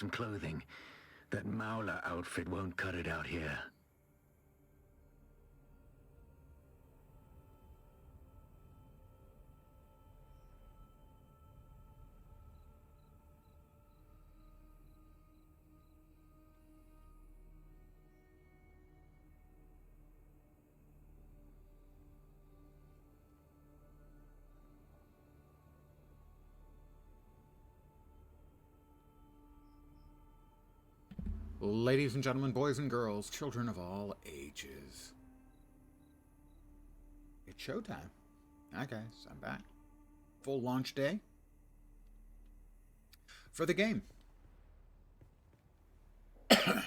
some clothing. That Mauler outfit won't cut it out here. Ladies and gentlemen, boys and girls, children of all ages. It's showtime. Hi guys, I'm back. Full launch day for the game. And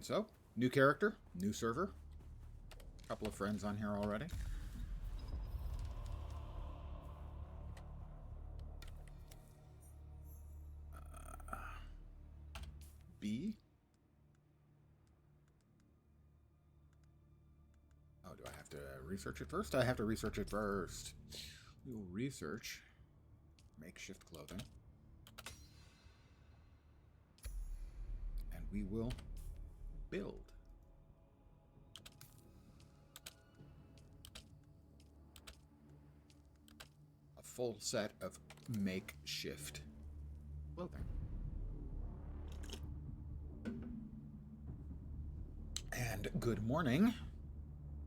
so, new character, new server. A couple of friends on here already. B. Oh, do I have to research it first? I have to research it first. We will research makeshift clothing. And we will build. A full set of makeshift clothing. And good morning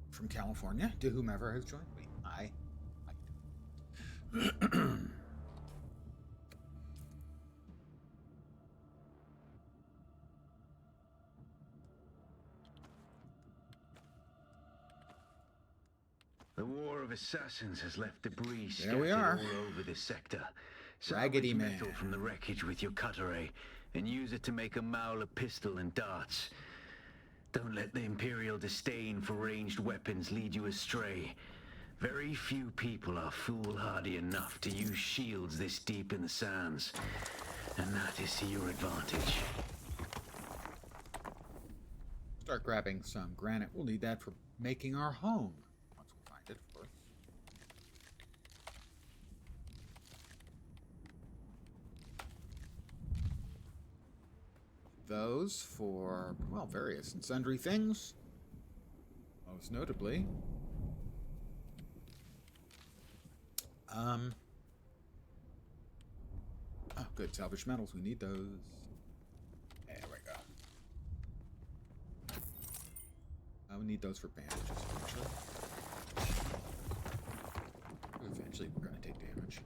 from California to whomever has joined me. Hi. The War of Assassins has left debris There we scattered are. all over this sector. Raggedy Salvage Man. metal from the wreckage with your cutter ray and use it to make a Mauler pistol and darts. Don't let the Imperial disdain for ranged weapons lead you astray. Very few people are foolhardy enough to use shields this deep in the sands, and that is to your advantage. Start grabbing some granite. We'll need that for making our home. Once we find it, of course. Those for, well, various and sundry things. Most notably, oh, good. Salvage metals. We need those. There we go. We need those for bandages eventually. Eventually, we're going to take damage.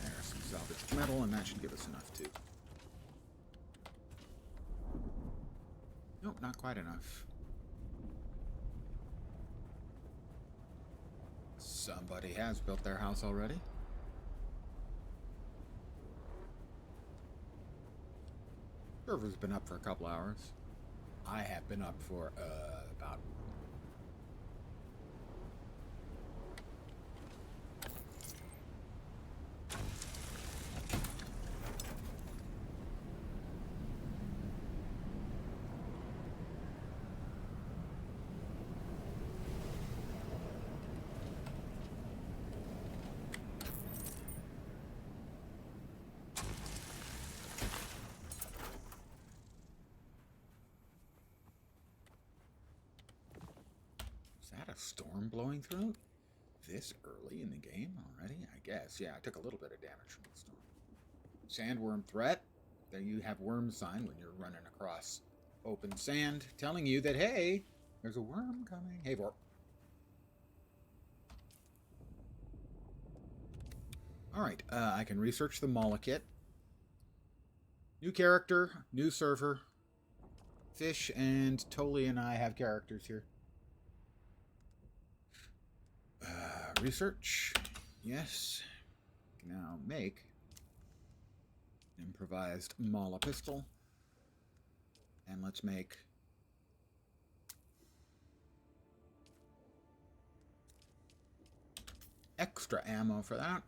There's some salvaged metal, and that should give us enough too. Nope, not quite enough. Somebody has built their house already. Server's been up for a couple hours. I have been up for about... Is that a storm blowing through? This early in the game already? I guess. Yeah, I took a little bit of damage from the storm. Sandworm threat. There you have worm sign when you're running across open sand, telling you that, hey, there's a worm coming. Hey, Vorp. Alright, I can research the Mala kit. New character, new server. Fish and Toli and I have characters here. Research. Yes. Now make improvised Mala pistol. And let's make extra ammo for that.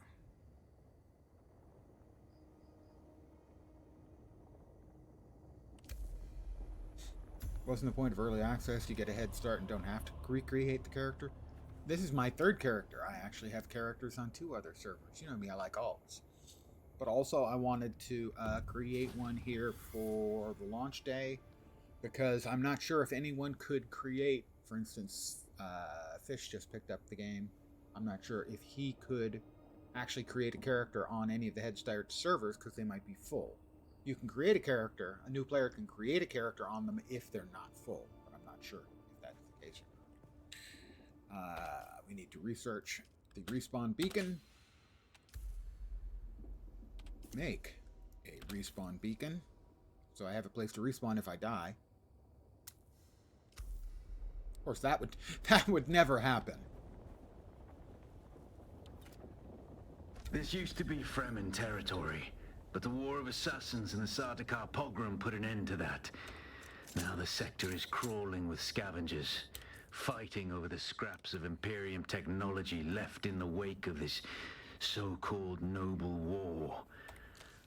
Wasn't the point of early access? You get a head start and don't have to recreate the character. This is my third character. I actually have characters on 2 other servers. You know me, I like alts. But also I wanted to create one here for the launch day, because I'm not sure if anyone could create, for instance, Fish just picked up the game. I'm not sure if he could actually create a character on any of the Head Start servers because they might be full. You can create a character, a new player can create a character on them if they're not full, but I'm not sure if that's the case or not. We need to research the respawn beacon. Make a respawn beacon, so I have a place to respawn if I die. Of course, that would never happen. This used to be Fremen territory, but the War of Assassins and the Sardaukar pogrom put an end to that. Now the sector is crawling with scavengers, fighting over the scraps of Imperium technology left in the wake of this so-called noble war.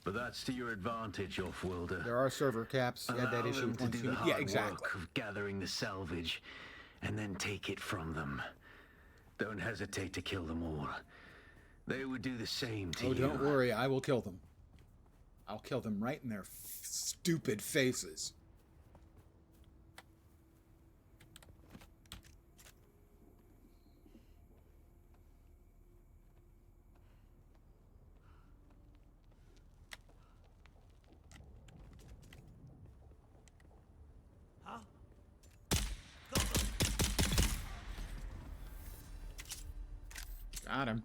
But that's to your advantage, off-worlder. There are server caps. Allow that issue them to do the hard yeah, exactly. work of gathering the salvage, and then take it from them. Don't hesitate to kill them all. They would do the same to you. Oh, don't worry, I will kill them. I'll kill them right in their stupid faces. Got him.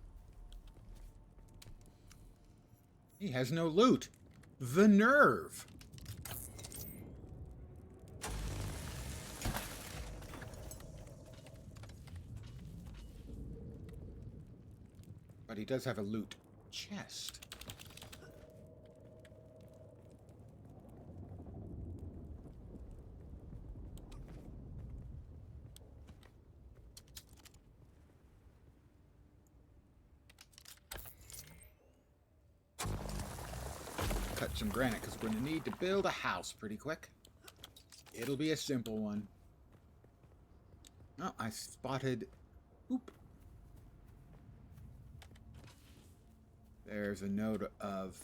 He has no loot. The nerve. But he does have a loot chest. Cut some granite because we're going to need to build a house pretty quick. It'll be a simple one. Oh, I spotted... Oop. There's a node of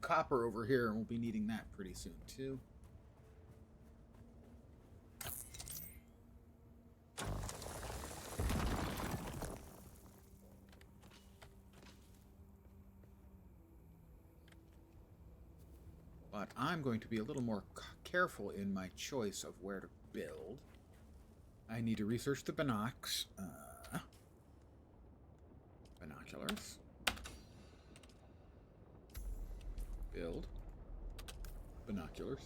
copper over here, and we'll be needing that pretty soon, too. But I'm going to be a little more careful in my choice of where to build. I need to research the binocs. Binoculars. Build. Binoculars.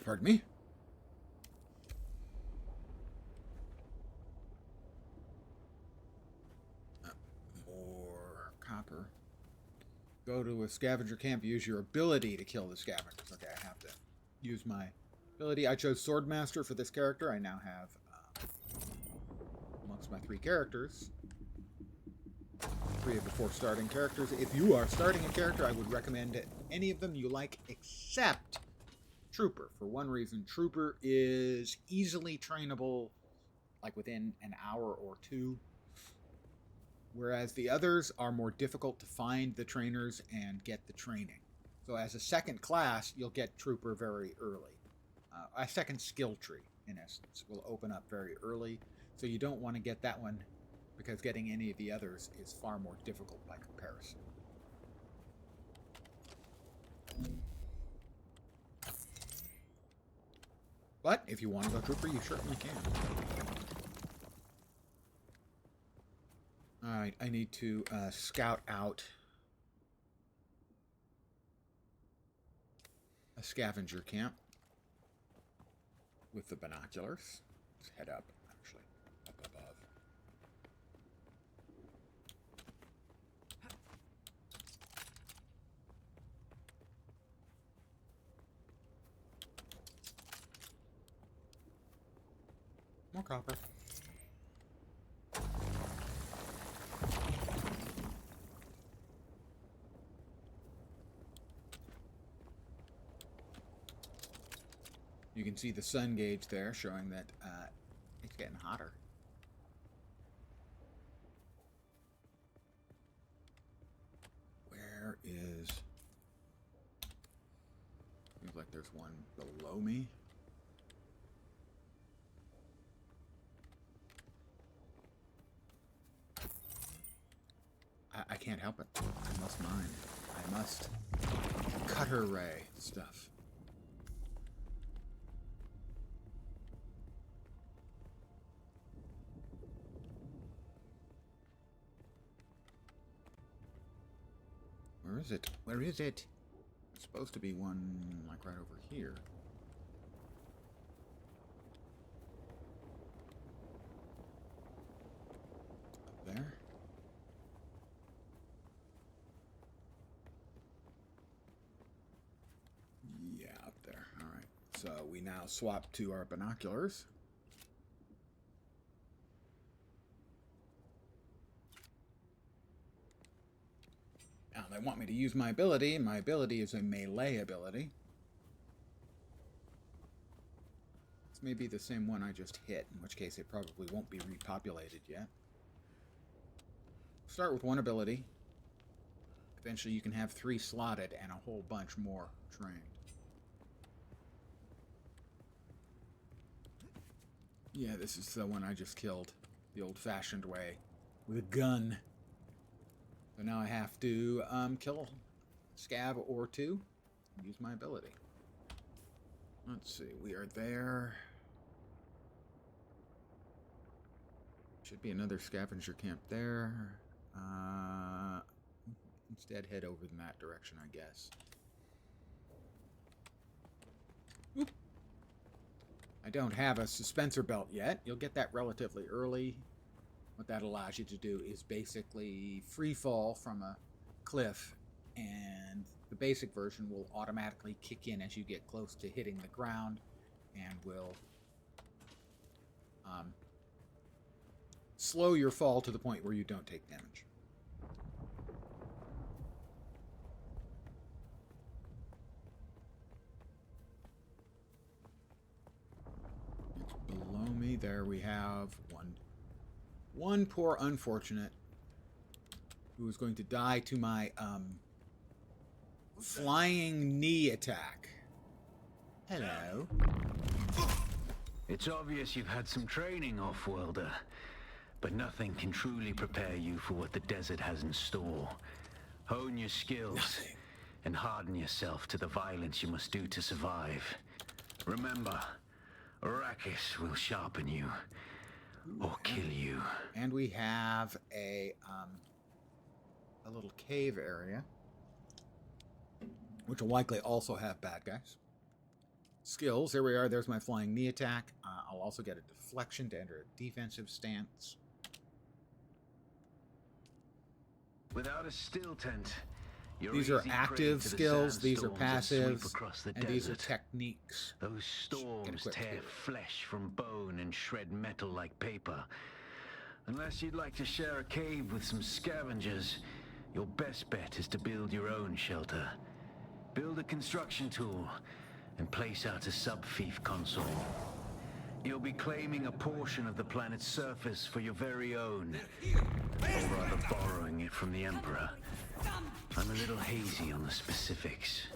Pardon me. More copper. Go to a scavenger camp, use your ability to kill the scavengers. Okay, I have to use my ability. I chose Swordmaster for this character. I now have, amongst my 3 characters, 3 of the 4 starting characters. If you are starting a character, I would recommend any of them you like except Trooper. For one reason, Trooper is easily trainable, like within an hour or 2. Whereas the others are more difficult to find the trainers and get the training. So as a second class, you'll get Trooper very early. A second skill tree, in essence, will open up very early. So you don't want to get that one because getting any of the others is far more difficult by comparison. But if you want to go Trooper, you certainly can. Alright, I need to scout out a scavenger camp with the binoculars. Let's head up, actually, up above. More copper. You can see the sun gauge there showing that it's getting hotter. Where is... Seems like there's one below me. I can't help it. I must mine. I must cutter ray stuff. Where is it? Where is it? There's supposed to be one, like, right over here. Up there. Yeah, up there. All right. So we now swap to our binoculars. Now, they want me to use my ability. My ability is a melee ability. This may be the same one I just hit, in which case it probably won't be repopulated yet. Start with one ability. Eventually you can have 3 slotted and a whole bunch more trained. Yeah, this is the one I just killed the old-fashioned way, with a gun. So now I have to kill a scav or 2 and use my ability. Let's see, we are there. Should be another scavenger camp there. Instead, head over in that direction, I guess. Oop. I don't have a suspensor belt yet. You'll get that relatively early. What that allows you to do is basically free fall from a cliff, and the basic version will automatically kick in as you get close to hitting the ground, and will slow your fall to the point where you don't take damage. Below me, there we have one poor unfortunate who is going to die to my flying knee attack. Hello. It's obvious you've had some training, off-worlder, but nothing can truly prepare you for what the desert has in store. Hone your skills and harden yourself to the violence you must do to survive. Remember, Arrakis will sharpen you, or kill you. And we have a little cave area, which will likely also have bad guys. Skills, here we are. There's my flying knee attack. I'll also get a deflection to enter a defensive stance. Without a still tent, these are active skills, these are passives, and these are techniques. Those storms tear flesh from bone and shred metal like paper. Unless you'd like to share a cave with some scavengers, your best bet is to build your own shelter. Build a construction tool and place out a sub-fief console. You'll be claiming a portion of the planet's surface for your very own, or rather borrowing it from the Emperor. I'm a little hazy on the specifics.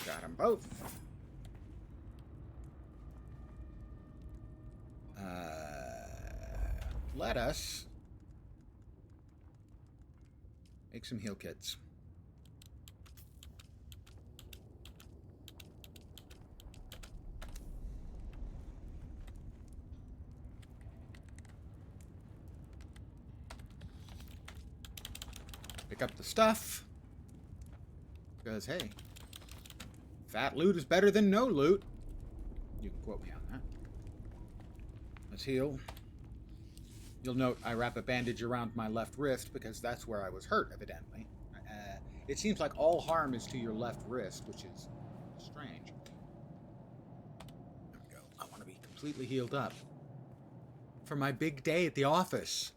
Got them both. Let us make some heal kits. Pick up the stuff, because hey, fat loot is better than no loot. You can quote me on that. Let's heal. You'll note I wrap a bandage around my left wrist because that's where I was hurt, evidently. It seems like all harm is to your left wrist, which is strange. There we go. I want to be completely healed up for my big day at the office.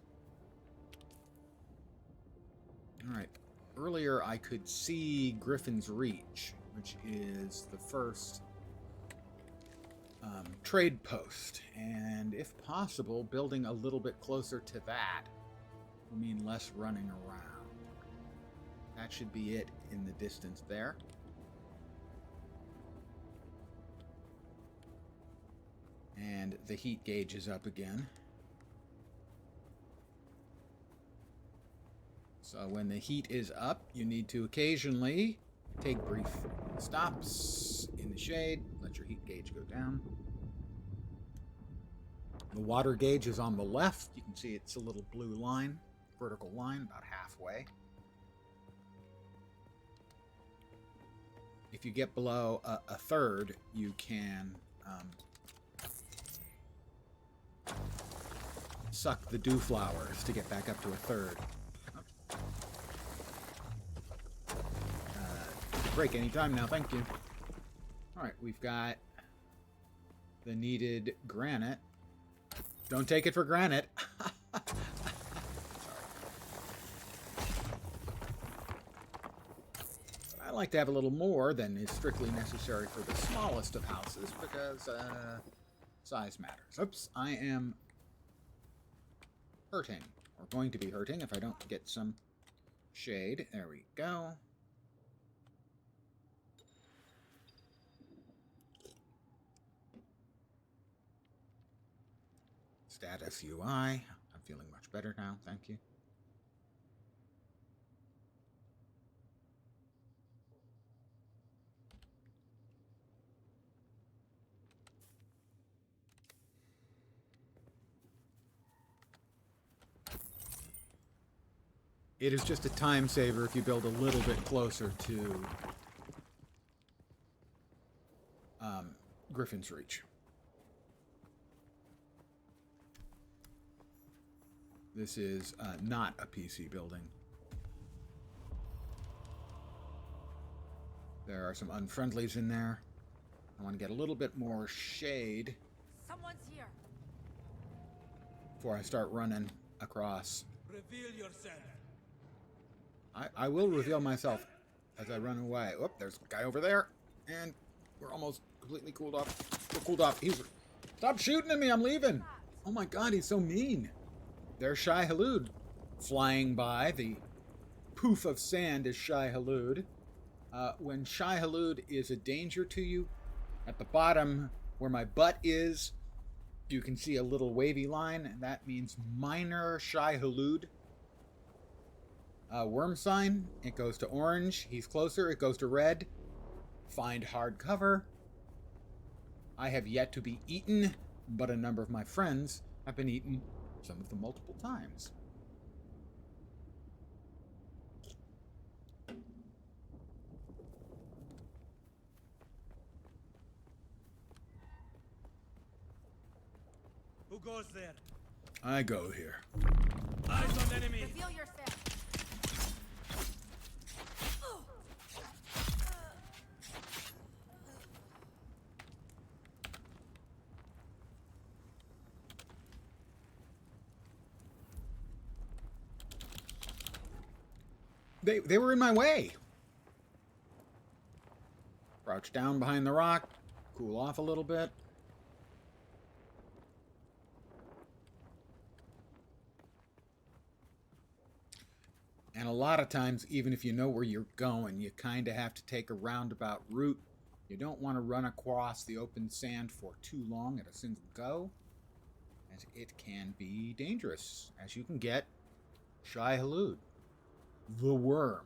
Alright. Earlier I could see Griffin's Reach, which is the first trade post. And if possible, building a little bit closer to that will mean less running around. That should be it in the distance there. And the heat gauge is up again. So when the heat is up, you need to occasionally take brief stops in the shade. Let your heat gauge go down. The water gauge is on the left. You can see it's a little blue line, vertical line, about halfway. If you get below a third, you can suck the dew flowers to get back up to a third. Break anytime now, thank you. Alright, we've got the needed granite. Don't take it for granted. Sorry. But I like to have a little more than is strictly necessary for the smallest of houses because size matters. Oops, I am hurting, or going to be hurting if I don't get some shade. There we go. Status UI. I'm feeling much better now, thank you. It is just a time saver if you build a little bit closer to Griffin's Reach. This is not a PC building. There are some unfriendlies in there. I want to get a little bit more shade. Someone's here. Before I start running across. Reveal yourself. I will reveal myself as I run away. Whoop, there's a guy over there. And we're almost completely cooled off. We're cooled off. Stop shooting at me, I'm leaving. Oh my god, he's so mean. There's Shai Halud flying by. The poof of sand is Shai Halud. When Shai Halud is a danger to you, at the bottom where my butt is, you can see a little wavy line, and that means minor Shai Halud. Worm sign, it goes to orange. He's closer, it goes to red. Find hard cover. I have yet to be eaten, but a number of my friends have been eaten, some of them multiple times. Who goes there? I go here. Eyes on enemy. Reveal yourself. They were in my way. Crouch down behind the rock. Cool off a little bit. And a lot of times, even if you know where you're going, you kind of have to take a roundabout route. You don't want to run across the open sand for too long at a single go, as it can be dangerous, as you can get Shai Halud, the worm,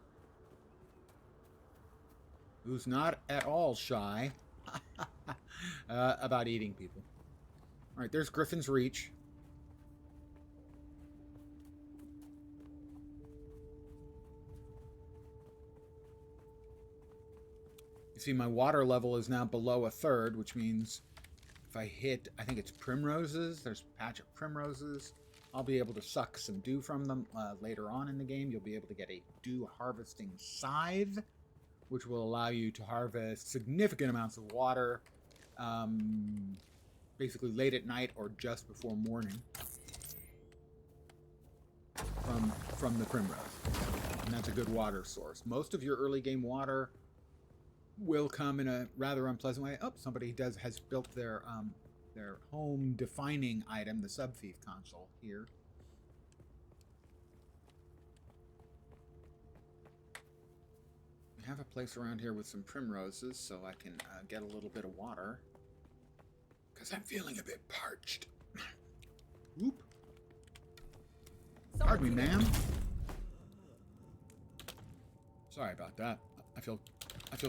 who's not at all shy about eating people. All right, there's Griffin's Reach. You see my water level is now below a third, which means if I hit, I think it's primroses, there's a patch of primroses, I'll be able to suck some dew from them later on in the game. You'll be able to get a dew harvesting scythe, which will allow you to harvest significant amounts of water, basically late at night or just before morning from the primrose. And that's a good water source. Most of your early game water will come in a rather unpleasant way. Oh, somebody has built their home defining item, the sub-thief console here. We have a place around here with some primroses, so I can get a little bit of water. Because I'm feeling a bit parched. Whoop. Pardon me, ma'am. Sorry about that. I feel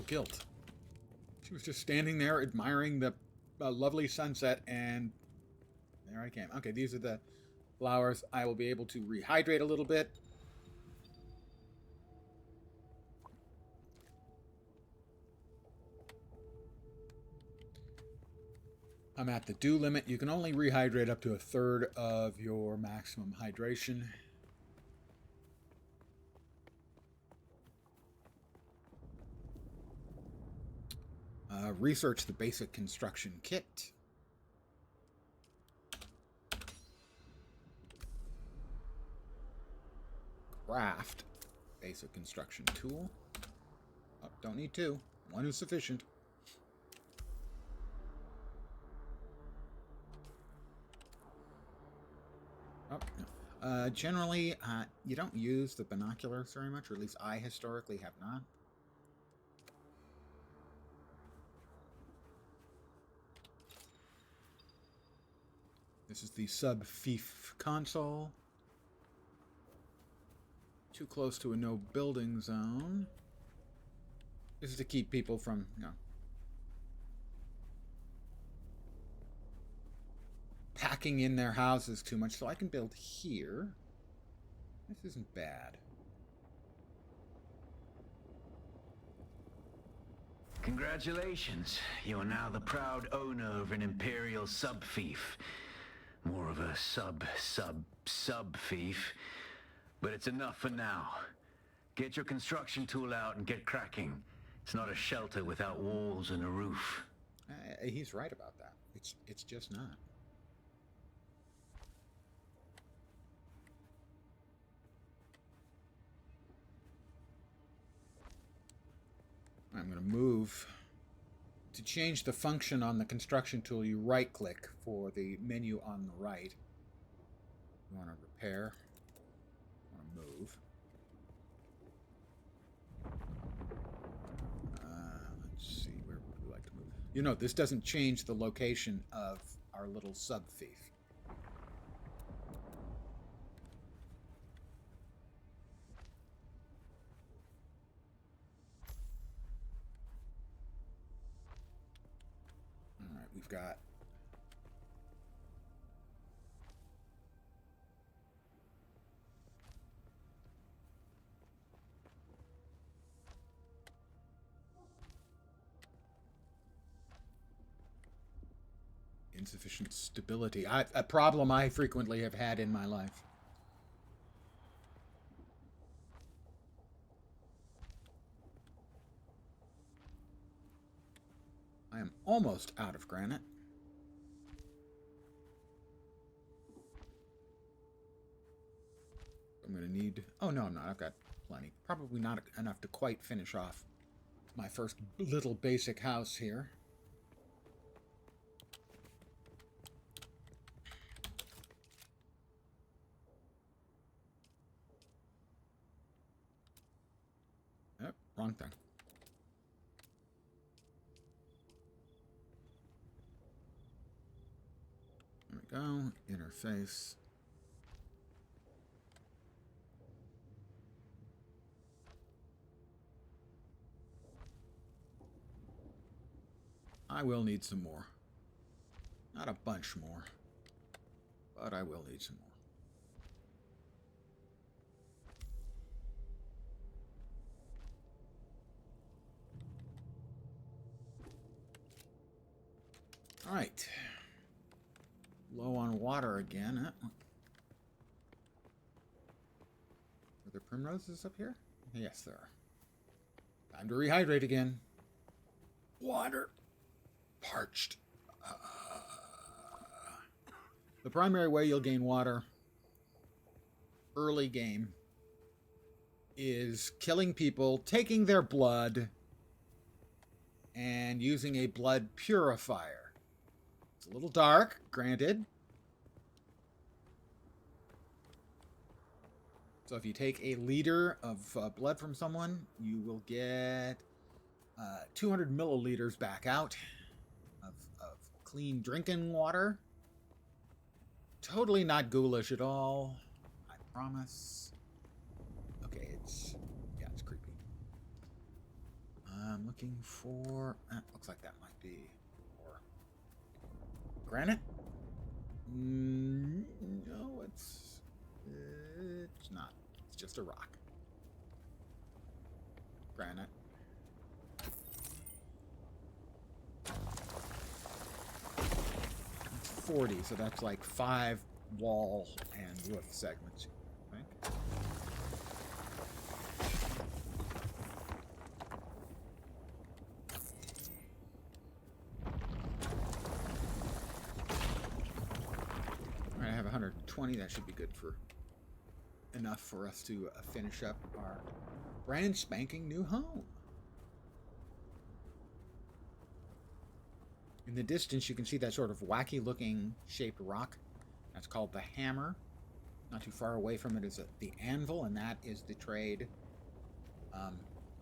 guilt. She was just standing there admiring the lovely sunset, and there I came. Okay, these are the flowers. I will be able to rehydrate a little bit. I'm at the dew limit. You can only rehydrate up to a third of your maximum hydration. Research the basic construction kit. Craft basic construction tool. Oh, don't need two. One is sufficient. Oh, no. Generally, you don't use the binoculars very much, or at least I historically have not. This is the sub-thief console. Too close to a no building zone. This is to keep people from, packing in their houses too much, so I can build here. This isn't bad. Congratulations. You are now the proud owner of an Imperial sub-thief. More of a sub-thief. But it's enough for now. Get your construction tool out and get cracking. It's not a shelter without walls and a roof. He's right about that. It's just not. I'm going to move. To change the function on the construction tool, you right-click for the menu on the right. You want to repair. You want to move. Let's see, where would we like to move? You know, this doesn't change the location of our little sub-thief. We've got insufficient stability. A problem I frequently have had in my life. I am almost out of granite. I'm going to need... Oh, no, I'm not. I've got plenty. Probably not enough to quite finish off my first little basic house here. Yep, wrong thing. There we go. Interface. I will need some more. Not a bunch more, but I will need some more. All right. Low on water again. primroses up here? Yes, there are. Time to rehydrate again. Water. Parched. The primary way you'll gain water early game is killing people, taking their blood, and using a blood purifier. It's a little dark, granted. So if you take a liter of blood from someone, you will get 200 milliliters back out of clean drinking water. Totally not ghoulish at all, I promise. Okay, it's creepy. I'm looking for... looks like that might be more granite. No, it's not. It's just a rock. Granite. It's 40, so that's like 5 wall and roof segments, I think. Alright, I have 120. That should be good for enough for us to finish up our brand spanking new home. In the distance, you can see that sort of wacky looking shaped rock. That's called the hammer. Not too far away from it is the anvil, and that is the trade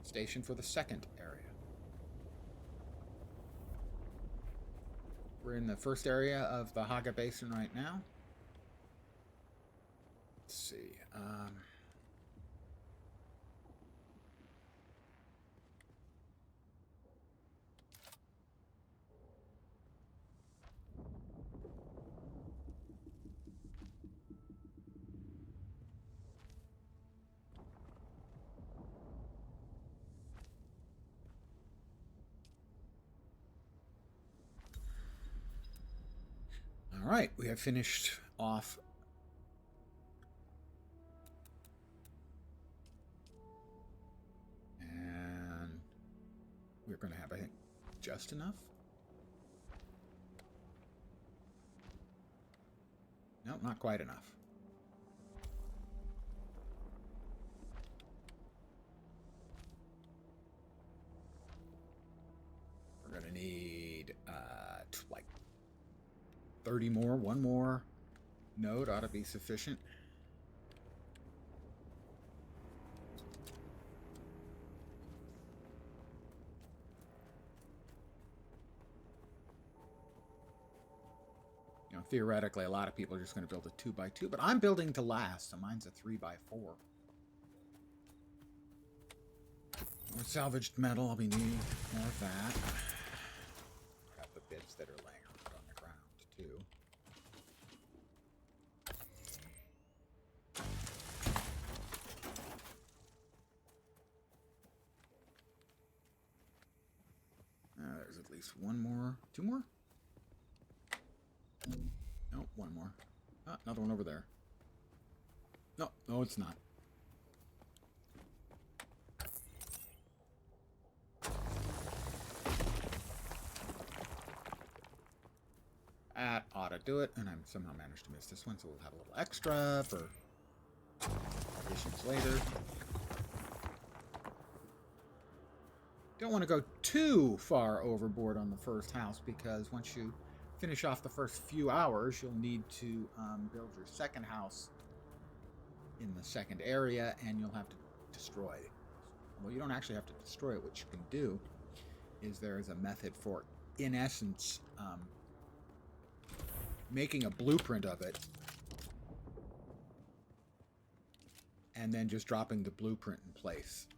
station for the second area. We're in the first area of the Haga Basin right now. Let's see. All right, we have finished off and we're going to have, I think, just enough. No, not quite enough. We're going to need like 30 more. One more node ought to be sufficient. You know, theoretically, a lot of people are just going to build a 2x2, but I'm building to last, so mine's a 3x4. More salvaged metal. I'll be needing more of that. Got the bits that are laying around on the ground, too. There's at least one more. 2 more? No, 1 more. Ah, another one over there. No, it's not. That ought to do it, and I somehow managed to miss this one, so we'll have a little extra for additions later. Don't want to go too far overboard on the first house, because once you finish off the first few hours, you'll need to build your second house in the second area, and you'll have to destroy. Well, you don't actually have to destroy it. What you can do is there is a method for, in essence, making a blueprint of it, and then just dropping the blueprint in place.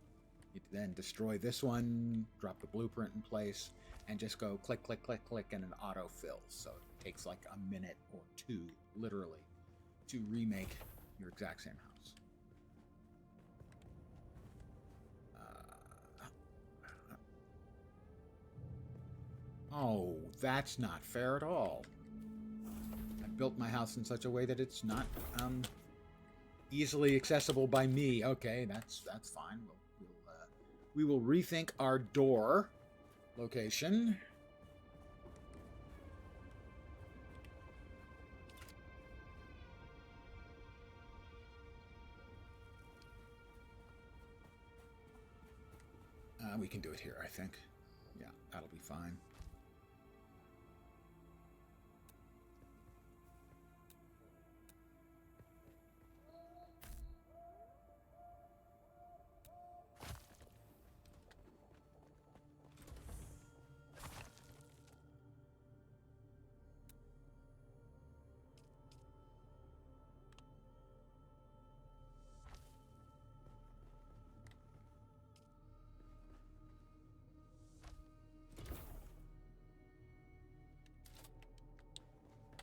You then destroy this one, drop the blueprint in place, and just go click, click, click, click, and it auto-fills. So it takes like a minute or 2, literally, to remake your exact same house. Oh, that's not fair at all. I built my house in such a way that it's not Easily accessible by me. Okay, that's fine. We will rethink our door location. We can do it here, I think. Yeah, that'll be fine.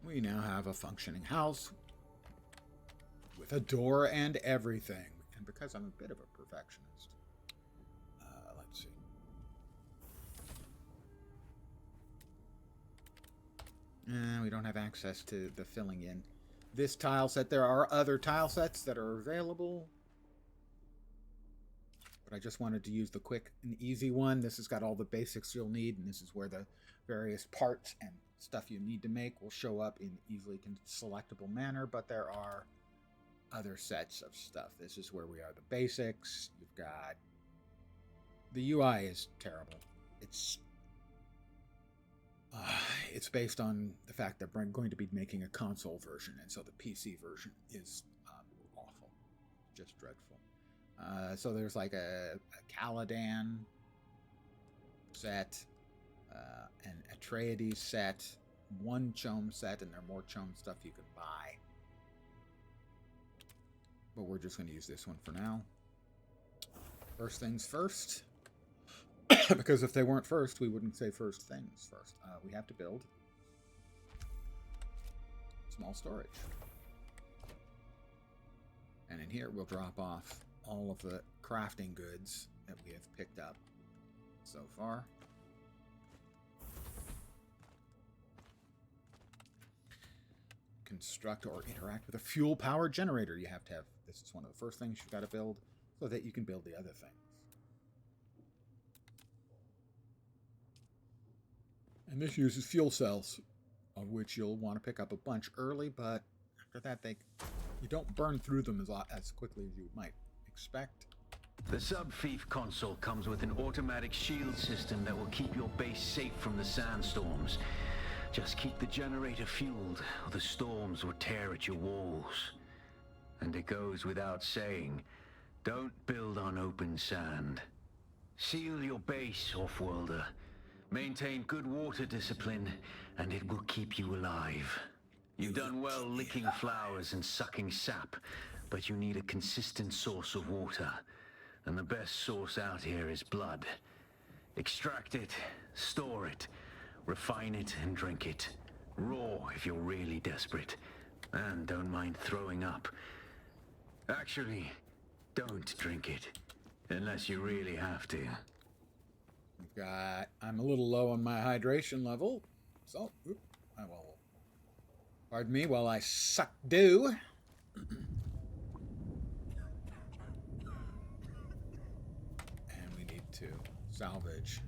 We now have a functioning house with a door and everything. And because I'm a bit of a perfectionist, let's see. We don't have access to the filling in this tile set. There are other tile sets that are available, but I just wanted to use the quick and easy one. This has got all the basics you'll need, and this is where the various parts and stuff you need to make will show up in easily selectable manner, but there are other sets of stuff. This is where we are the basics. You've got... The UI is terrible. It's based on the fact that we're going to be making a console version, and so the PC version is awful. Just dreadful. So there's like a Caladan set, an Atreides set, one Chome set, and there are more Chome stuff you can buy. But we're just going to use this one for now. First things first. Because if they weren't first, we wouldn't say first things first. We have to build small storage. And in here, we'll drop off all of the crafting goods that we have picked up so far. Construct or interact with a fuel power generator. You have to have, this is one of the first things you've got to build so that you can build the other things. And this uses fuel cells, of which you'll want to pick up a bunch early, but after that, you don't burn through them as quickly as you might expect. The sub-fief console comes with an automatic shield system that will keep your base safe from the sandstorms. Just keep the generator fueled, or the storms will tear at your walls. And it goes without saying, don't build on open sand. Seal your base, off-worlder. Maintain good water discipline, and it will keep you alive. You've done well licking flowers and sucking sap, but you need a consistent source of water. And the best source out here is blood. Extract it, store it, refine it, and drink it. Raw if you're really desperate. And don't mind throwing up. Actually, don't drink it, unless you really have to. I'm a little low on my hydration level, so I will, pardon me while I suck dew. And we need to salvage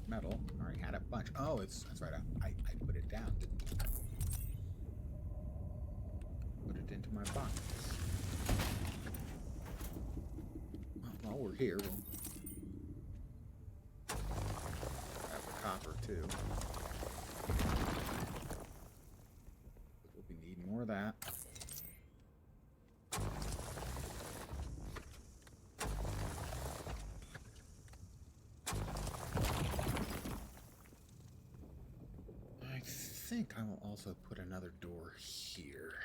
metal. I already had a bunch. Oh, that's right. I put it down, didn't I? Put it into my box. Well, while we're here, we'll copper too. We'll be needing more of that. I think I will also put another door here.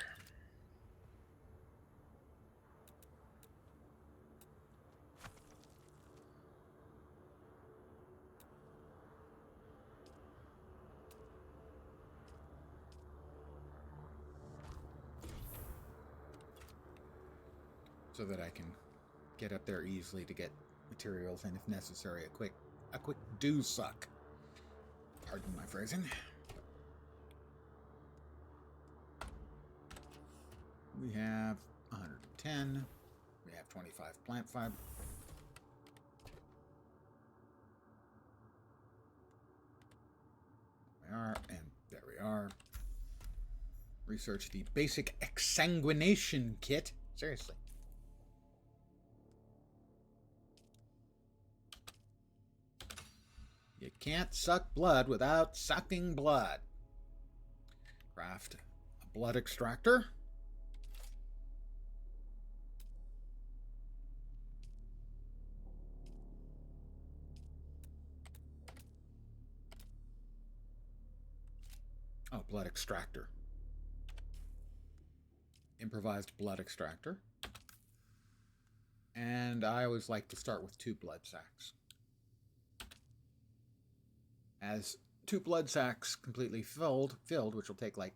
So that I can get up there easily to get materials and, if necessary, a quick dew suck. Pardon my phrasing. We have 10. We have 25 plant fiber. We are, and there we are. Research the basic exsanguination kit. Seriously. You can't suck blood without sucking blood. Craft a blood extractor. Oh, blood extractor. Improvised blood extractor. And I always like to start with 2 blood sacs. As 2 blood sacs completely filled, which will take like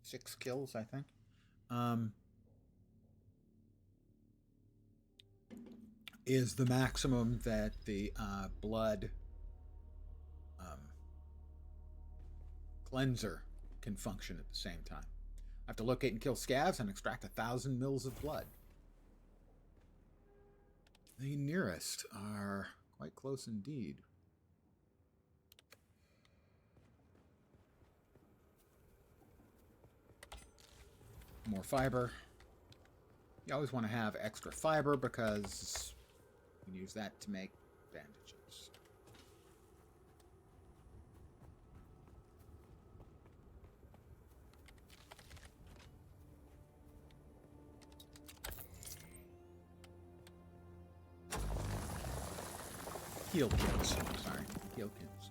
6 kills, I think. Is the maximum that the blood cleanser can function at the same time. I have to locate and kill scavs and extract 1,000 mils of blood. The nearest are quite close indeed. More fiber. You always want to have extra fiber because you can use that to make bandages. Heal kits. Sorry, heal kits.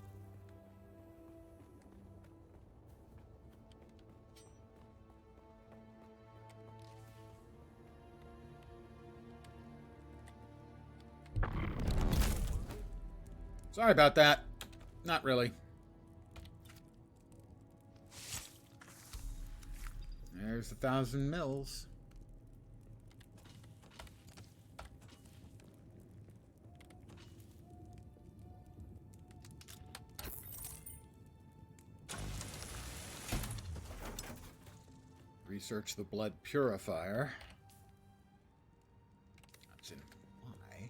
Sorry about that. Not really. There's 1,000 mils. Research the blood purifier. That's in Y.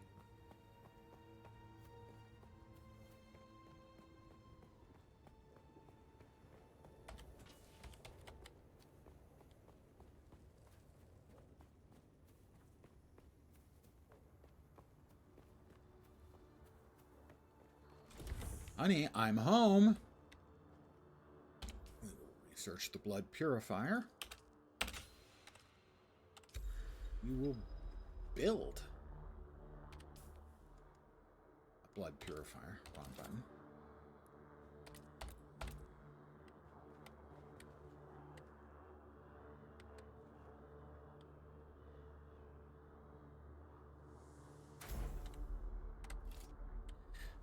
Honey, I'm home. We will research the blood purifier. We will build a blood purifier. Wrong button.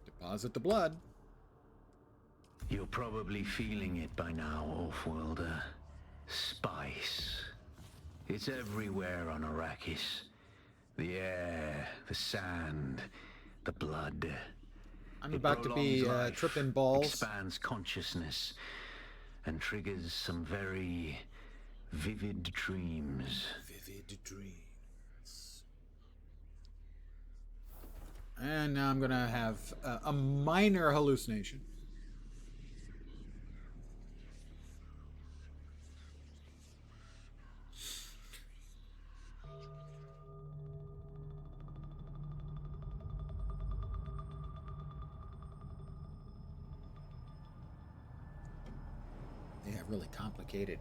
Deposit the blood. You're probably feeling it by now, Offworlder. Spice. It's everywhere on Arrakis. The air, the sand, the blood. I'm It about to be prolongs life, tripping balls. expands consciousness, and triggers some very vivid dreams. Vivid dreams. And now I'm going to have a minor hallucination. They have really complicated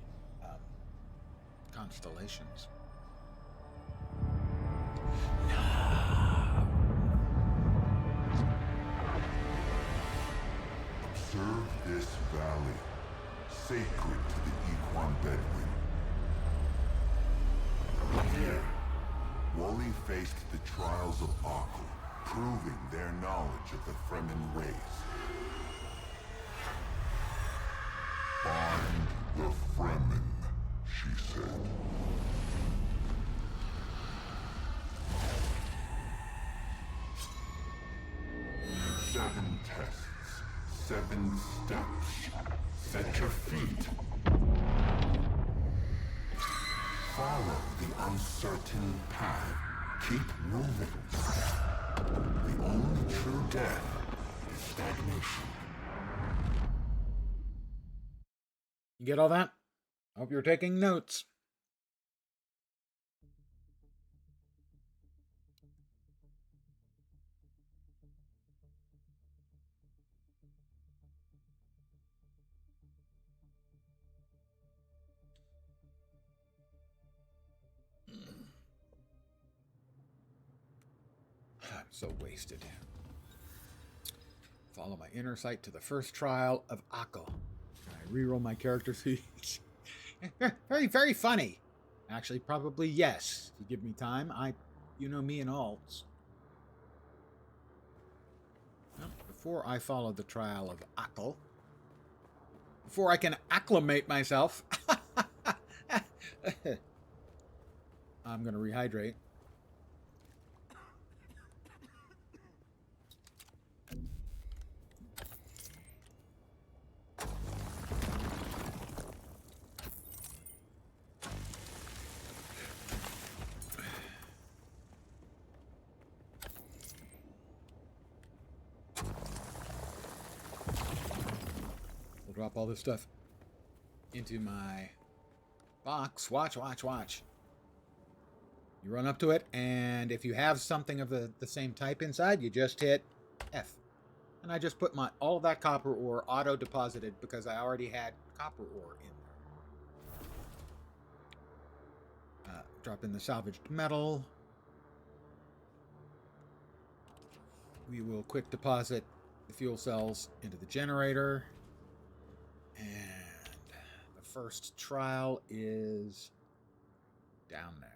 constellations. Observe this valley, sacred to the Equan Bedouin. Here, Wally faced the trials of Akhl, proving their knowledge of the Fremen race. Find the Fremen, she said. Seven tests, 7 steps. Set your feet. Follow the uncertain path. Keep moving. The only true death is stagnation. You get all that? I hope you're taking notes. I'm so wasted. Follow my inner sight to the first trial of Akko. I reroll my character sheet. Very, very funny. Actually, probably yes. If you give me time, you know me and alts. Well, before I follow the trial of Akko, before I can acclimate myself, I'm going to rehydrate. We'll drop all this stuff into my box. Watch. You run up to it, and if you have something of the same type inside, you just hit F. And I just put all of that copper ore auto-deposited because I already had copper ore in there. Drop in the salvaged metal. We will quick deposit the fuel cells into the generator. And the first trial is down there.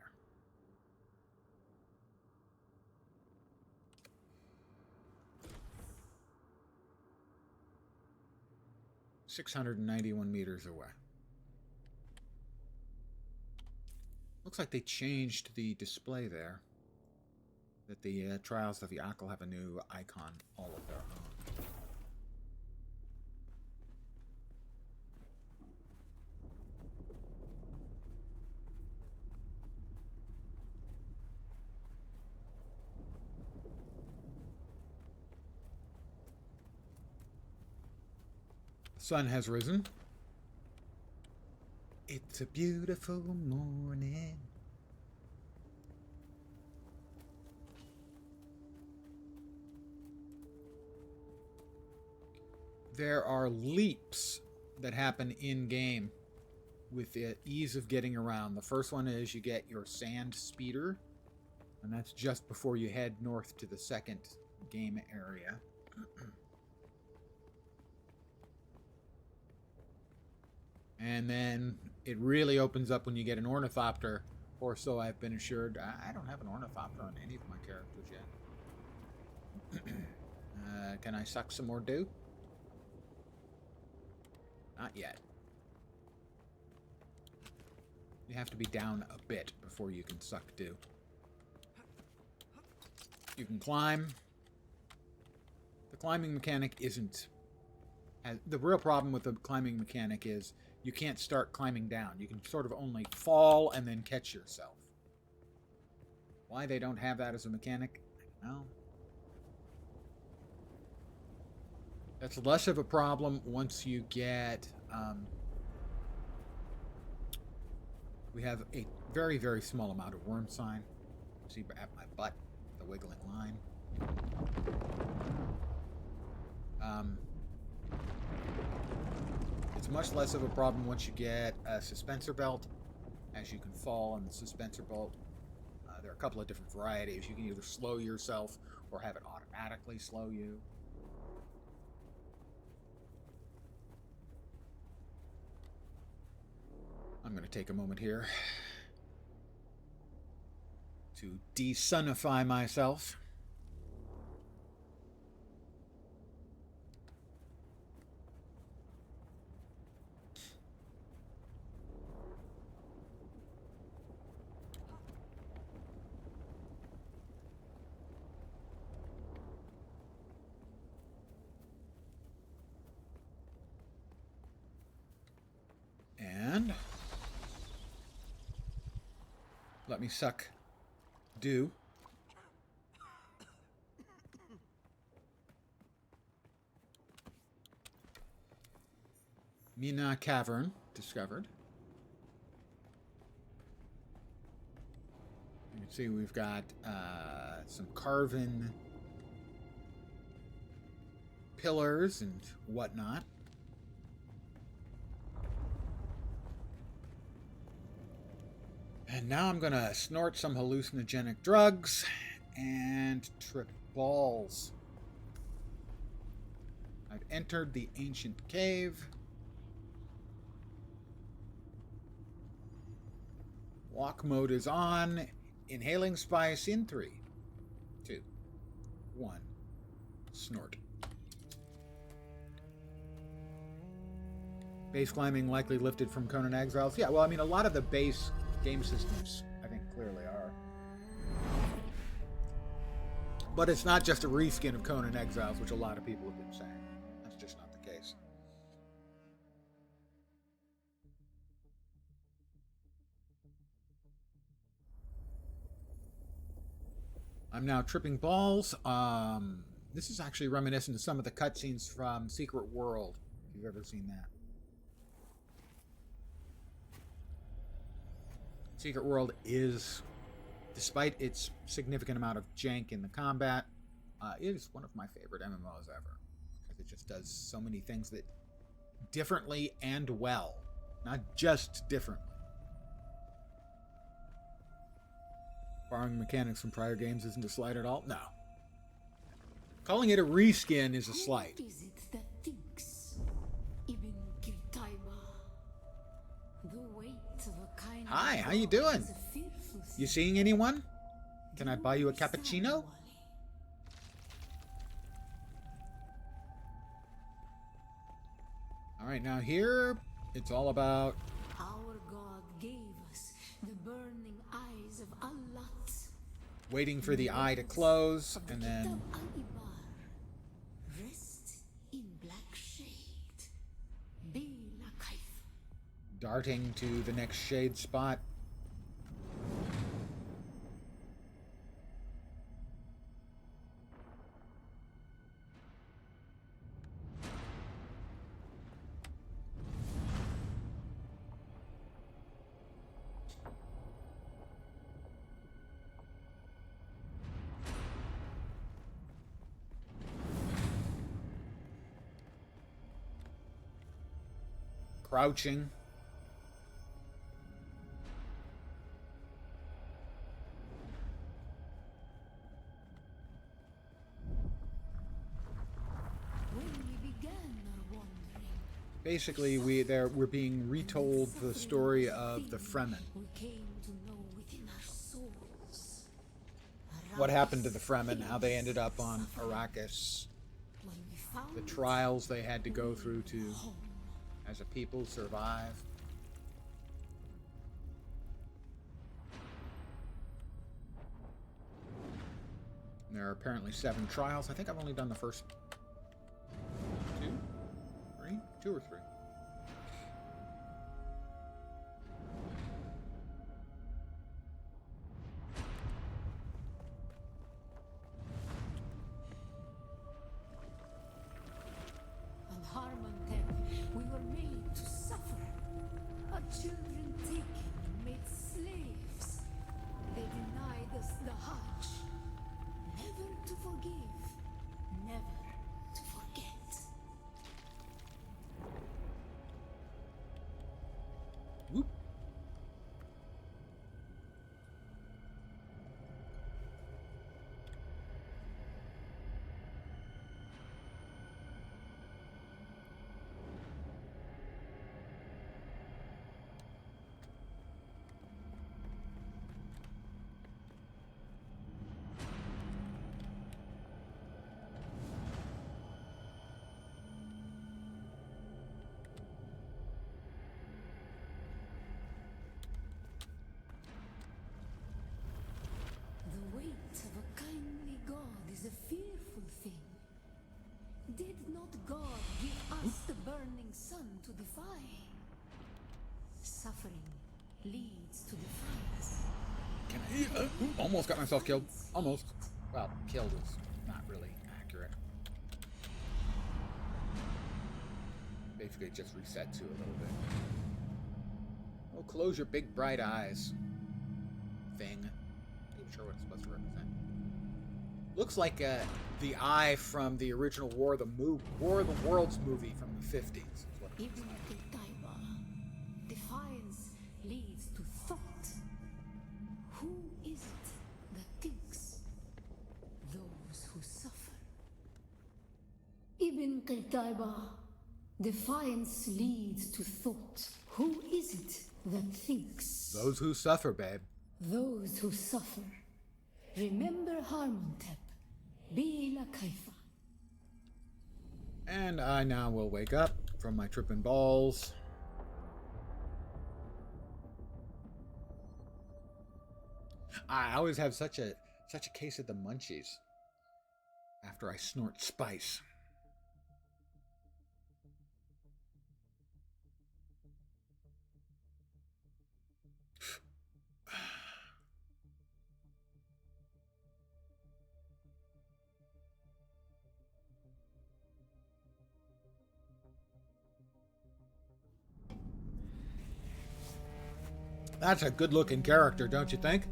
$691 meters away. Looks like they changed the display there. That the Trials of the Akko have a new icon all of their own. The sun has risen. It's a beautiful morning. There are leaps that happen in-game with the ease of getting around. The first one is you get your sand speeder, and that's just before you head north to the second game area. And then it really opens up when you get an ornithopter, or so I've been assured. I don't have an ornithopter on any of my characters yet. Can I suck some more dew? Not yet. You have to be down a bit before you can suck dew. You can climb. The climbing mechanic isn't... The real problem with the climbing mechanic is you can't start climbing down. You can sort of only fall and then catch yourself. Why they don't have that as a mechanic, I don't know. That's less of a problem once you get... we have a very, very small amount of worm sign. See at my butt, the wiggling line. It's much less of a problem once you get a suspensor belt, as you can fall on the suspensor belt. There are a couple of different varieties. You can either slow yourself or have it automatically slow you. I'm going to take a moment here to desunify myself. And Let me suck dew. Mina Cavern discovered. You can see we've got some carven pillars and whatnot. And now I'm going to snort some hallucinogenic drugs and trip balls. I've entered the ancient cave. Walk mode is on. Inhaling spice in 3, 2, 1. Snort. Base climbing likely lifted from Conan Exiles. Yeah, well, I mean, a lot of the base game systems, I think, clearly are. But it's not just a reskin of Conan Exiles, which a lot of people have been saying. That's just not the case. I'm now tripping balls. This is actually reminiscent of some of the cutscenes from Secret World, if you've ever seen that. Secret World is, despite its significant amount of jank in the combat, is one of my favorite MMOs ever. Because it just does so many things that differently and well. Not just differently. Borrowing mechanics from prior games isn't a slight at all? No. Calling it a reskin is a slight. Who is it that thinks? Ibn Kirtaima. The weight of a kind. Hi, how you doing? You seeing anyone? Can I buy you a cappuccino? Alright, now here, it's all about... Our God gave us the burning eyes of Allah. waiting for the eye to close, and then... Rest in black shade. Bila Kaif. darting to the next shade spot. Crouching. When we began our wandering, Basically, we're being retold the story of the Fremen. we came to know within our souls. What happened to the Fremen, how they ended up on Arrakis, When we found the trials they had to go through to, as a people, survive. There are apparently 7 trials. I think I've only done the first 2? 3? 2 or 3. on Harmontel, we were made to suffer. Our children taken and made slaves. They denied us the Hajj. Never to forgive, never to forget. Whoop. The weight of a kindly God is a fearful thing. Did not God give us the burning sun to defy? Suffering leads to defiance. Can I? Almost got myself killed. Almost. Well, killed is not really accurate. Basically, just reset to a little bit. Oh, close your big bright eyes. Thing. Not even sure what it's supposed to represent. Looks like the eye from the original War of the Worlds movie from the 50s. Is what it looks Ibn like. Qutayba. Defiance leads to thought. Who is it that thinks? Those who suffer. Ibn Qutayba. Defiance leads to thought. Who is it that thinks? Those who suffer, babe. Those who suffer. Remember Harmontep. Bila Kaifa. And I now will wake up from my tripping balls. I always have such a case of the munchies after I snort spice. That's a good-looking character, don't you think?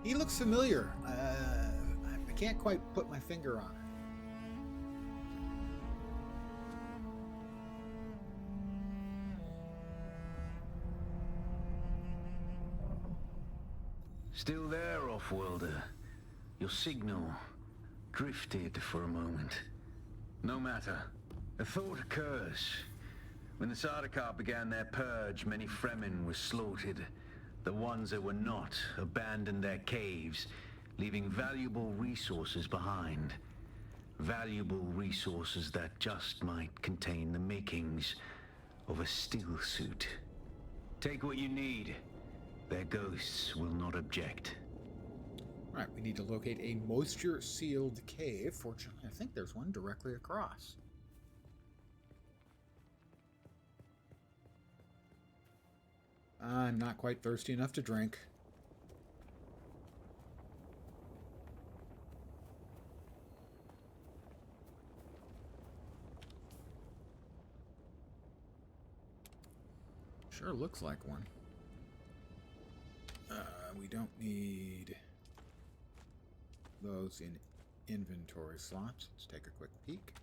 He looks familiar. I can't quite put my finger on it. Still there, Offworlder? Your signal drifted for a moment. No matter. A thought occurs. When the Sardaukar began their purge, many Fremen were slaughtered. The ones that were not abandoned their caves, leaving valuable resources behind. Valuable resources that just might contain the makings of a still suit. Take what you need. Their ghosts will not object. Right, we need to locate a moisture-sealed cave. Fortunately, I think there's one directly across. I'm not quite thirsty enough to drink. Sure looks like one. We don't need those in inventory slots. Let's take a quick peek.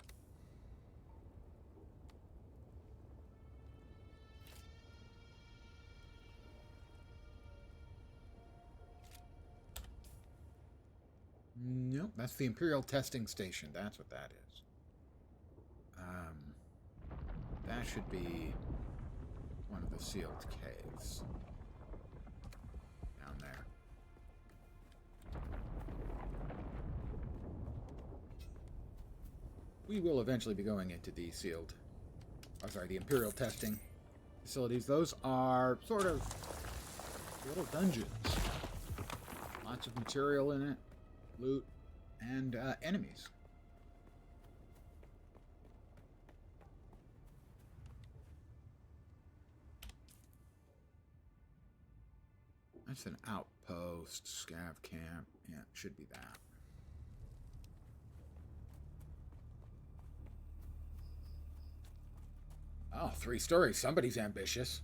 Nope, that's the Imperial Testing Station. That's what that is. That should be one of the sealed caves. Down there. We will eventually be going into the the Imperial Testing facilities. Those are sort of little dungeons. Lots of material in it. Loot, and enemies. That's an outpost, scav camp. Yeah, it should be that. Oh, 3 stories. Somebody's ambitious.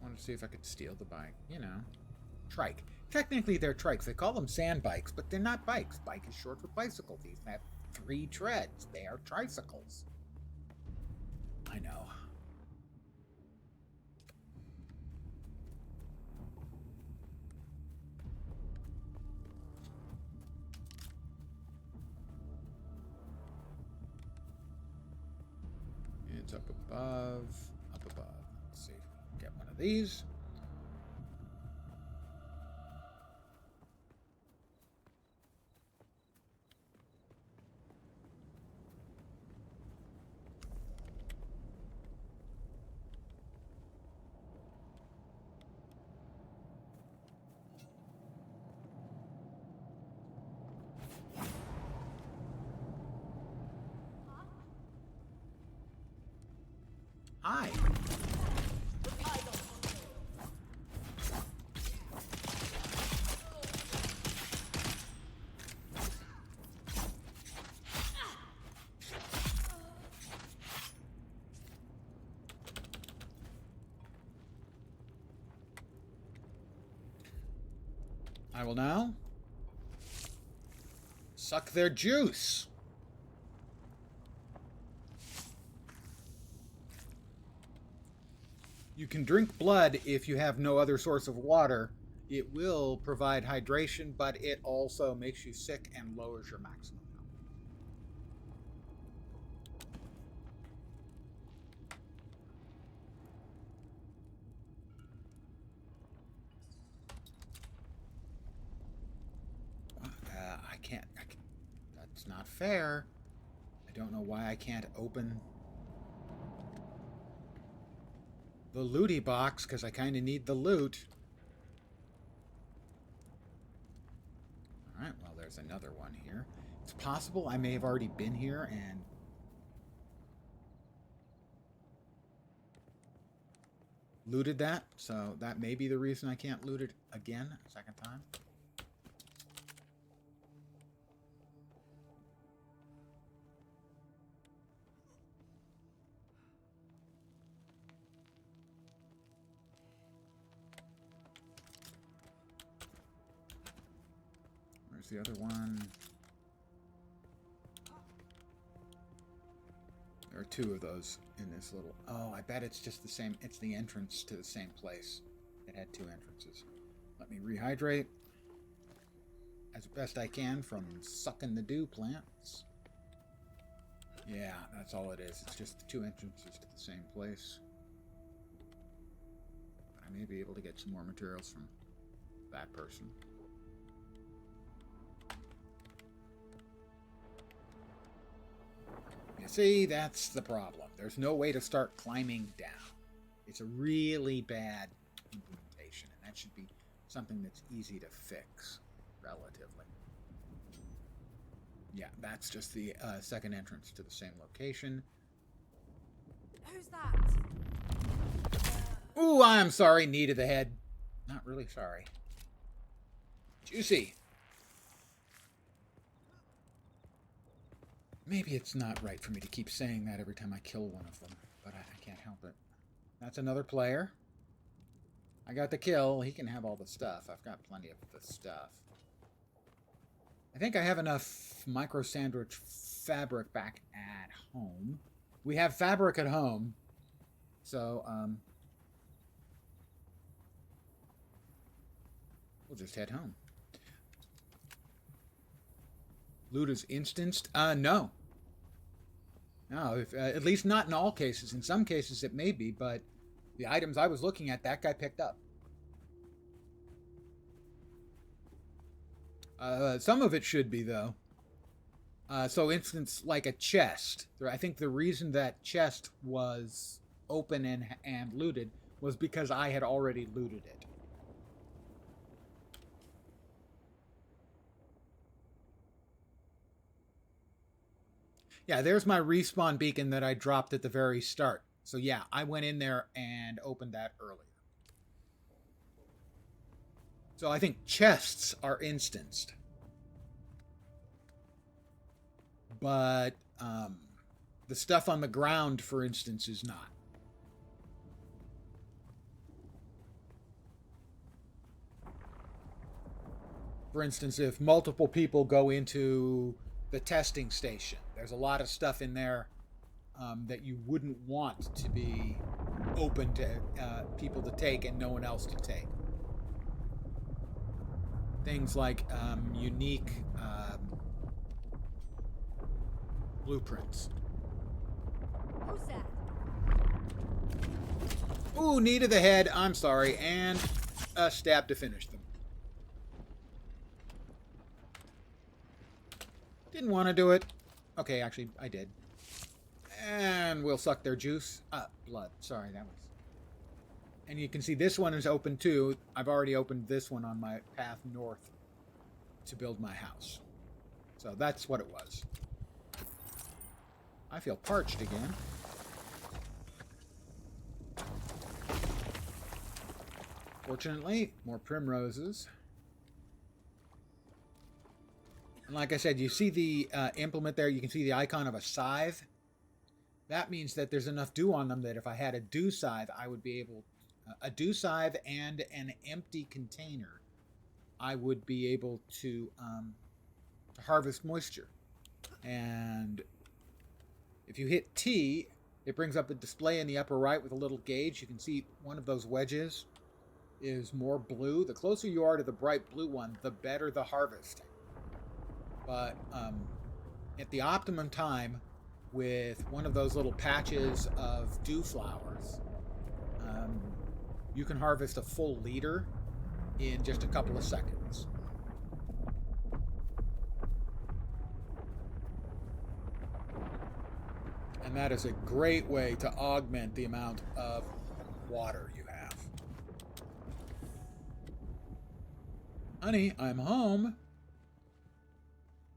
Wanted to see if I could steal the bike. You know, trike. Technically, they're trikes. They call them sand bikes, but they're not bikes. Bike is short for bicycle. These have 3 treads. They are tricycles. I know. It's up above. Up above. Let's see if we can get one of these. Hi. I will now suck their juice. You can drink blood if you have no other source of water. It will provide hydration, but it also makes you sick and lowers your maximum health. I can't. That's not fair. I don't know why I can't open the looty box, because I kind of need the loot. Alright, well, there's another one here. It's possible I may have already been here and looted that, so that may be the reason I can't loot it again a second time. Where's the other one? There are two of those in this little... Oh, I bet it's just the same. It's the entrance to the same place. It had two entrances. Let me rehydrate as best I can from sucking the dew plants. Yeah, that's all it is. It's just the two entrances to the same place. I may be able to get some more materials from that person. You see, that's the problem. There's no way to start climbing down. It's a really bad implementation, and that should be something that's easy to fix, relatively. Yeah, that's just the second entrance to the same location. Who's that? Ooh, I'm sorry, knee to the head. Not really sorry. Juicy. Maybe it's not right for me to keep saying that every time I kill one of them, but I can't help it. That's another player. I got the kill. He can have all the stuff. I've got plenty of the stuff. I think I have enough micro sandwich fabric back at home. We have fabric at home, so we'll just head home. Loot is instanced? No. No, at least not in all cases. In some cases it may be, but the items I was looking at, that guy picked up. Some of it should be, though. So instance, like a chest. I think the reason that chest was open and looted was because I had already looted it. Yeah, there's my respawn beacon that I dropped at the very start. So yeah, I went in there and opened that earlier. So I think chests are instanced. But the stuff on the ground, for instance, is not. For instance, if multiple people go into the testing station, there's a lot of stuff in there that you wouldn't want to be open to people to take and no one else to take. Things like unique blueprints. Who's that? Ooh, knee to the head. I'm sorry. And a stab to finish them. Didn't want to do it. Okay, actually, I did. And we'll suck their juice. Blood. Sorry, that was... And you can see this one is open too. I've already opened this one on my path north to build my house. So that's what it was. I feel parched again. Fortunately, more primroses. And like I said, you see the implement there. You can see the icon of a scythe. That means that there's enough dew on them that if I had a dew scythe, I would be able... a dew scythe and an empty container, I would be able to harvest moisture. And if you hit T, it brings up a display in the upper right with a little gauge. You can see one of those wedges is more blue. The closer you are to the bright blue one, the better the harvest. But at the optimum time, with one of those little patches of dew flowers, you can harvest a full liter in just a couple of seconds. And that is a great way to augment the amount of water you have. Honey, I'm home.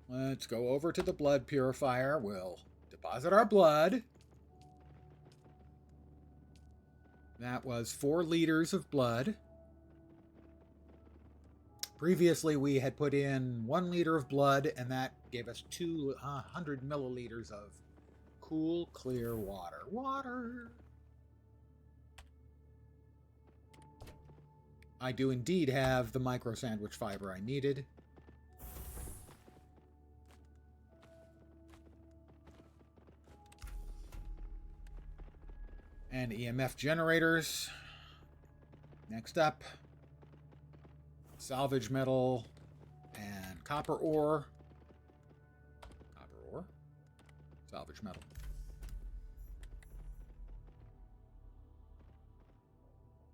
Let's go over to the blood purifier. We'll deposit our blood. That was 4 liters of blood. Previously, we had put in 1 liter of blood, and that gave us 200 milliliters of cool, clear water. Water! I do indeed have the micro sandwich fiber I needed. And EMF generators. Next up, salvage metal and copper ore. Copper ore. Salvage metal.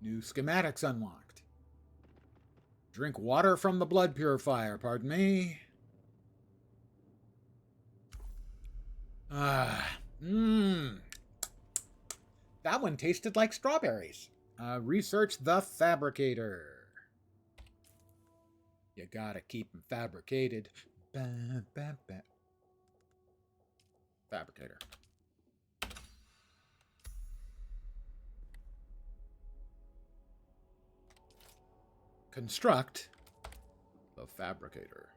New schematics unlocked. Drink water from the blood purifier, pardon me. That one tasted like strawberries. Research the fabricator. You gotta keep them fabricated. Fabricator. Construct the fabricator.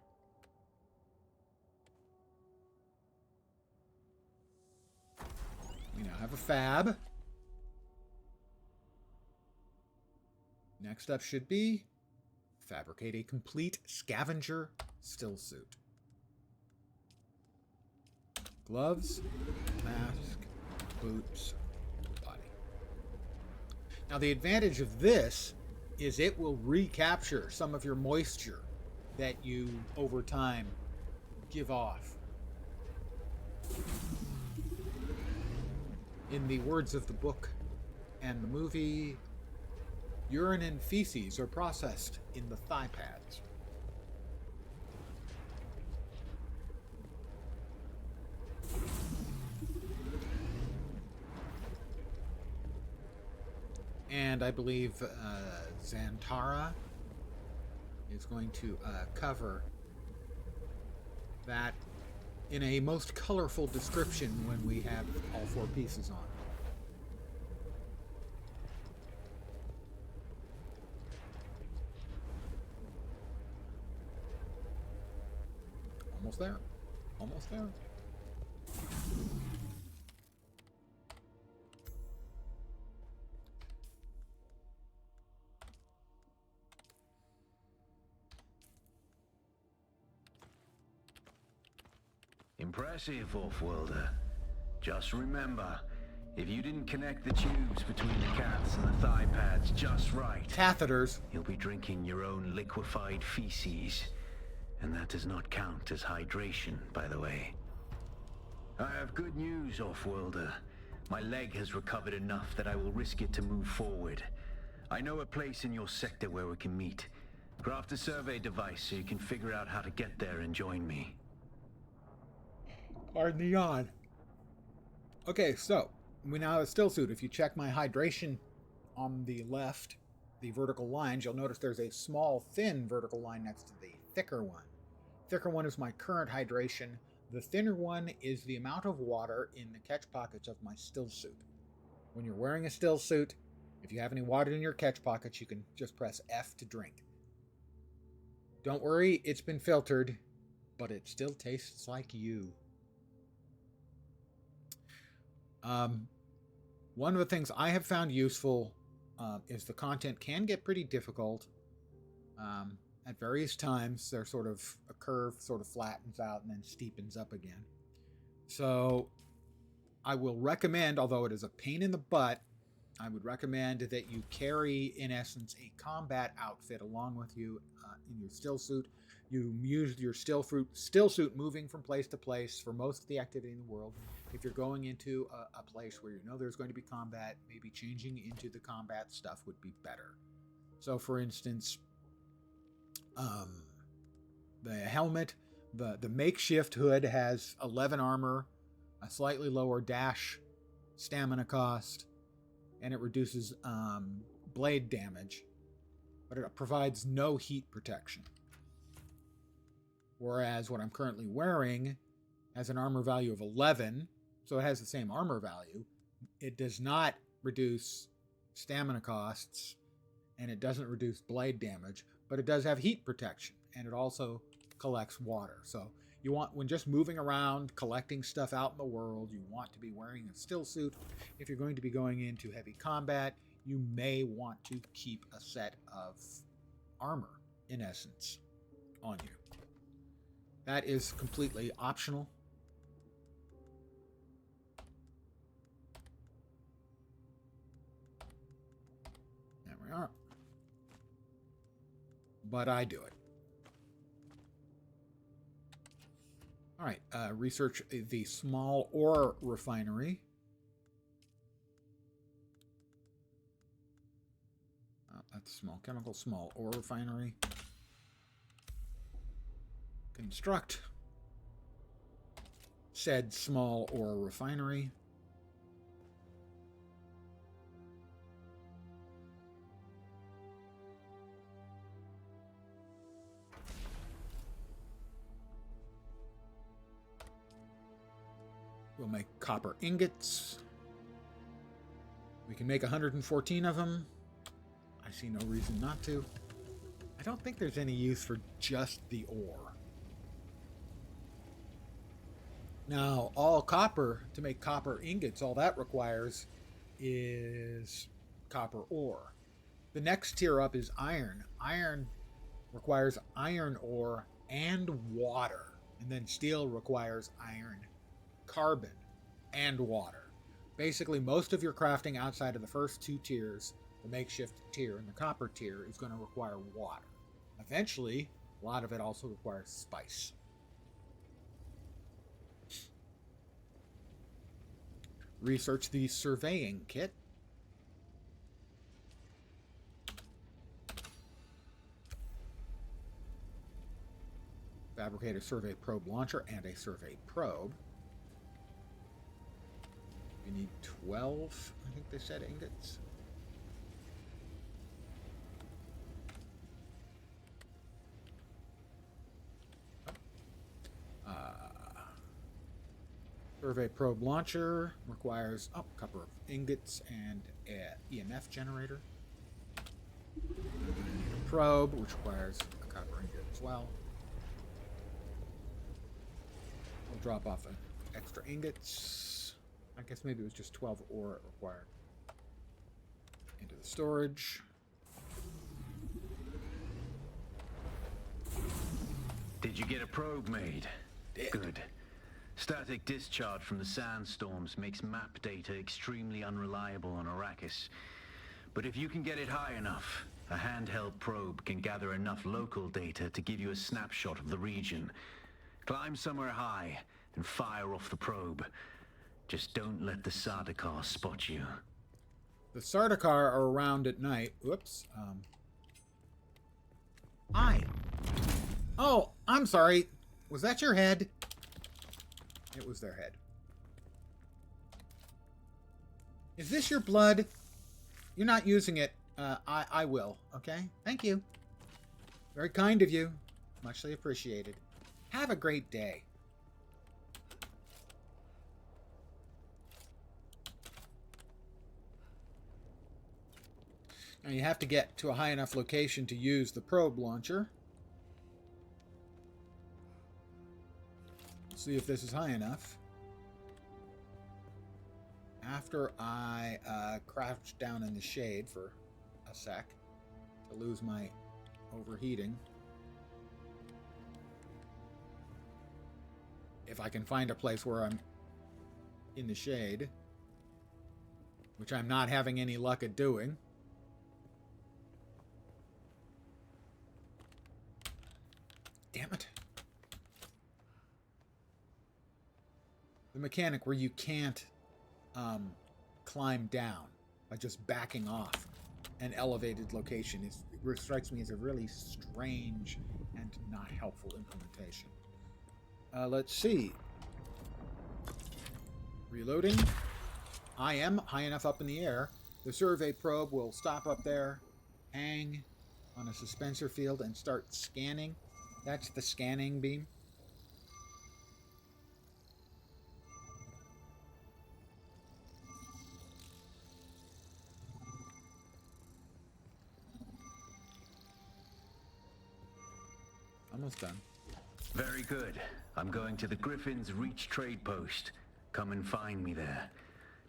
We now have a fab. Next up should be fabricate a complete scavenger still suit. Gloves, mask, boots, body. Now the advantage of this is it will recapture some of your moisture that you, over time, give off. In the words of the book and the movie, urine and feces are processed in the thigh pads. And I believe Xantara is going to cover that in a most colorful description when we have all 4 pieces on. Almost there. Almost there. Impressive, Off-Worlder. Just remember, if you didn't connect the tubes between the cats and the thigh pads just right, Catheters. you'll be drinking your own liquefied feces. And that does not count as hydration, by the way. I have good news, Off-Worlder. My leg has recovered enough that I will risk it to move forward. I know a place in your sector where we can meet. Craft a survey device so you can figure out how to get there and join me. Pardon the yawn. Okay, so we now have a still suit. If you check my hydration on the left, the vertical lines, you'll notice there's a small, thin vertical line next to the thicker one. Thicker one is my current hydration. The thinner one is the amount of water in the catch pockets of my still suit. When you're wearing a still suit, If you have any water in your catch pockets, you can just press F to drink. Don't worry, it's been filtered, but it still tastes like you. One of the things I have found useful is the content can get pretty difficult. At various times, there's sort of a curve sort of flattens out and then steepens up again. So I will recommend, although it is a pain in the butt, I would recommend that you carry, in essence, a combat outfit along with you in your still suit. You use your still suit moving from place to place for most of the activity in the world. If you're going into a place where you know there's going to be combat, maybe changing into the combat stuff would be better. So, for instance, the helmet, the makeshift hood has 11 armor, a slightly lower dash stamina cost, and it reduces blade damage, but it provides no heat protection. Whereas what I'm currently wearing has an armor value of 11, so it has the same armor value. It does not reduce stamina costs, and it doesn't reduce blade damage, but it does have heat protection, and it also collects water. So you want, when just moving around, collecting stuff out in the world, you want to be wearing a still suit. If you're going to be going into heavy combat, you may want to keep a set of armor, in essence, on you. That is completely optional. There we are. But I do it. All right, research the small ore refinery. That's small chemical, small ore refinery. Construct said small ore refinery. We'll make copper ingots. We can make 114 of them. I see no reason not to. I don't think there's any use for just the ore. Now, all copper, to make copper ingots, all that requires is copper ore. The next tier up is iron. Iron requires iron ore and water. And then steel requires iron, carbon, and water. Basically, most of your crafting outside of the first two tiers, the makeshift tier and the copper tier, is going to require water. Eventually, a lot of it also requires spice. Research the surveying kit. Fabricate a survey probe launcher and a survey probe. You need 12, I think they said, ingots. Survey probe launcher requires a couple of ingots and an EMF generator. Probe, which requires a copper ingot as well. We'll drop off extra ingots. I guess maybe it was just 12 ore it required. Into the storage. Did you get a probe made? Did. Good. Static discharge from the sandstorms makes map data extremely unreliable on Arrakis. But if you can get it high enough, a handheld probe can gather enough local data to give you a snapshot of the region. Climb somewhere high and fire off the probe. Just don't let the Sardaukar spot you. The Sardaukar are around at night. Whoops. Hi. Oh, I'm sorry. Was that your head? It was their head. Is this your blood? You're not using it. I will, okay? Thank you. Very kind of you. Muchly appreciated. Have a great day. And you have to get to a high enough location to use the probe launcher. See if this is high enough. After I crouch down in the shade for a sec to lose my overheating. If I can find a place where I'm in the shade, which I'm not having any luck at doing. Damn it. The mechanic where you can't climb down by just backing off an elevated location strikes me as a really strange and not helpful implementation. Let's see. Reloading. I am high enough up in the air. The survey probe will stop up there, hang on a suspensor field, and start scanning. That's the scanning beam. Almost done. Very good. I'm going to the Griffin's Reach trade post. Come and find me there.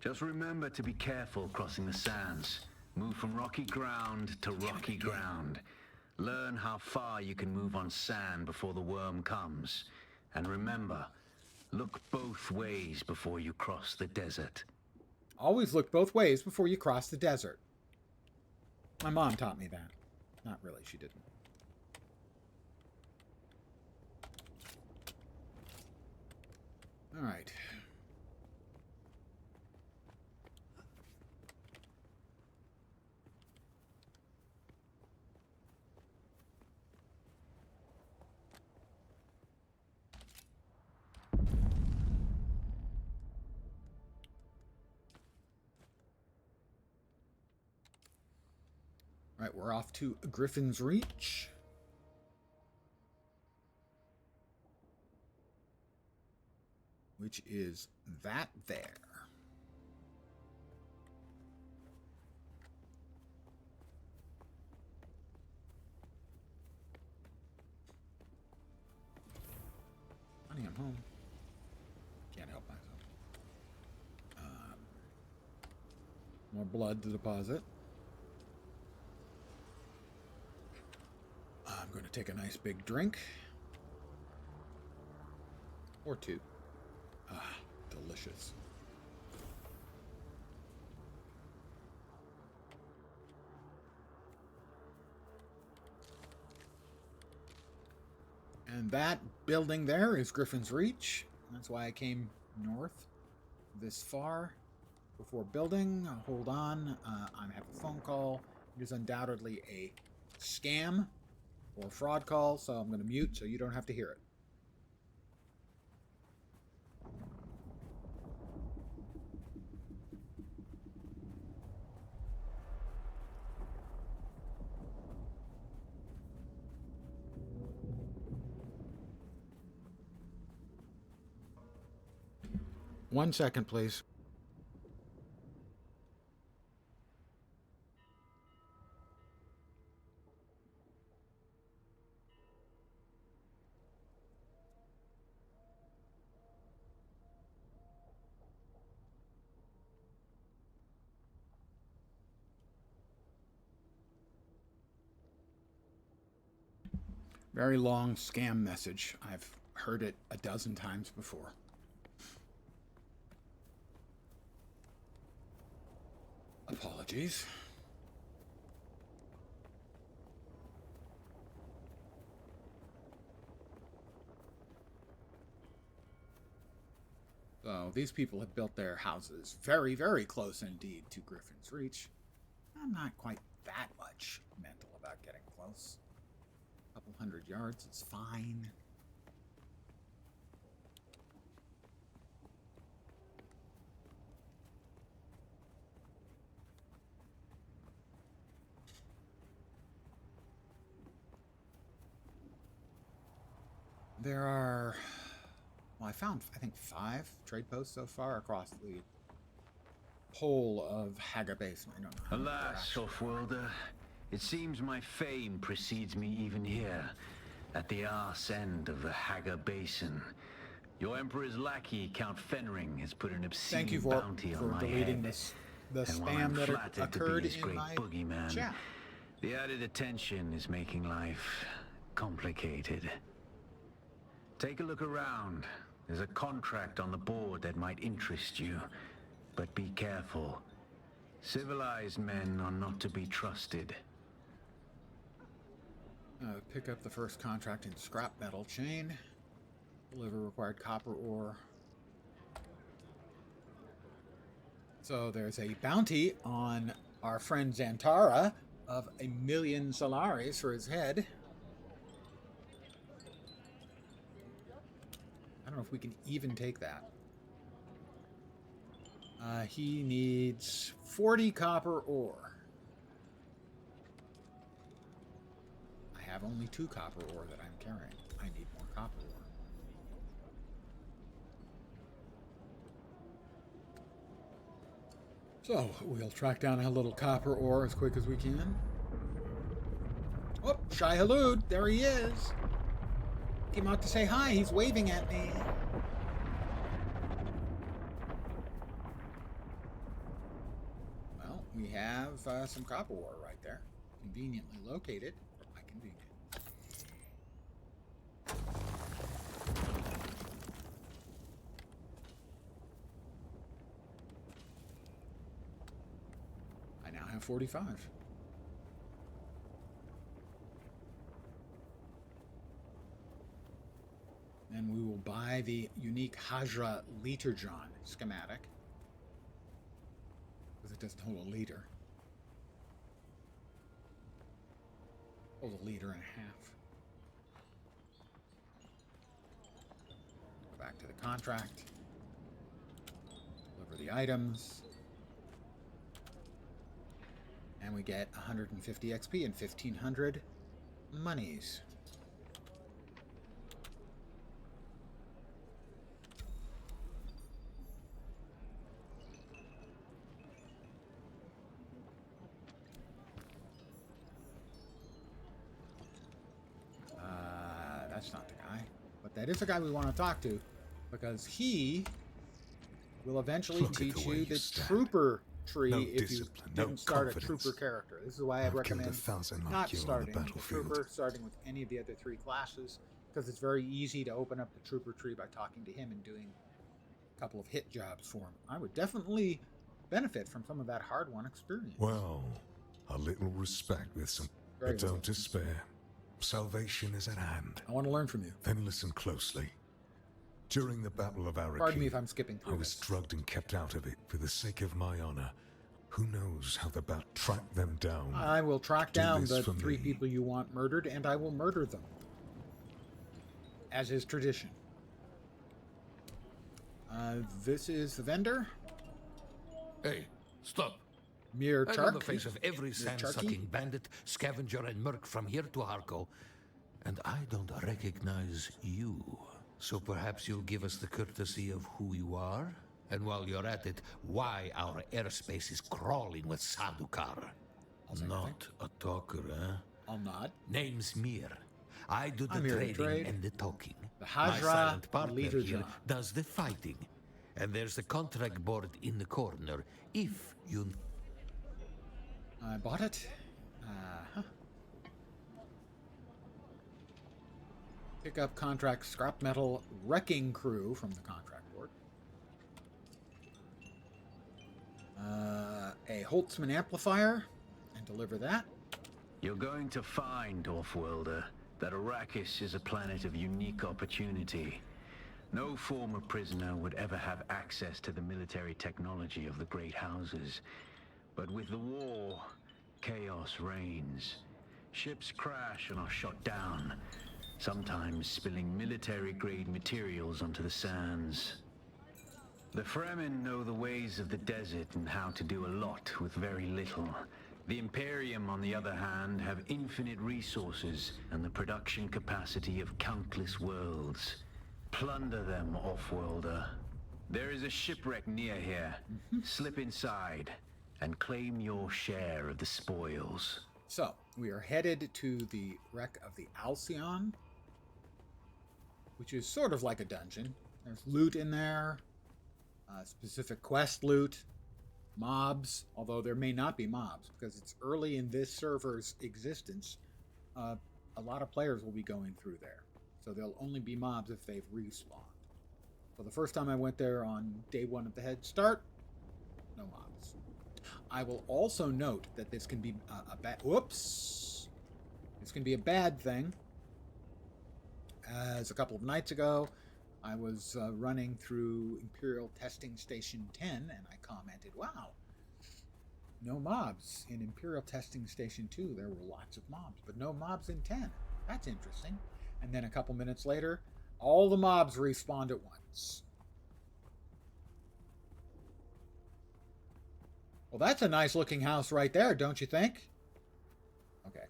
Just remember to be careful crossing the sands. Move from rocky ground to rocky ground. Learn how far you can move on sand before the worm comes. And remember, look both ways before you cross the desert. Always look both ways before you cross the desert. My mom taught me that. Not really, she didn't. All right. All right, we're off to Griffin's Reach. Which is that there. Honey, I'm home. Can't help myself. More blood to deposit. I'm going to take a nice big drink. Or two. Ah, delicious. And that building there is Griffin's Reach. That's why I came north this far before building. Hold on. I have a phone call. It is undoubtedly a scam or a fraud call, so I'm going to mute so you don't have to hear it. One second, please. Very long scam message. I've heard it a dozen times before. Apologies. So these people have built their houses very, very close indeed to Griffin's Reach. I'm not quite that much mental about getting close. A couple 100 yards is fine. There are, well, I found, I think, 5 trade posts so far across the pole of Haga Basin. I don't know. How much they're Alas, actually- Offworlder, it seems my fame precedes me even here, at the arse end of the Haga Basin. Your Emperor's lackey, Count Fenring, has put an obscene Thank you bounty for on my deleting head. the And while I'm spam that flattered to be occurred his in great my boogeyman, chat. the added attention is making life complicated. Take a look around. There's a contract on the board that might interest you. But be careful. Civilized men are not to be trusted. Pick up the first contract in scrap metal chain. Deliver required copper ore. So there's a bounty on our friend Xantara of 1,000,000 Solaris for his head. I don't know if we can even take that. He needs 40 copper ore. I have only 2 copper ore that I'm carrying. I need more copper ore. So, we'll track down a little copper ore as quick as we can. Oh, Shai Halud, there he is. Came out to say hi, he's waving at me. Well, we have some copper ore right there. Conveniently located. By convenient. I now have 45. Then we will buy the unique Hajra Literjon schematic. Because it doesn't hold a liter. Holds a liter and a half. Go back to the contract. Deliver the items. And we get 150 XP and 1,500 monies. That's not the guy. But that is the guy we want to talk to. Because he will eventually Look at the teach way you you the stand. trooper tree No if you discipline, no didn't start a confidence. trooper character. This is why I'd I've killed recommend 1,000 like not you on the starting the battlefield. trooper, starting with any of the other 3 classes. Because it's very easy to open up the trooper tree by talking to him and doing a couple of hit jobs for him. I would definitely benefit from some of that hard-won experience. Well, a little respect with some... Very But well. don't despair. Salvation is at hand. I want to learn from you. Then listen closely. During the Battle of Araki, Pardon me if I'm skipping I through was this. drugged and kept out of it for the sake of my honor. Who knows how the bat tracked them down? I will track Do down this the for 3 me. people you want murdered, and I will murder them. As is tradition. This is the vendor, Hey, stop. Mir I know the Chark. face of every sand-sucking bandit, scavenger, and merc from here to Harko, and I don't recognize you. So perhaps you'll give us the courtesy of who you are? And while you're at it, why our airspace is crawling with Sadukar? Not a talker, eh? I'll nod. Name's Mir. I do the I'm here to trading trade. and the talking. The My Hajra silent partner leader here John. does the fighting. And there's the contract board in the corner. If you... I bought it. Uh-huh. Pick up contract scrap metal wrecking crew from the contract board. A Holtzman amplifier, and deliver that. You're going to find, Offworlder, that Arrakis is a planet of unique opportunity. No former prisoner would ever have access to the military technology of the Great Houses. But with the war, chaos reigns. Ships crash and are shot down, sometimes spilling military-grade materials onto the sands. The Fremen know the ways of the desert and how to do a lot with very little. The Imperium, on the other hand, have infinite resources and the production capacity of countless worlds. Plunder them, Offworlder. There is a shipwreck near here. Slip inside and claim your share of the spoils. So, we are headed to the wreck of the Alcyon, which is sort of like a dungeon. There's loot in there, specific quest loot, mobs, although there may not be mobs, because it's early in this server's existence. A lot of players will be going through there, so there'll only be mobs if they've respawned. So the first time I went there on day 1 of the head start, no mobs. I will also note that this can be a bad... Whoops! This can be a bad thing. As a couple of nights ago, I was running through Imperial Testing Station 10, and I commented, wow, no mobs. In Imperial Testing Station 2, there were lots of mobs, but no mobs in 10. That's interesting. And then a couple minutes later, all the mobs respawned at once. Well, that's a nice looking house right there, don't you think? Okay.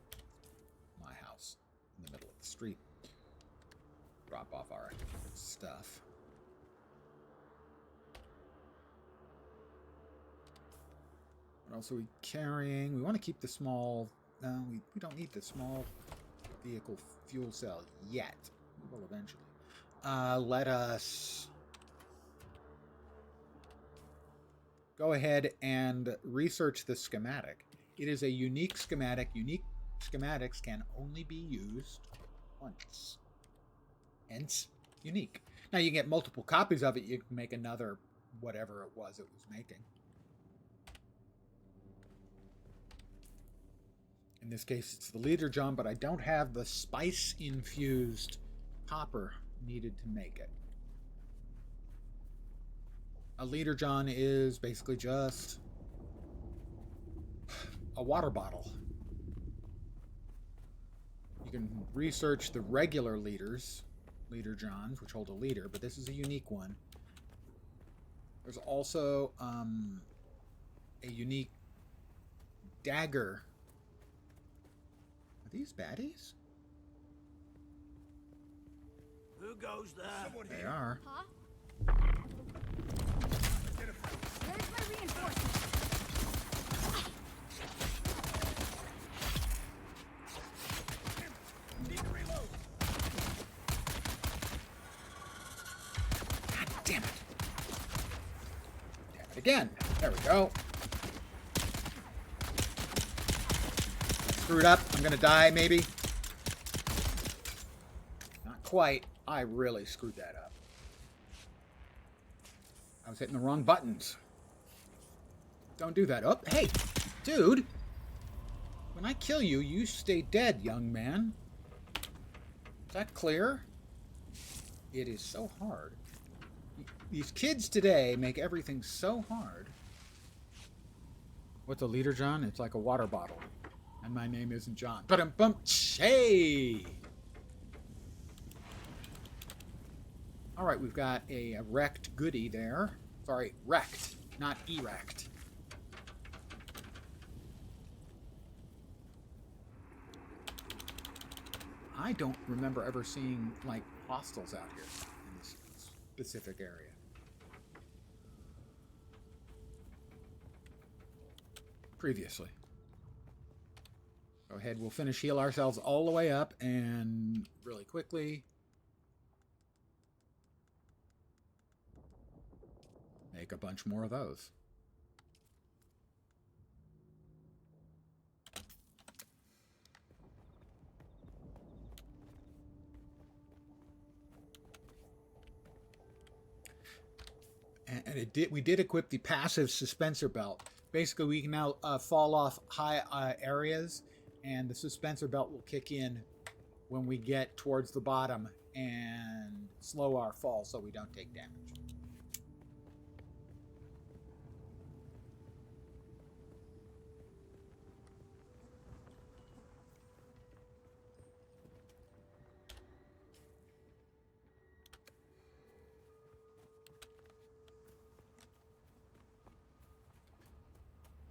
My house in the middle of the street. Drop off our stuff. What else are we carrying? We want to keep the small... No, we don't need the small vehicle fuel cell yet. We will eventually. Let us go ahead and research the schematic. It is a unique schematic. Unique schematics can only be used once. Hence, unique. Now, you can get multiple copies of it. You can make another whatever it was making. In this case, it's the leader John, but I don't have the spice-infused copper needed to make it. A leader John is basically just a water bottle. You can research the regular leaders, leader Johns, which hold a leader, but this is a unique one. There's also a unique dagger. Are these baddies? Who goes there? They are. Huh? Where's my reinforcement? Need to reload. God damn it. Damn it again. There we go. Screwed up. I'm gonna die, maybe. Not quite. I really screwed that up. I was hitting the wrong buttons. Don't do that. Oh, hey, dude. When I kill you, you stay dead, young man. Is that clear? It is so hard. These kids today make everything so hard. What's a leader, John? It's like a water bottle. And my name isn't John. Ba-dum-bum. Hey! All right, we've got a wrecked goodie there. Sorry, wrecked, not erect. I don't remember ever seeing, like, hostiles out here in this specific area. Previously. Go ahead, we'll finish heal ourselves all the way up, and really quickly make a bunch more of those. And we did equip the passive suspensor belt. Basically, we can now fall off high areas, and the suspensor belt will kick in when we get towards the bottom and slow our fall so we don't take damage.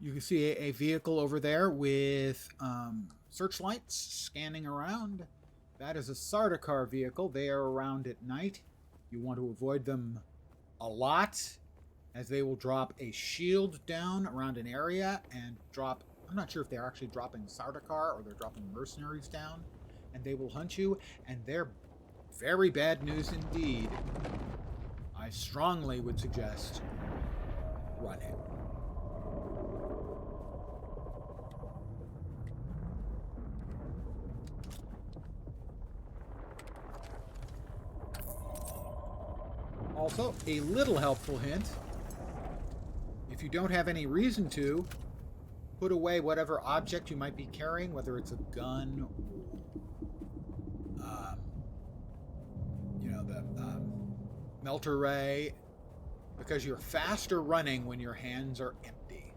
You can see a vehicle over there with searchlights scanning around. That is a Sardaukar vehicle. They are around at night. You want to avoid them a lot, as they will drop a shield down around an area and drop, I'm not sure if they're actually dropping Sardaukar or they're dropping mercenaries down, and they will hunt you, and they're very bad news indeed. I strongly would suggest running. Also, a little helpful hint. If you don't have any reason to, put away whatever object you might be carrying, whether it's a gun or, the melter ray, because you're faster running when your hands are empty.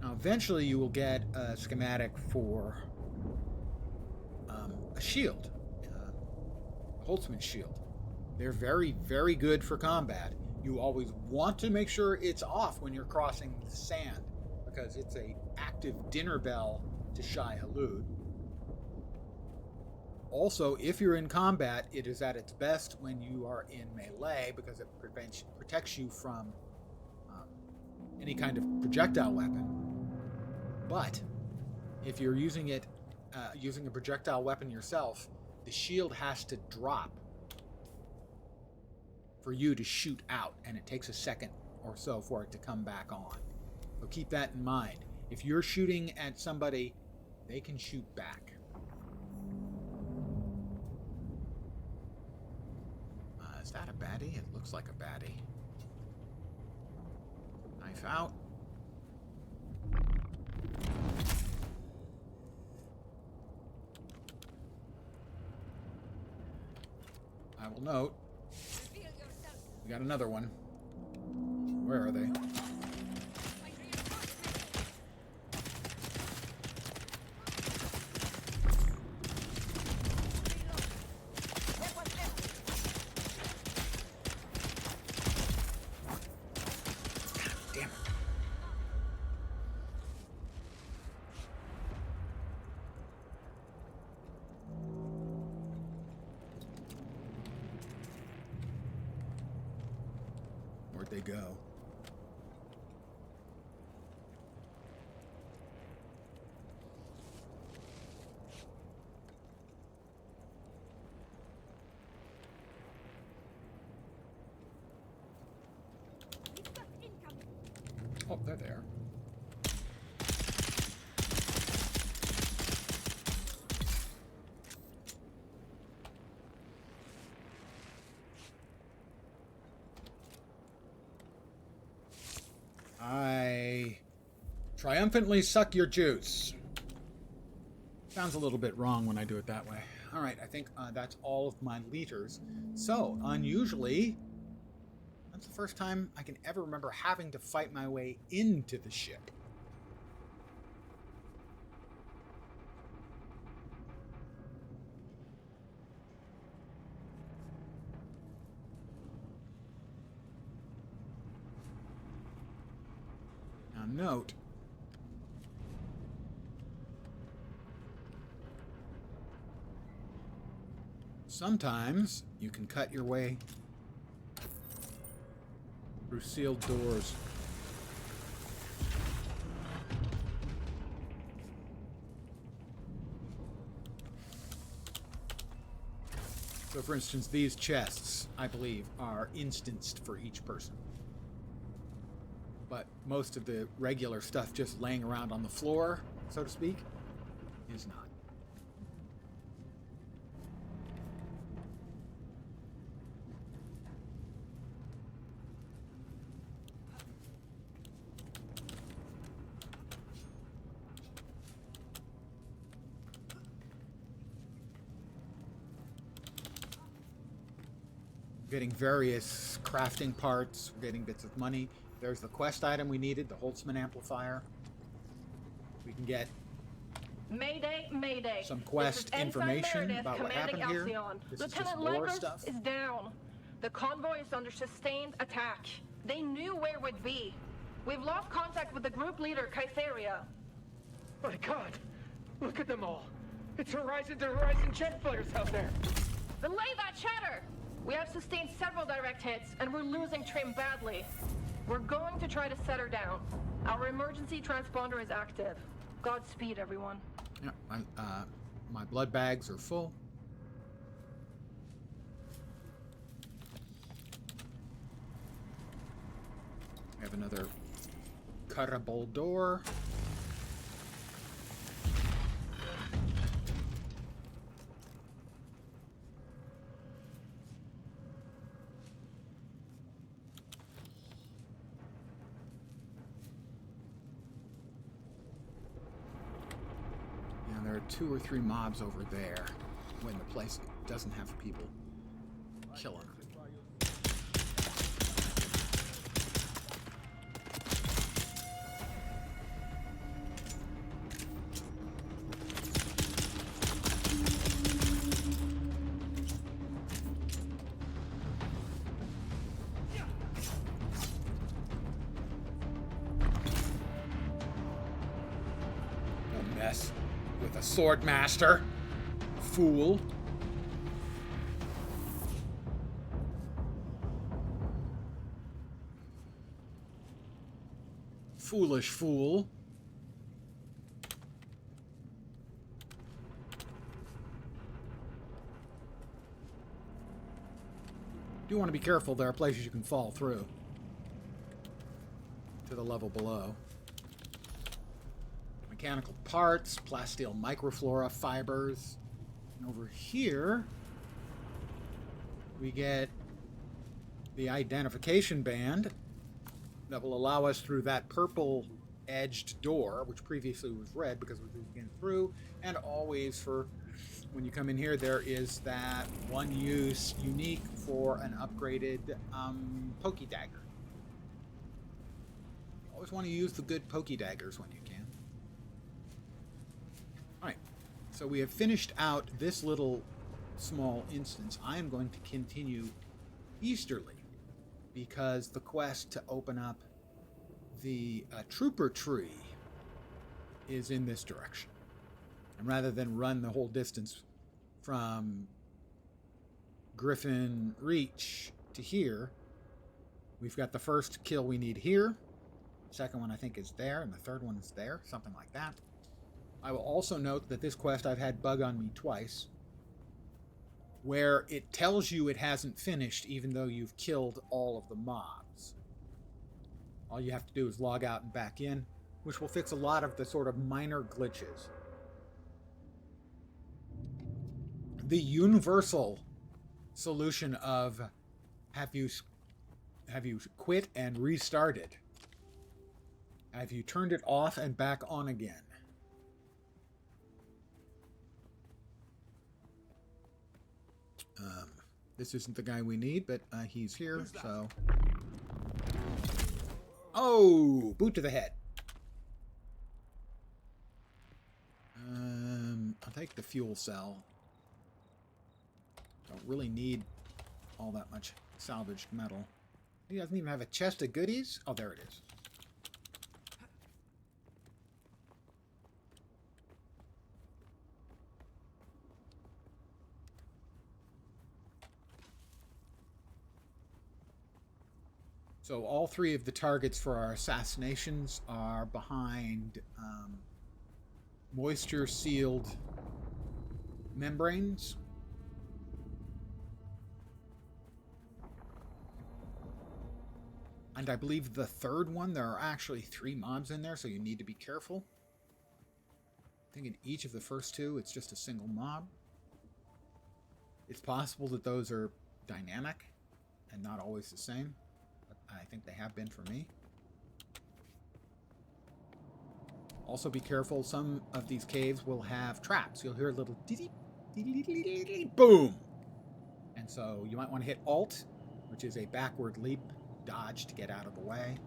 Now, eventually you will get a schematic for a shield, a Holtzman shield. They're very, very good for combat. You always want to make sure it's off when you're crossing the sand, because it's a active dinner bell to Shai Hulud. Also, if you're in combat, it is at its best when you are in melee, because it protects you from any kind of projectile weapon. But if you're using it, using a projectile weapon yourself, the shield has to drop for you to shoot out, and it takes a second or so for it to come back on. So keep that in mind. If you're shooting at somebody, they can shoot back. Is that a baddie? It looks like a baddie. Knife out. I will note, we got another one. Where are they? Damn it. Where'd they go? Oh, they're there. I triumphantly suck your juice. Sounds a little bit wrong when I do it that way. All right, I think that's all of my liters. So, unusually, that's the first time I can ever remember having to fight my way into the ship. Now note, sometimes you can cut your way through sealed doors. So for instance, these chests, I believe, are instanced for each person. But most of the regular stuff just laying around on the floor, so to speak, is not. Getting various crafting parts, getting bits of money. There's the quest item we needed, the Holtzman amplifier. We can get Mayday, mayday. Some quest This is information Meredith about what commanding happened here? Alcyon. This is just Lieutenant lore Lykos stuff? is down. The convoy is under sustained attack. They knew where we'd be. We've lost contact with the group leader, Kytheria. My God! Look at them all! It's horizon to horizon jet flares out there! Relay that chatter! We have sustained several direct hits, and we're losing Trim badly. We're going to try to set her down. Our emergency transponder is active. Godspeed, everyone. Yeah, my blood bags are full. We have another cuttable door. There are 2 or 3 mobs over there when the place doesn't have people killing them. Don't mess with a sword master. Fool. Foolish fool. Do want to be careful. There are places you can fall through to the level below. Mechanical parts, plasteel microflora fibers. And over here, we get the identification band that will allow us through that purple edged door, which previously was red because we were getting through. And always for when you come in here, there is that one use unique for an upgraded pokey dagger. You always want to use the good pokey daggers when you can. Alright, so we have finished out this little small instance. I am going to continue easterly because the quest to open up the trooper tree is in this direction. And rather than run the whole distance from Griffin Reach to here, we've got the first kill we need here. Second one I think is there, and the third one is there, something like that. I will also note that this quest I've had bug on me twice, where it tells you it hasn't finished even though you've killed all of the mobs. All you have to do is log out and back in, which will fix a lot of the sort of minor glitches. The universal solution of have you quit and restarted? Have you turned it off and back on again? This isn't the guy we need, but he's here, so... Oh! Boot to the head. I'll take the fuel cell. Don't really need all that much salvaged metal. He doesn't even have a chest of goodies? Oh, there it is. So all 3 of the targets for our assassinations are behind moisture-sealed membranes. And I believe the third one, there are actually 3 mobs in there, so you need to be careful. I think in each of the first 2, it's just a single mob. It's possible that those are dynamic and not always the same. I think they have been for me. Also be careful, some of these caves will have traps. You'll hear a little boom! And so you might want to hit Alt, which is a backward leap dodge to get out of the way.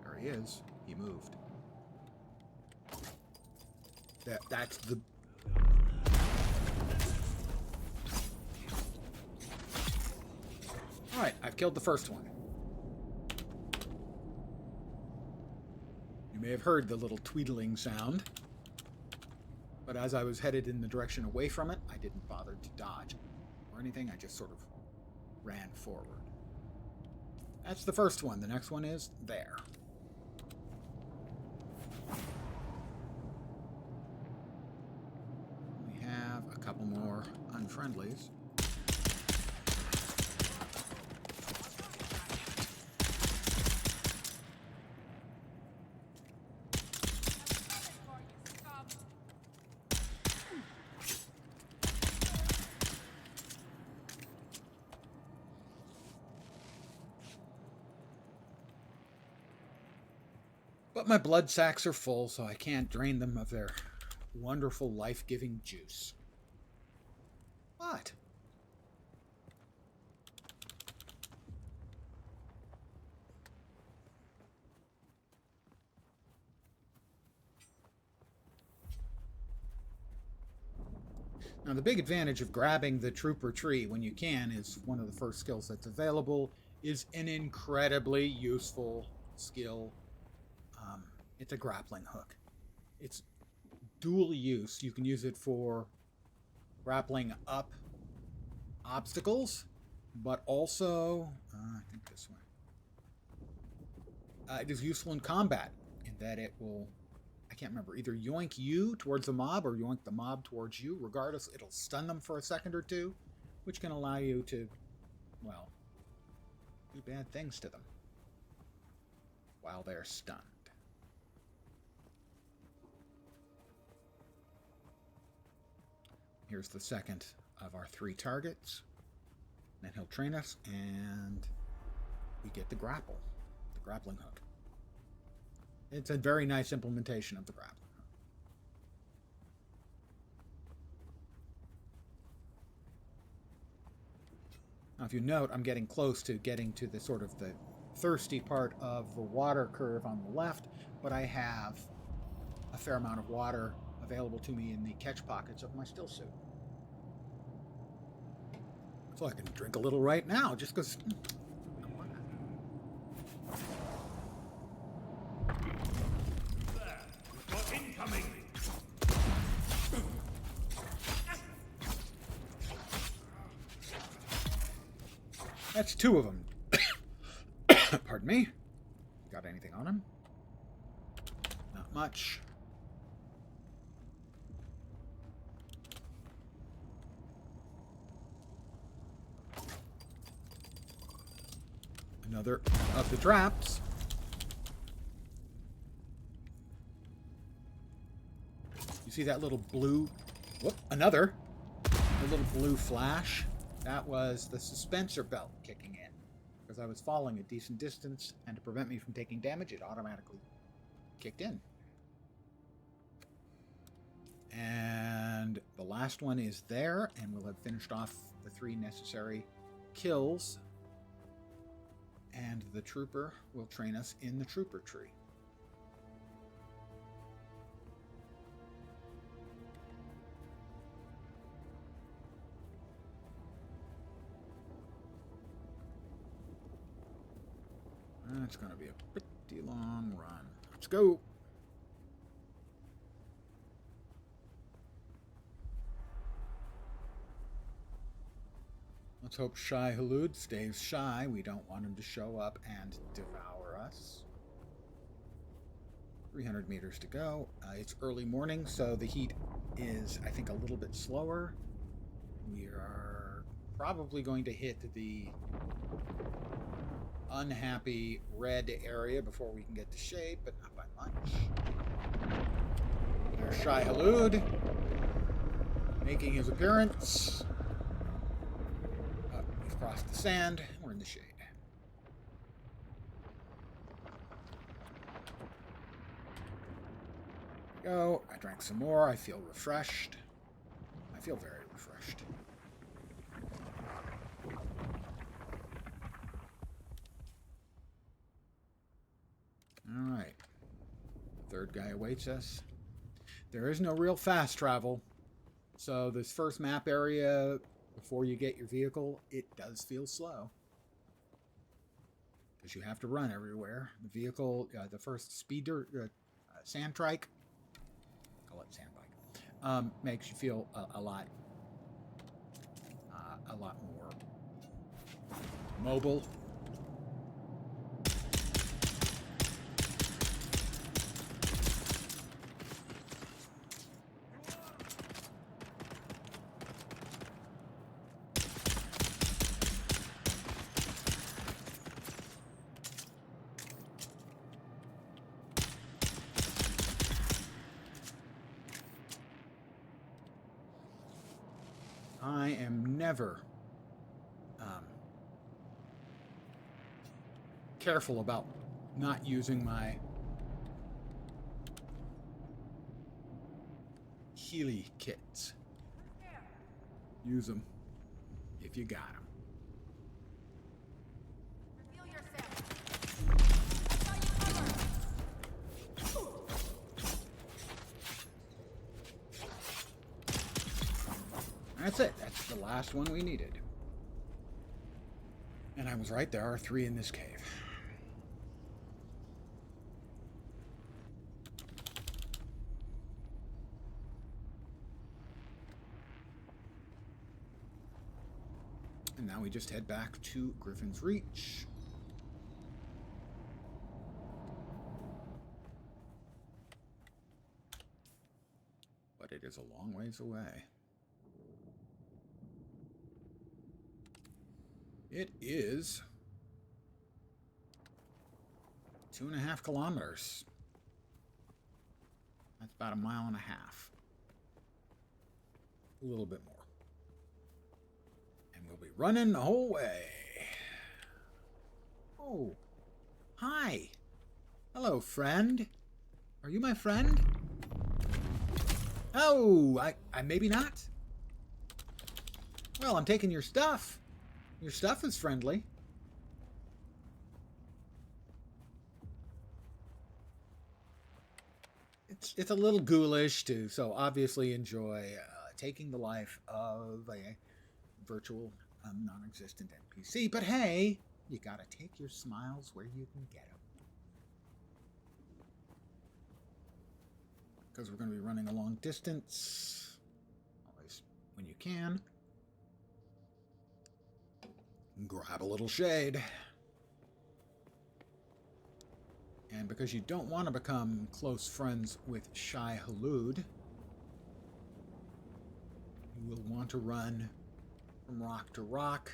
There There he is. He moved. That's the... Alright, I've killed the first one. You may have heard the little tweedling sound. But as I was headed in the direction away from it, I didn't bother to dodge or anything. I just sort of ran forward. That's the first one. The next one is there. We have a couple more unfriendlies. But my blood sacs are full, so I can't drain them of their wonderful life-giving juice. What? Now, the big advantage of grabbing the trooper tree when you can is one of the first skills that's available, is an incredibly useful skill. It's a grappling hook. It's dual use. You can use it for grappling up obstacles, but also, I think this way. It is useful in combat in that it will, I can't remember, either yoink you towards the mob or yoink the mob towards you. Regardless, it'll stun them for a second or two, which can allow you to, well, do bad things to them while they're stunned. Here's the second of our 3 targets. Then he'll train us, and we get the grappling hook. It's a very nice implementation of the grappling hook. Now, if you note, I'm getting close to getting to the sort of the thirsty part of the water curve on the left, but I have a fair amount of water available to me in the catch pockets of my still suit. So I can drink a little right now, just because. Incoming! That's 2 of them. Pardon me. Got anything on him? Not much. Another of the traps. You see that little blue... Whoop, another. A little blue flash. That was the suspensor belt kicking in. Because I was falling a decent distance, and to prevent me from taking damage, it automatically kicked in. And the last one is there, and we'll have finished off the 3 necessary kills. And the trooper will train us in the trooper tree. That's going to be a pretty long run. Let's go. Let's hope Shai Hulud stays shy. We don't want him to show up and devour us. 300 meters to go. It's early morning, so the heat is, I think, a little bit slower. We are probably going to hit the unhappy red area before we can get to shade, but not by much. There's Shai Hulud making his appearance. We've crossed the sand. We're in the shade. There we go. I drank some more. I feel refreshed. I feel very refreshed. Alright. Third guy awaits us. There is no real fast travel. So this first map area, before you get your vehicle, it does feel slow. Because you have to run everywhere. The vehicle, the first speeder, sand trike, call it sand bike, makes you feel a lot more mobile. I am never careful about not using my Healy kits. Use them if you got them. That's it. That's the last one we needed. And I was right. There are 3 in this cave. And now we just head back to Griffin's Reach. But it is a long ways away. It is 2.5 kilometers. That's about 1.5 miles. A little bit more. And we'll be running the whole way. Oh, hi. Hello, friend. Are you my friend? Oh, I maybe not. Well, I'm taking your stuff. Your stuff is friendly. It's a little ghoulish to so obviously enjoy taking the life of a virtual non-existent NPC. But hey, you gotta take your smiles where you can get them. Because we're going to be running a long distance. Always when you can. Grab a little shade. And because you don't want to become close friends with Shai Hulud, you will want to run from rock to rock.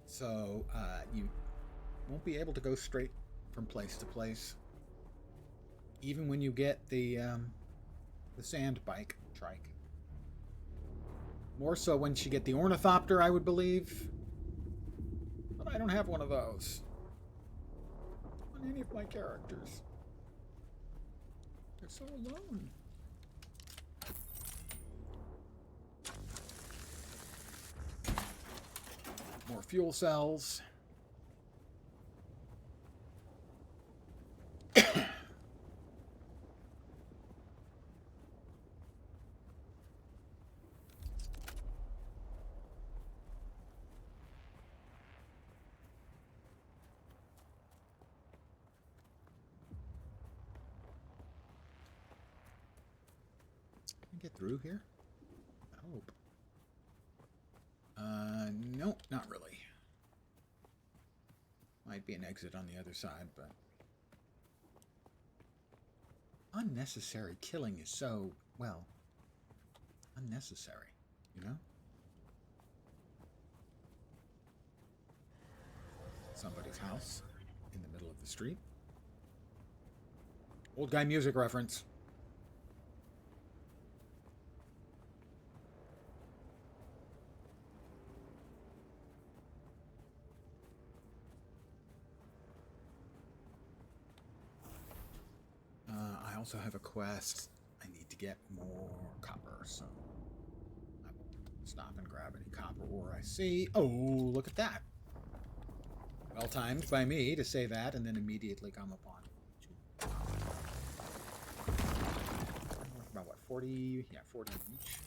So you won't be able to go straight from place to place. Even when you get the sand bike trike. More so once you get the ornithopter, I would believe. But I don't have one of those on any of my characters. They're so alone. More fuel cells. Get through here? I hope. Nope, not really. Might be an exit on the other side, but unnecessary killing is so, well, unnecessary, you know? Somebody's house in the middle of the street. Old guy music reference. I also have a quest. I need to get more copper, so I will stop and grab any copper ore I see. Oh, look at that. Well timed by me to say that and then immediately come upon. About what, 40? Yeah, 40 each.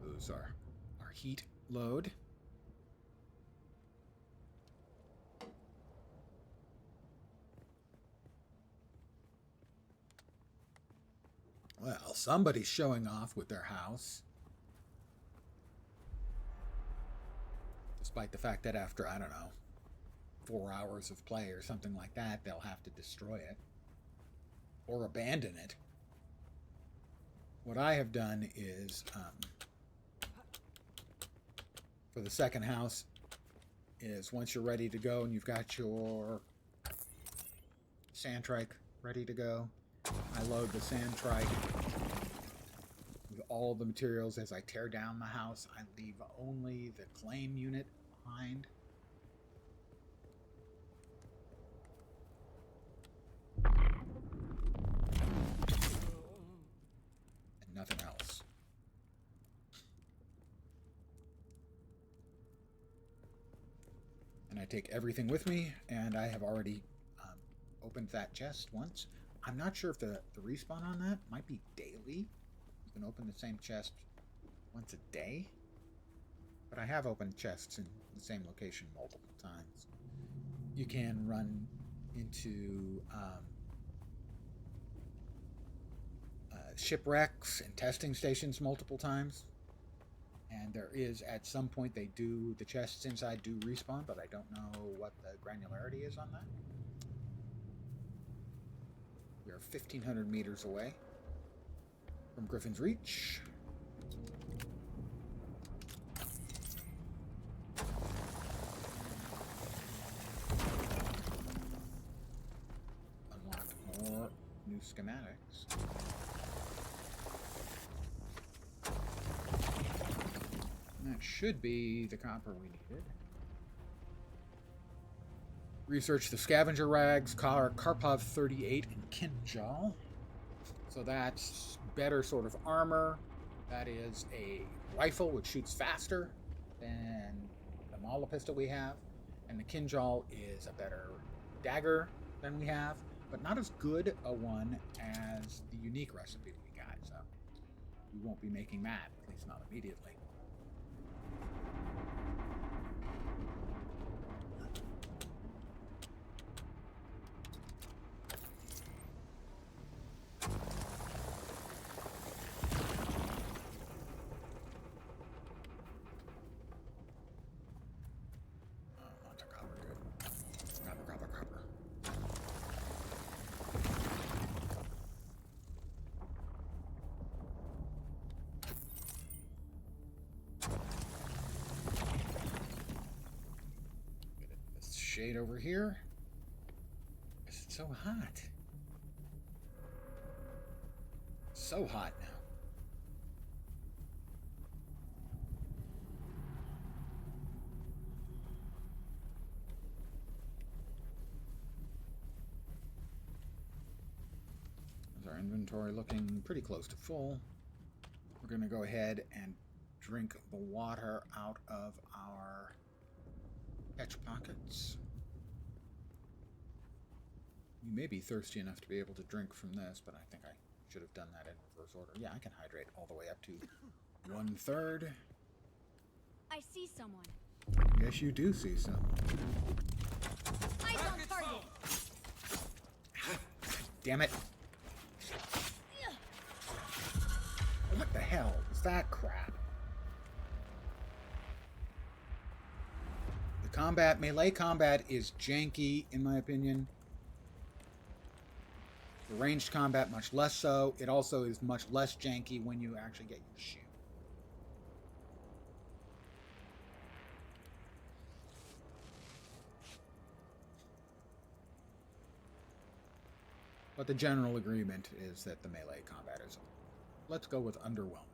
Those are our heat load. Well, somebody's showing off with their house. Despite the fact that after, I don't know, 4 hours of play or something like that, they'll have to destroy it. Or abandon it. What I have done is, for the second house, is once you're ready to go and you've got your sand trike ready to go, I load the sand trike with all the materials. As I tear down the house, I leave only the claim unit behind. And nothing else. And I take everything with me, and I have already opened that chest once. I'm not sure if the respawn on that might be daily. You can open the same chest once a day. But I have opened chests in the same location multiple times. You can run into shipwrecks and testing stations multiple times. And there is, at some point, the chests inside do respawn, but I don't know what the granularity is on that. We are 1,500 meters away from Griffin's Reach. Unlock more new schematics. And that should be the copper we needed. Research the scavenger rags, Karpov 38, and Kinjal. So that's better sort of armor. That is a rifle which shoots faster than the Mala pistol we have. And the Kinjal is a better dagger than we have, but not as good a one as the unique recipe we got. So we won't be making that, at least not immediately. Shade over here. It's so hot. So hot now. Is our inventory looking pretty close to full? We're going to go ahead and drink the water out of our catch pockets. You may be thirsty enough to be able to drink from this, but I think I should have done that in reverse order. Yeah, I can hydrate all the way up to 1/3. I see someone. Yes, you do see someone. Eyes on target. Damn it. What the hell is that crap? The melee combat is janky, in my opinion. The ranged combat, much less so. It also is much less janky when you actually get your shoot. But the general agreement is that the melee combat is, let's go with underwhelming.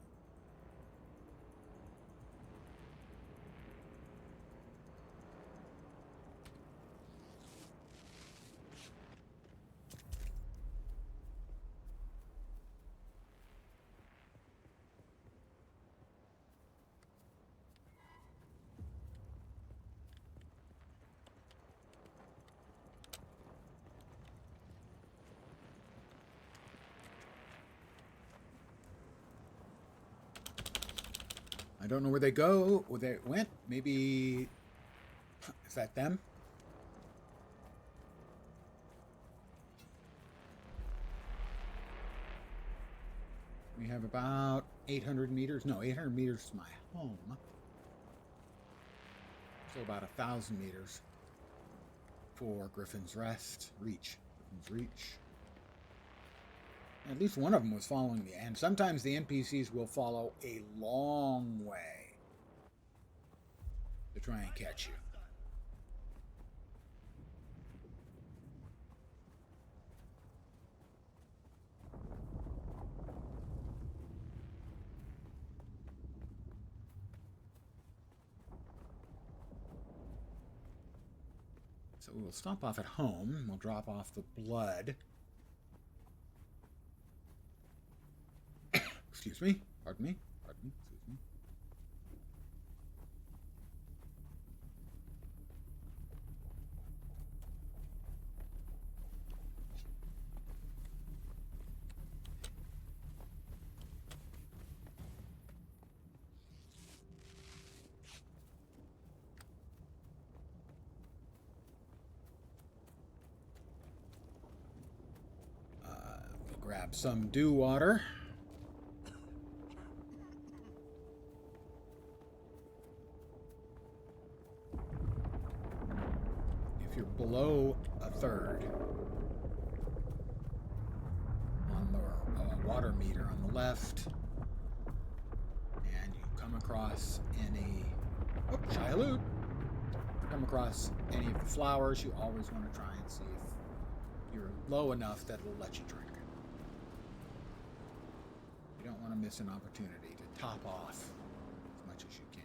I don't know where they go, where they went. Maybe... Is that them? We have about 800 meters. No, 800 meters to my home. So about 1,000 meters for Griffin's Rest. Griffin's Reach. At least one of them was following me. And sometimes the NPCs will follow a long way to try and catch you. So we'll stop off at home. We'll drop off the blood. Excuse me. Pardon me. Pardon me. Excuse me. We'll grab some dew water. Below a third on the water meter on the left, and you come across any shy loot. Come across any of the flowers, you always want to try and see if you're low enough that it'll let you drink. You don't want to miss an opportunity to top off as much as you can.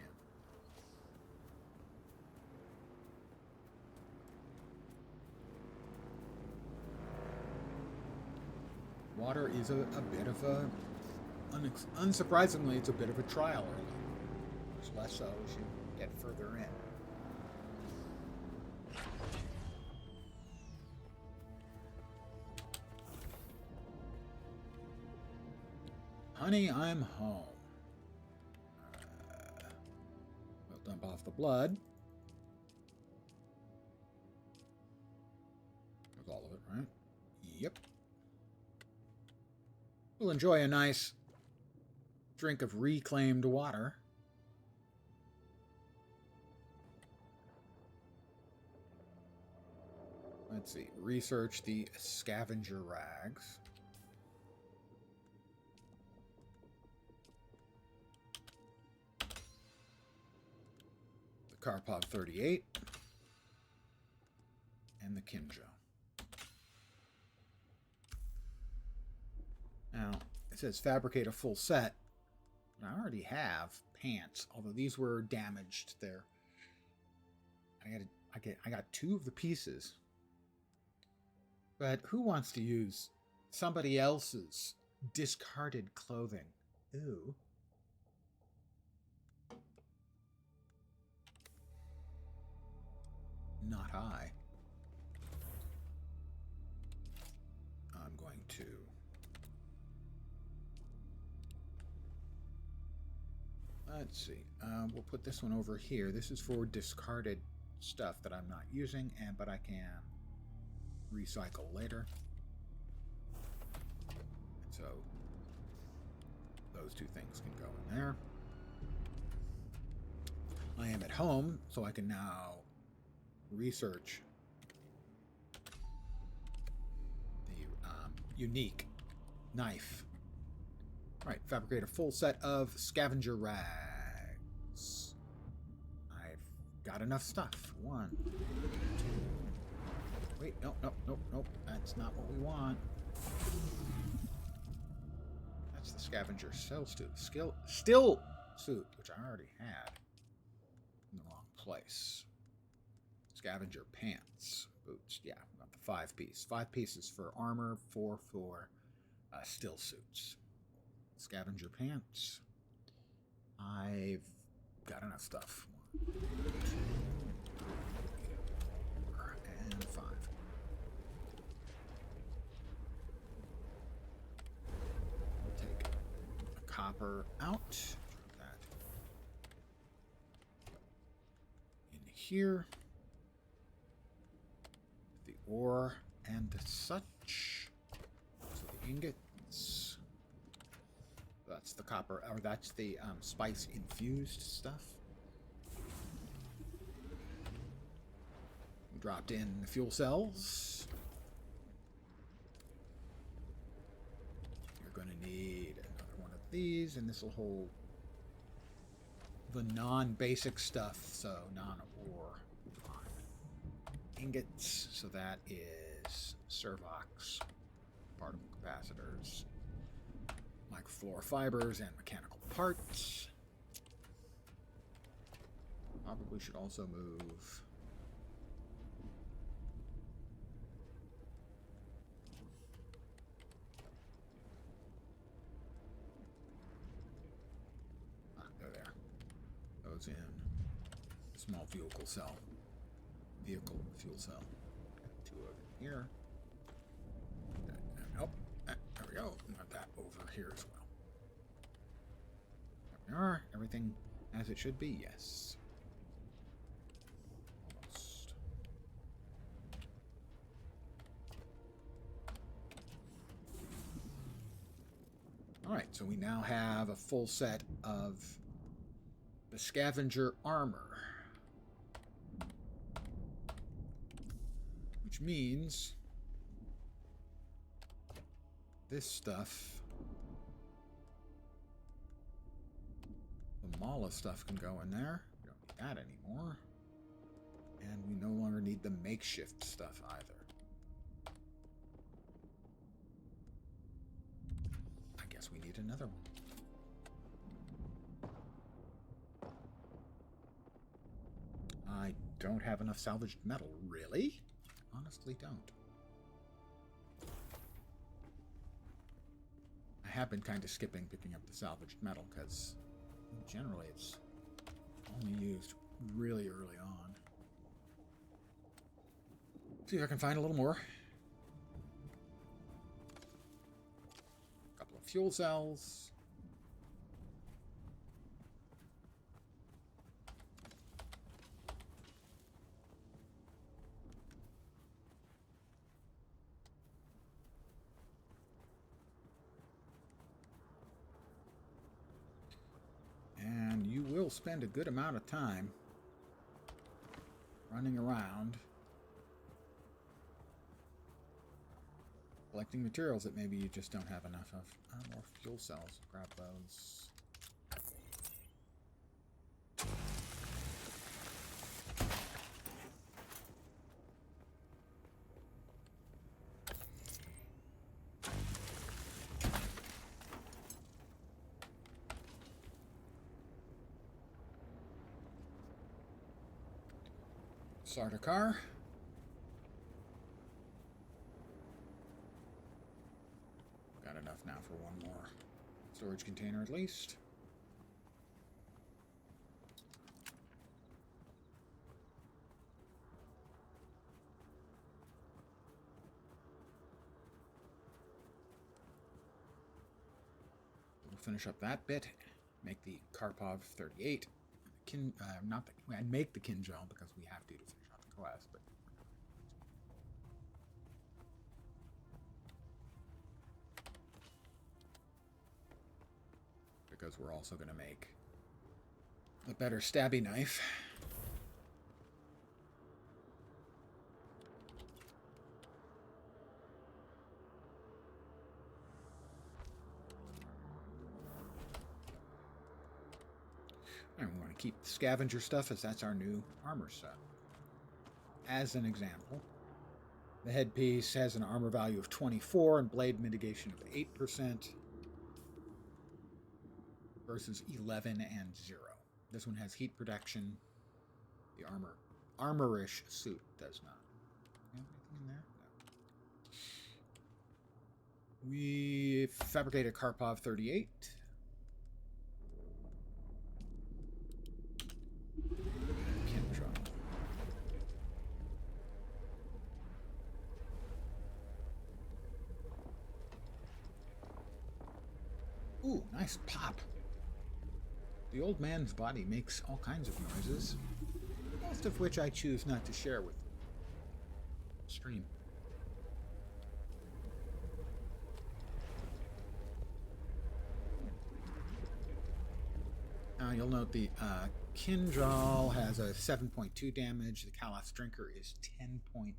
Water is a bit of a, unsurprisingly, it's a bit of a trial early. Much less so as you get further in. Honey, I'm home. We'll dump off the blood. With all of it, right? Yep. We'll enjoy a nice drink of reclaimed water. Let's see. Research the scavenger rags. The Karpov 38. And the Kinjo. Now, it says fabricate a full set. I already have pants, although these were damaged there. I got two of the pieces. But who wants to use somebody else's discarded clothing? Ew. Not I. I'm going to... Let's see. We'll put this one over here. This is for discarded stuff that I'm not using, but I can recycle later. So those two things can go in there. I am at home, so I can now research the unique knife. All right, fabricate a full set of scavenger rags. I've got enough stuff. 1, 2. Wait, nope. That's not what we want. That's the scavenger still suit, which I already had in the wrong place. Scavenger pants, boots. Yeah, got the 5-piece. 5 pieces for armor, 4 for still suits. Scavenger pants. I've got enough stuff. 1, 2, 3, 4, and 5. We'll take a copper out. That here. The ore and such. So the ingots. That's the copper, or that's the spice infused stuff. Dropped in the fuel cells. You're going to need another one of these, and this will hold the non-basic stuff, so non-ore ingots. So that is servox, particle capacitors, microfluorofibers, and mechanical parts. Probably should also move those in small vehicle cell. Vehicle fuel cell. Got two of them here. Nope. There we go. Got that over here as well. There we are. Everything as it should be. Yes. Almost. Alright, so we now have a full set of the scavenger armor. Which means this stuff, the Mala stuff, can go in there. We don't need that anymore. And we no longer need the makeshift stuff either. I guess we need another one. I don't have enough salvaged metal. Really? Honestly, don't. I have been kind of skipping picking up the salvaged metal because generally it's only used really early on. See if I can find a little more. A couple of fuel cells. And you will spend a good amount of time running around collecting materials that maybe you just don't have enough of. More fuel cells. Grab those. Start a car. Got enough now for one more storage container at least. We'll finish up that bit. Make the Karpov 38. I'd make the Kinjal because we have to finish out the quest, but because we're also going to make a better stabby knife. And we want to keep the scavenger stuff as that's our new armor set. As an example, the headpiece has an armor value of 24 and blade mitigation of 8% versus 11 and 0. This one has heat protection. The armorish suit does not. You have anything in there? No. We fabricated Karpov 38. Ooh, nice pop. The old man's body makes all kinds of noises. Oh, most of which I choose not to share with the stream. You'll note the Kindral has a 7.2 damage. The Kalas Drinker is 10.9.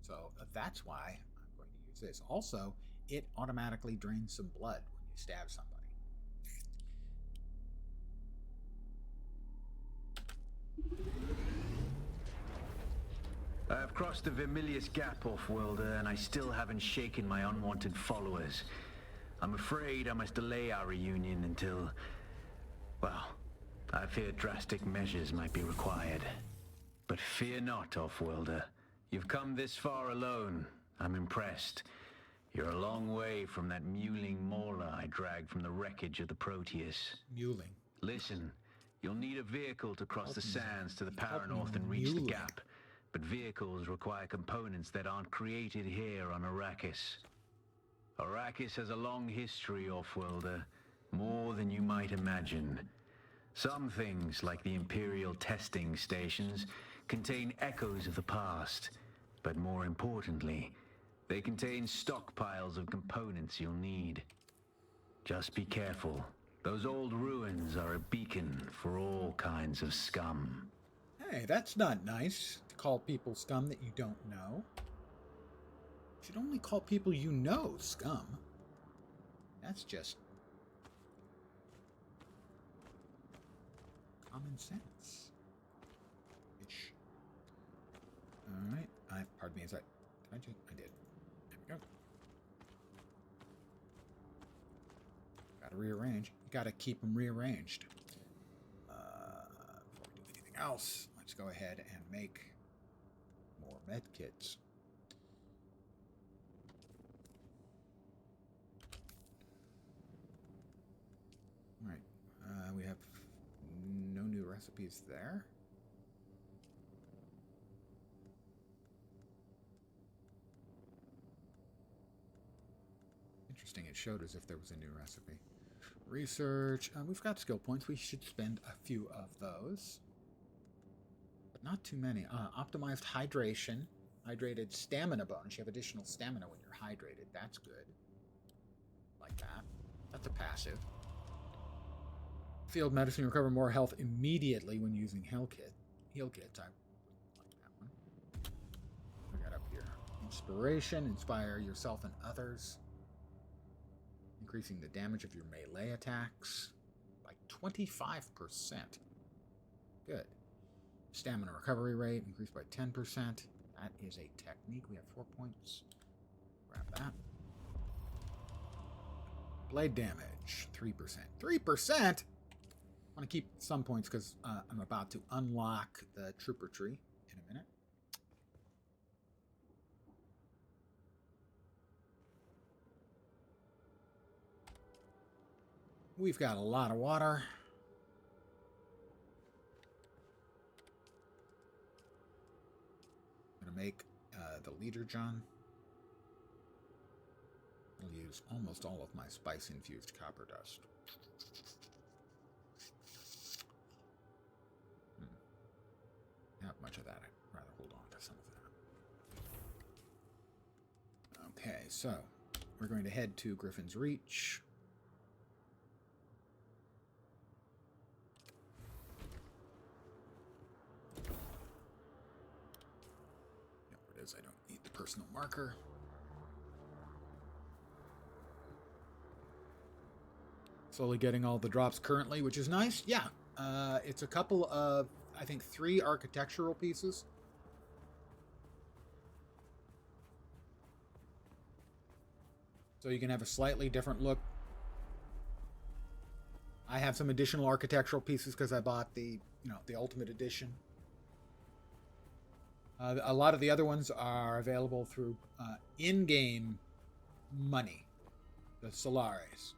So that's why I'm going to use this. Also, it automatically drains some blood when you stab somebody. I've crossed the Vermilius Gap, Off-Worlder, and I still haven't shaken my unwanted followers. I'm afraid I must delay our reunion until... well, I fear drastic measures might be required. But fear not, Off-Worlder. You've come this far alone. I'm impressed. You're a long way from that mewling mauler I dragged from the wreckage of the Proteus. Mewling. Listen, you'll need a vehicle to cross the sands to the Paranorth and reach the gap. But vehicles require components that aren't created here on Arrakis. Arrakis has a long history, Off-Worlder. More than you might imagine. Some things, like the Imperial testing stations, contain echoes of the past. But more importantly, they contain stockpiles of components you'll need. Just be careful. Those old ruins are a beacon for all kinds of scum. Hey, that's not nice, to call people scum that you don't know. You should only call people you know scum. That's just common sense. Ish. Alright, pardon me, I did. There we go. Gotta rearrange. You gotta keep them rearranged. Before we do anything else, let's go ahead and make more med kits. Alright, we have no new recipes there. Interesting, it showed as if there was a new recipe. Research, we've got skill points. We should spend a few of those. But not too many. Optimized hydration. Hydrated stamina bonus. You have additional stamina when you're hydrated. That's good. Like that. That's a passive. Field medicine, recover more health immediately when using heal kits. I like that one. We got up here. Inspiration, inspire yourself and others. Increasing the damage of your melee attacks by 25%. Good. Stamina recovery rate increased by 10%. That is a technique. We have 4 points. Grab that. Blade damage, 3%. 3%? I want to keep some points because I'm about to unlock the trooper tree in a minute. We've got a lot of water. I'm going to make the leader John. I'll use almost all of my spice-infused copper dust. Not much of that. I'd rather hold on to some of that. Okay, so we're going to head to Griffin's Reach. I don't need the personal marker. Slowly getting all the drops currently, which is nice. Yeah, it's a couple of, I think, 3 architectural pieces. So you can have a slightly different look. I have some additional architectural pieces because I bought the Ultimate Edition. A lot of the other ones are available through in-game money, the Solaris.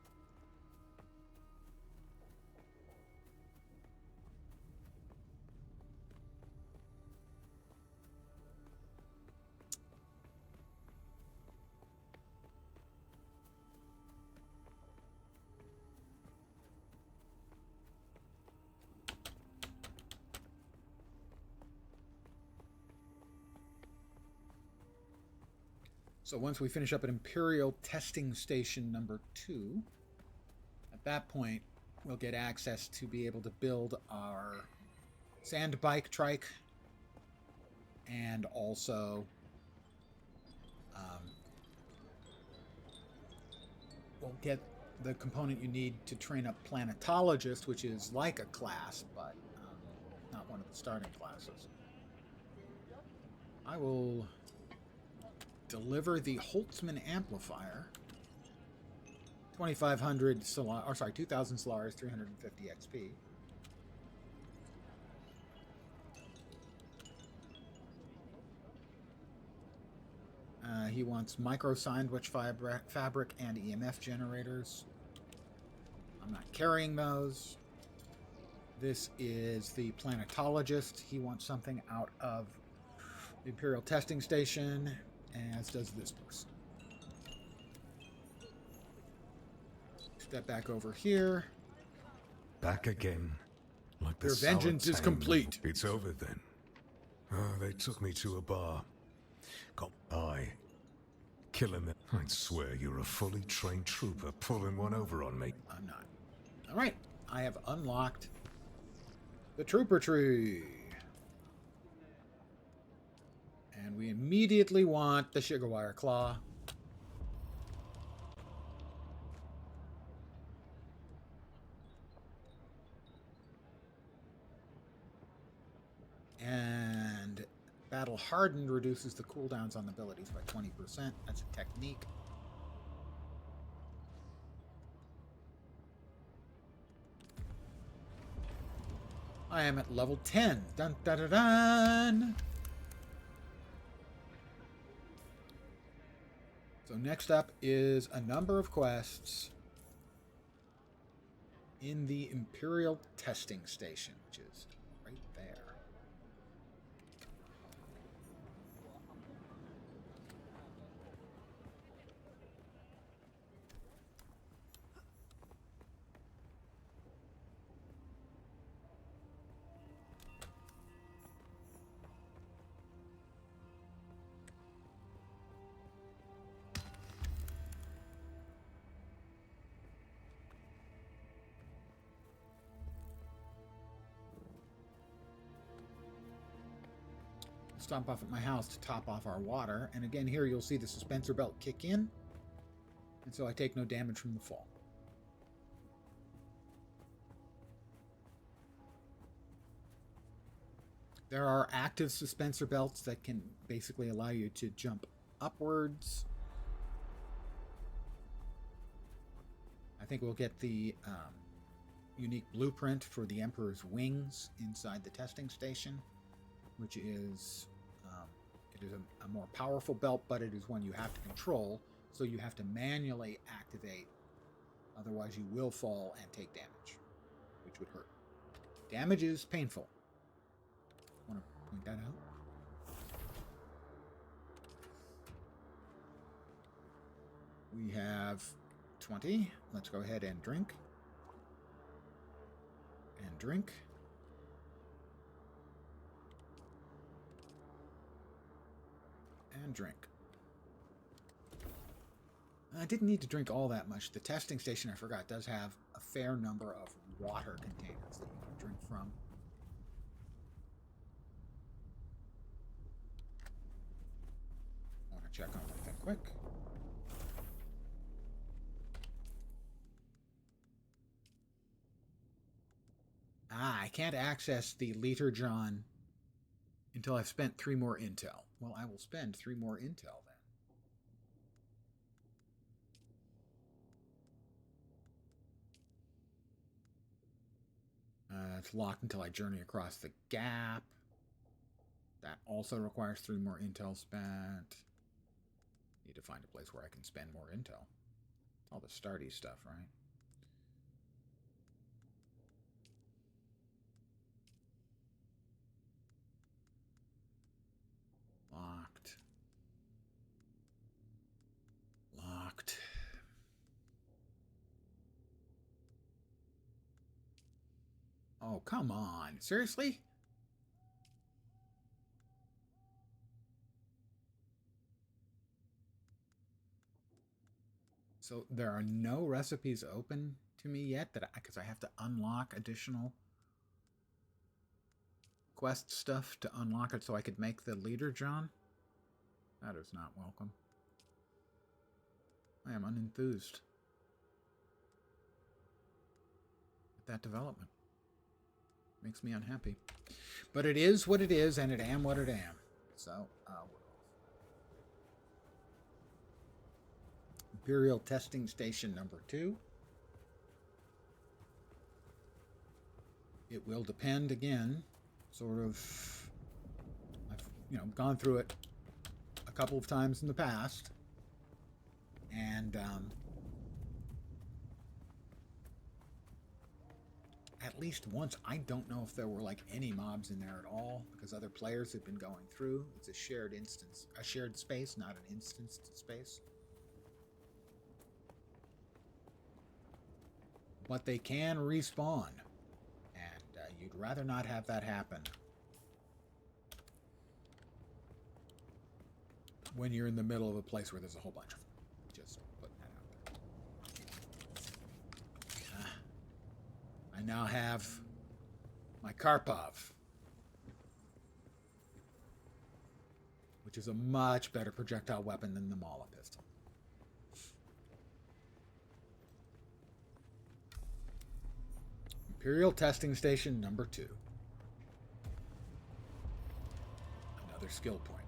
So once we finish up at Imperial Testing Station number 2, at that point, we'll get access to be able to build our sand bike trike, and also we'll get the component you need to train up Planetologist, which is like a class, but not one of the starting classes. I will deliver the Holtzman amplifier. 2,500 Solar, or sorry, 2,000 Solars, 350 XP. He wants micro sandwich fabric and EMF generators. I'm not carrying those. This is the Planetologist. He wants something out of the Imperial Testing Station, as does this person. Step back over here. Back again. Like the Your vengeance is complete. It's over then. Oh, they took me to a bar. Kill him. I'd swear you're a fully trained trooper pulling one over on me. I'm not. All right. I have unlocked the trooper tree. And we immediately want the Sugarwire Claw. And Battle Hardened reduces the cooldowns on abilities by 20%. That's a technique. I am at level 10. Dun dun dun dun! So next up is a number of quests in the Imperial Testing Station, which is right there. Stop off at my house to top off our water, and again here you'll see the suspensor belt kick in, and so I take no damage from the fall. There are active suspensor belts that can basically allow you to jump upwards. I think we'll get the unique blueprint for the Emperor's wings inside the testing station, which is it is a more powerful belt, but it is one you have to control, so you have to manually activate. Otherwise, you will fall and take damage, which would hurt. Damage is painful. Want to point that out? We have 20. Let's go ahead and drink. And drink. And drink. I didn't need to drink all that much. The testing station, I forgot, does have a fair number of water containers that you can drink from. I want to check on one thing quick. I can't access the Liter John until I've spent 3 more intel. Well, I will spend 3 more intel then. It's locked until I journey across the gap. That also requires 3 more intel spent. Need to find a place where I can spend more intel. All the starty stuff, right? Locked. Locked. Oh, come on. Seriously? So there are no recipes open to me yet because I have to unlock additional quest stuff to unlock it so I could make the leader, John. That is not welcome. I am unenthused at that development. Makes me unhappy. But it is what it is, and it am what it am. So, Imperial Testing Station number 2. It will depend again, sort of. I've gone through it a couple of times in the past, and at least once, I don't know if there were like any mobs in there at all because other players have been going through. It's a shared instance, a shared space, not an instanced space. But they can respawn, and you'd rather not have that happen when you're in the middle of a place where there's a whole bunch of them. Just putting that out there. I now have my Karpov, which is a much better projectile weapon than the Mala pistol. Imperial Testing Station number 2. Another skill point.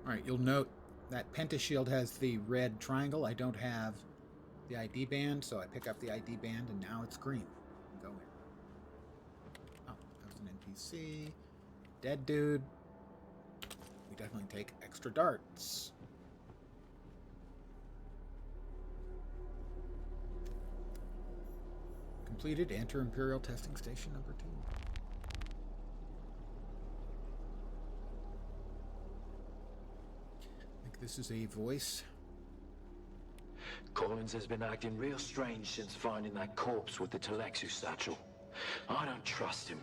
Alright, you'll note that pentashield has the red triangle. I don't have the ID band, so I pick up the ID band and now it's green. Go in. Oh, that was an NPC. Dead dude. We definitely take extra darts. Completed. Enter Imperial Testing Station number 2. This is a voice. Collins has been acting real strange since finding that corpse with the Telexu satchel. I don't trust him.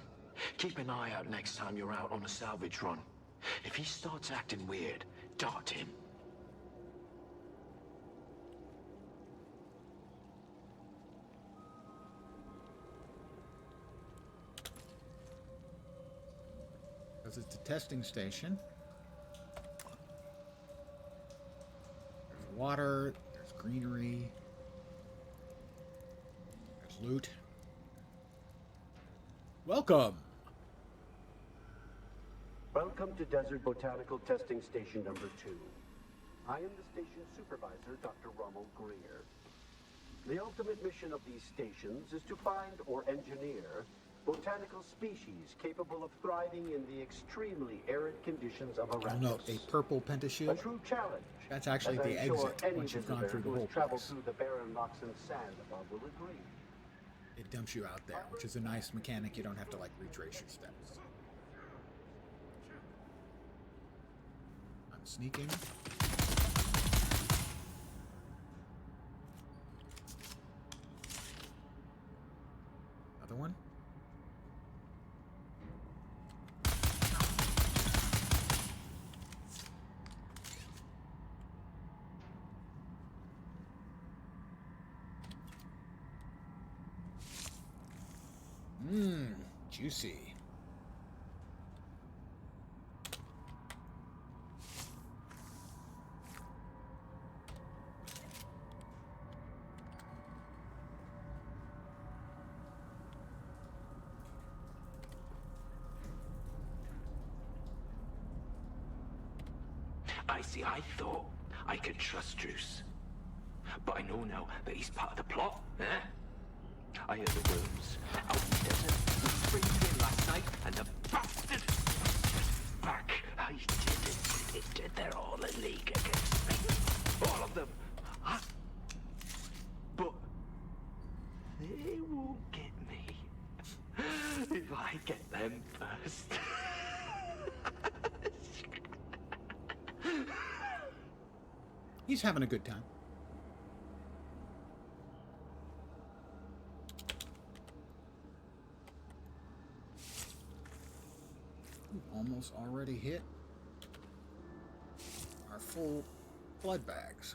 Keep an eye out next time you're out on a salvage run. If he starts acting weird, dart him. Because it's a testing station. Water, there's greenery, there's loot. Welcome! Welcome to Desert Botanical Testing Station number 2. I am the station supervisor, Dr. Rommel Greer. The ultimate mission of these stations is to find or engineer botanical species capable of thriving in the extremely arid conditions of Arrakis. You'll note a purple pentashield. A true challenge. That's actually as the I'm sure exit any once you've gone through the who whole has traveled place. through the barren rocks and sand above will agree. It dumps you out there, which is a nice mechanic. You don't have to like retrace your steps. I'm sneaking. Another one. Juicy. I see, I thought I could trust Druce. But I know now that he's part of the plot, eh? I heard the worms out in the desert. We sprayed in last night, and the bastard is back. I did it. They're all a league against me. All of them. But get them first. He's having a good time. We've almost already hit our full blood bags.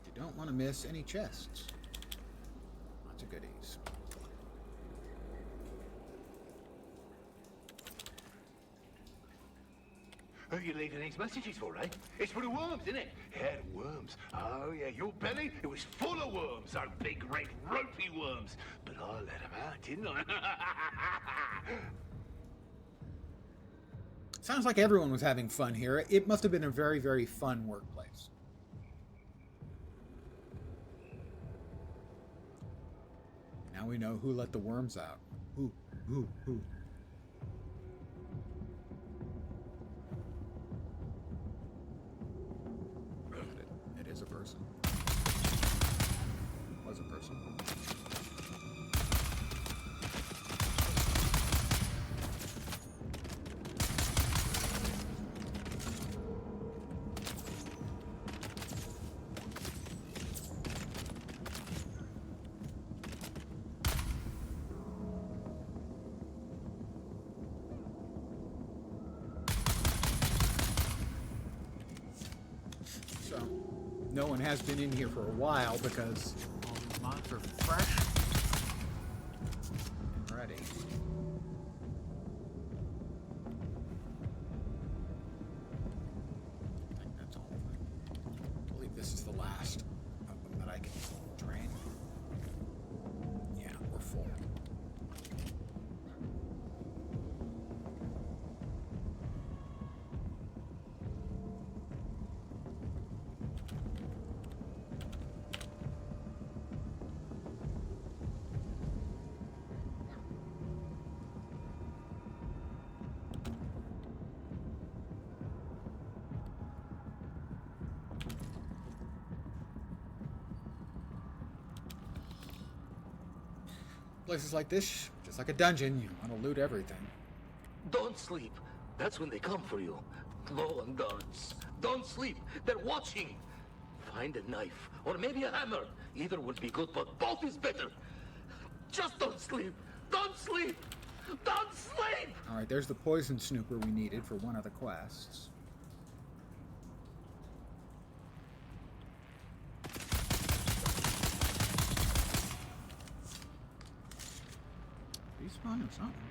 You don't want to miss any chests. Lots of goodies. Who are you leaving these messages for, eh? It's for the worms, isn't it? Yeah, the worms. Oh, yeah, your belly, it was full of worms, those big, red, ropey worms. But I let them out, didn't I? Sounds like everyone was having fun here. It must have been a very, very fun workplace. Now we know who let the worms out. Who? It is a person. It was a person. No one has been in here for a while because all these mods are fresh and ready. I think that's all of them. I believe this is the last of them that I can train. Yeah, we're full. Places like this, just like a dungeon, you want to loot everything. Don't sleep. That's when they come for you. Low on guards. Don't sleep. They're watching. Find a knife, or maybe a hammer. Either would be good, but both is better. Just don't sleep. Don't sleep. Don't sleep! Alright, there's the poison snooper we needed for one of the quests. Respawn or something.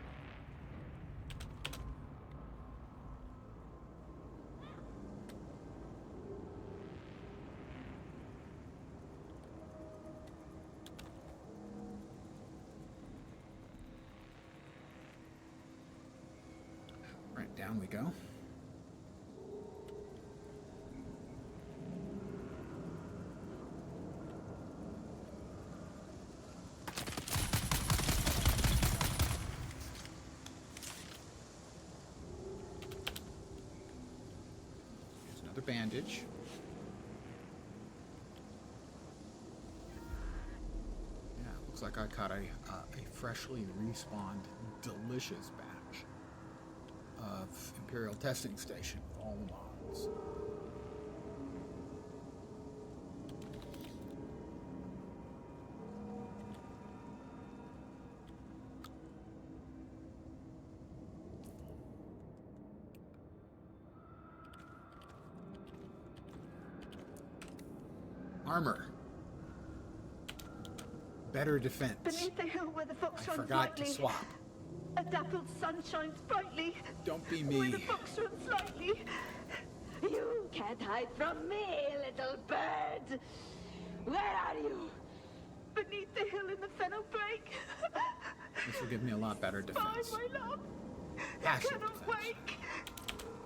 Right, down we go. Here's another bandage. Yeah, looks like I caught a freshly respawned delicious batch of Imperial testing station with all the mods. Armor. Better defense. Beneath the hill where the fox I runs forgot to lightly, swap. a dappled sun shines brightly. Don't be Where the me. fox runs lightly. You can't hide from me, little bird. Where are you? Beneath the hill in the fennel brake. This will give me a lot better defense. Find my love. Passive Cannot defense. wake.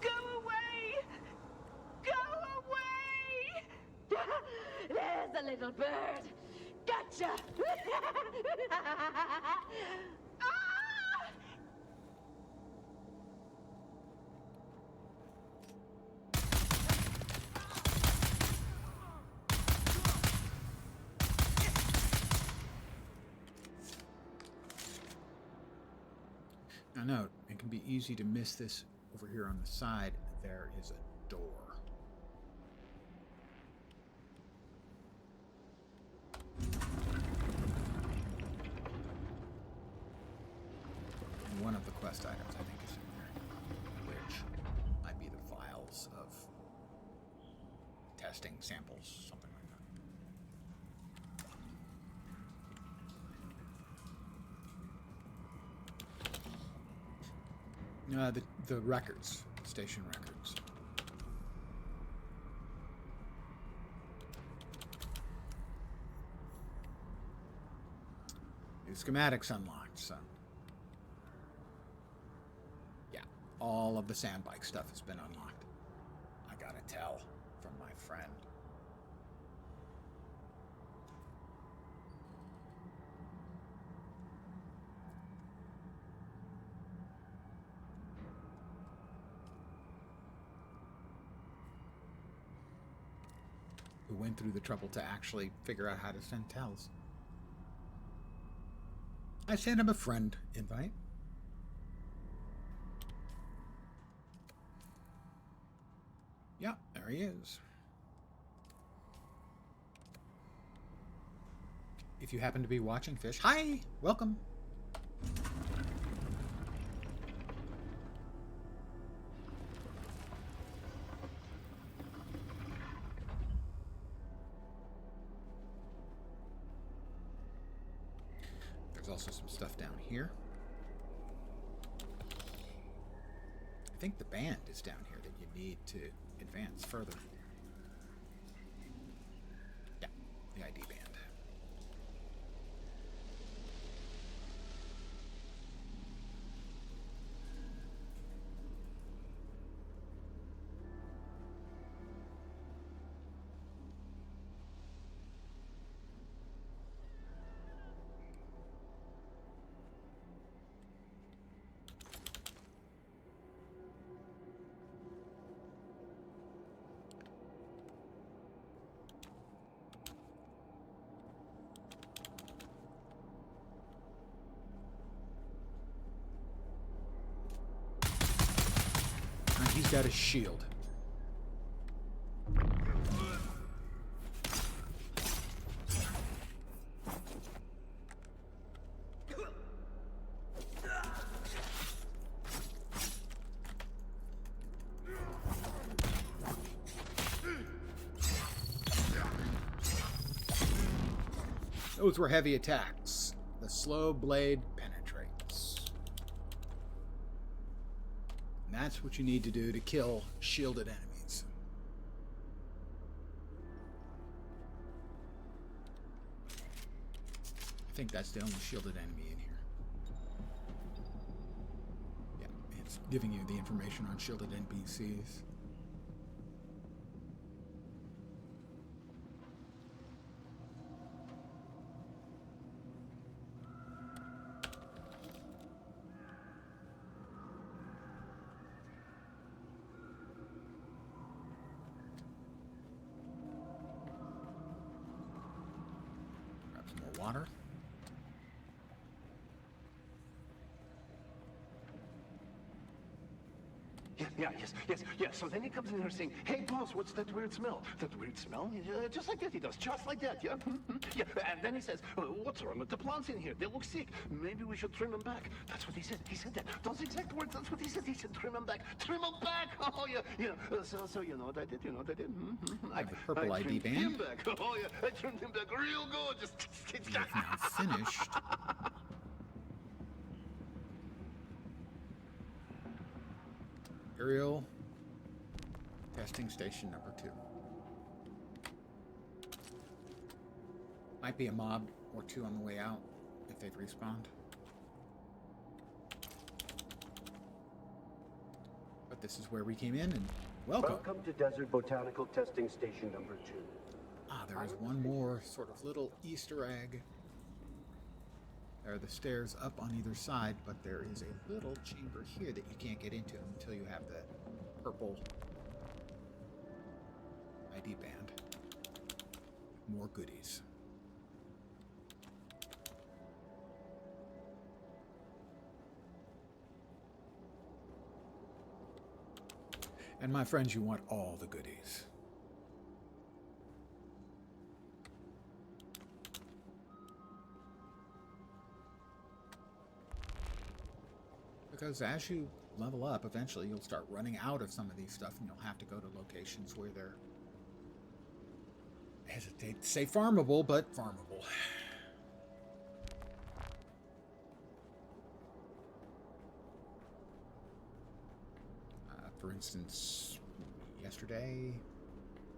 Go away. Go away. There's a little bird. Gotcha. Ah! Now note, it can be easy to miss this over here on the side. There is a door. And one of the quest items, I think, is in there, which might be the vials of testing samples, something like that. The records, station records. The schematic's unlocked, so yeah, all of the sandbike stuff has been unlocked. I gotta tell from my friend. Who went through the trouble to actually figure out how to send tells. I sent him a friend invite. Yeah, there he is. If you happen to be watching, Fish, hi! Welcome! Also some stuff down here. I think the band is down here that you need to advance further. Yeah, the ID band. He's got a shield. Those were heavy attacks. The slow blade penetrates. And that's what you need to do to kill shielded enemies. I think that's the only shielded enemy in here. Yeah, it's giving you the information on shielded NPCs. Water. Yeah. So then he comes in here saying, "Hey, boss, what's that weird smell? That weird smell?" Just like that he does, just like that, yeah? Yeah, and then he says, "What's wrong with the plants in here? They look sick. Maybe we should trim them back." That's what he said. He said that. Those exact words, that's what he said. He said, "Trim them back. Trim them back." Oh, yeah. So you know what I did? I purple ID trimmed band. him back. Oh, yeah. I trimmed him back real good. Just now finished. Imperial testing station number 2. Might be a mob or two on the way out if they've respawned. But this is where we came in, and welcome. Welcome to Desert Botanical Testing Station number 2. Ah, there is one more sort of little Easter egg. There are the stairs up on either side, but there is a little chamber here that you can't get into until you have the purple ID band. More goodies. And my friends, you want all the goodies. Because as you level up, eventually you'll start running out of some of these stuff, and you'll have to go to locations where they're, I hesitate to say farmable, but farmable. For instance, yesterday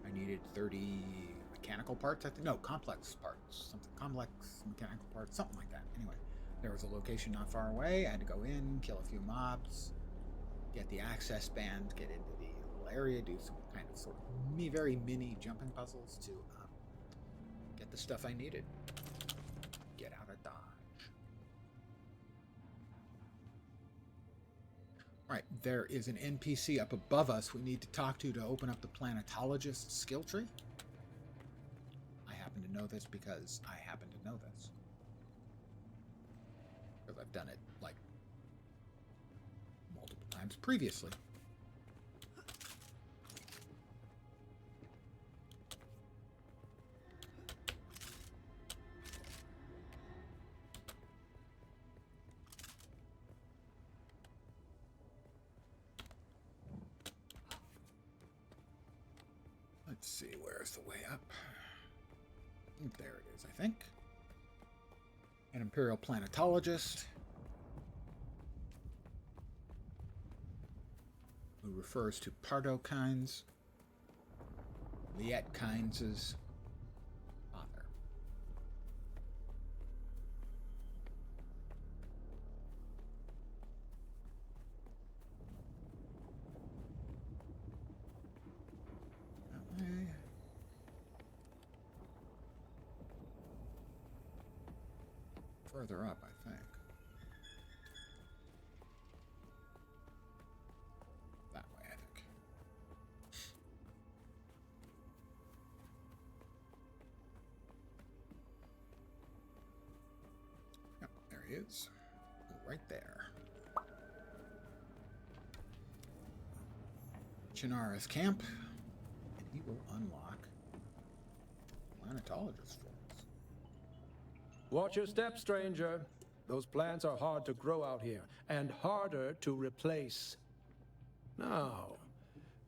I needed 30 mechanical parts. No, complex parts. Something complex mechanical parts, something like that. Anyway, there was a location not far away. I had to go in, kill a few mobs, get the access band, get into the little area, do some kind of sort of very mini jumping puzzles to get the stuff I needed. Get out of Dodge. Right, there is an NPC up above us we need to talk to open up the planetologist skill tree. I happen to know this because I happen to know this. Because I've done it, like, multiple times previously. Let's see, where's the way up? There it is, I think. An Imperial Planetologist who refers to Pardokines, Liet-Kynes' father. That way. Further up, I think. That way, I think. Yep, there he is. Right there. Chinara's camp, and he will unlock Planetologist for us. Watch your step, stranger. Those plants are hard to grow out here, and harder to replace. Now,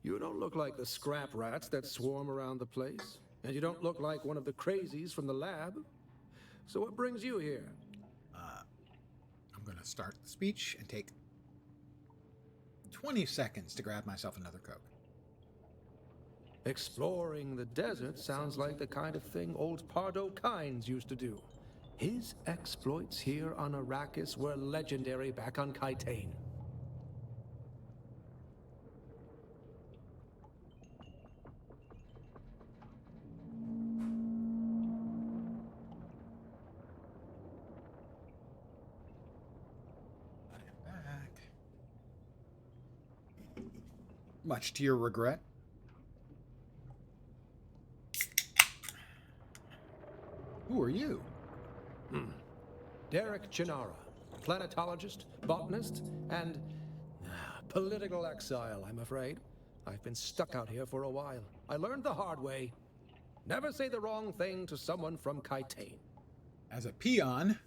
you don't look like the scrap rats that swarm around the place, and you don't look like one of the crazies from the lab. So what brings you here? I'm going to start the speech and take 20 seconds to grab myself another Coke. Exploring the desert sounds like the kind of thing old Pardokines used to do. His exploits here on Arrakis were legendary back on Kaitane. Much to your regret. Who are you? Derek Chinara, planetologist, botanist, and political exile, I'm afraid. I've been stuck out here for a while. I learned the hard way. Never say the wrong thing to someone from Kaitane. As a peon,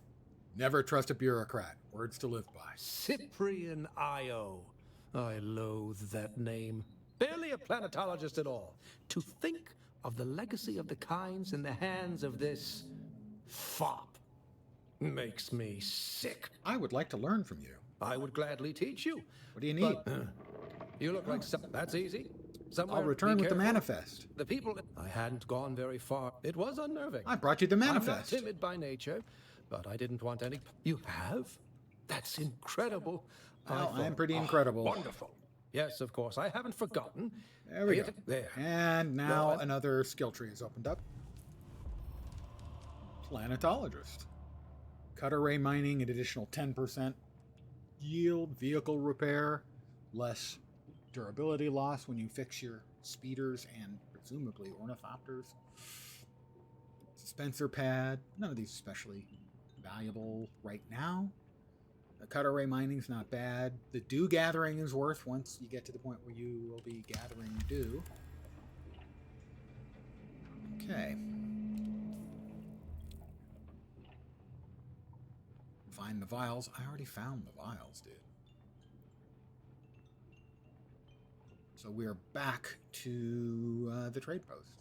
never trust a bureaucrat. Words to live by. Cyprian Io. I loathe that name. Barely a planetologist at all. To think of the legacy of the Kynes in the hands of this fop makes me sick. I would like to learn from you. I would gladly teach you. What do you need? You look like that's easy. Somewhere, I'll return with the manifest. The people... I hadn't gone very far. It was unnerving. I brought you the manifest. I'm not timid by nature, but I didn't want any... You have? That's incredible. Well, I'm pretty incredible. Wonderful. Yes, of course. I haven't forgotten. There we go. There. And now another skill tree is opened up. Planetologist. Cutter ray mining, an additional 10% yield, vehicle repair, less durability loss when you fix your speeders and presumably ornithopters. Dispenser pad, none of these especially valuable right now. The cut array mining's not bad. The dew gathering is worth once you get to the point where you will be gathering dew. Okay. Find the vials. I already found the vials, dude. So we are back to the trade post.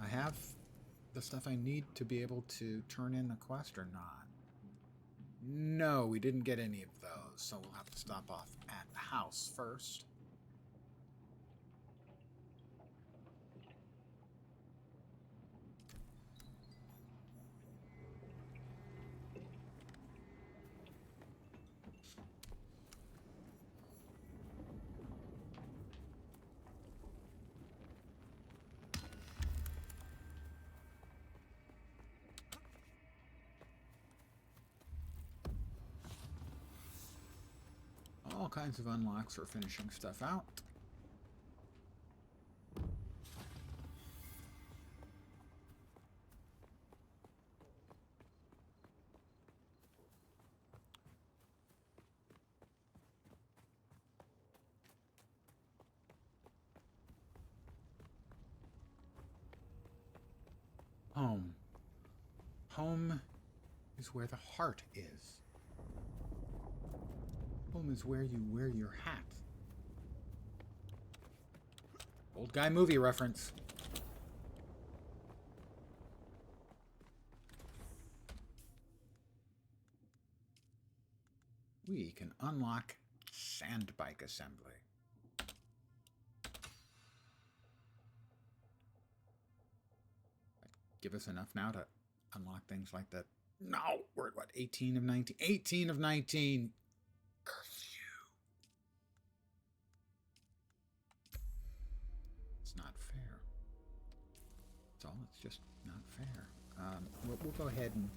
I have the stuff I need to be able to turn in the quest or not? No, we didn't get any of those, so we'll have to stop off at the house first. All kinds of unlocks for finishing stuff out. Home. Home is where the heart is. Home is where you wear your hat. Old guy movie reference. We can unlock sandbike assembly. Give us enough now to unlock things like that. No, we're at what, 18 of 19? 18 of 19. It's not fair. That's all. It's just not fair. We'll go ahead and...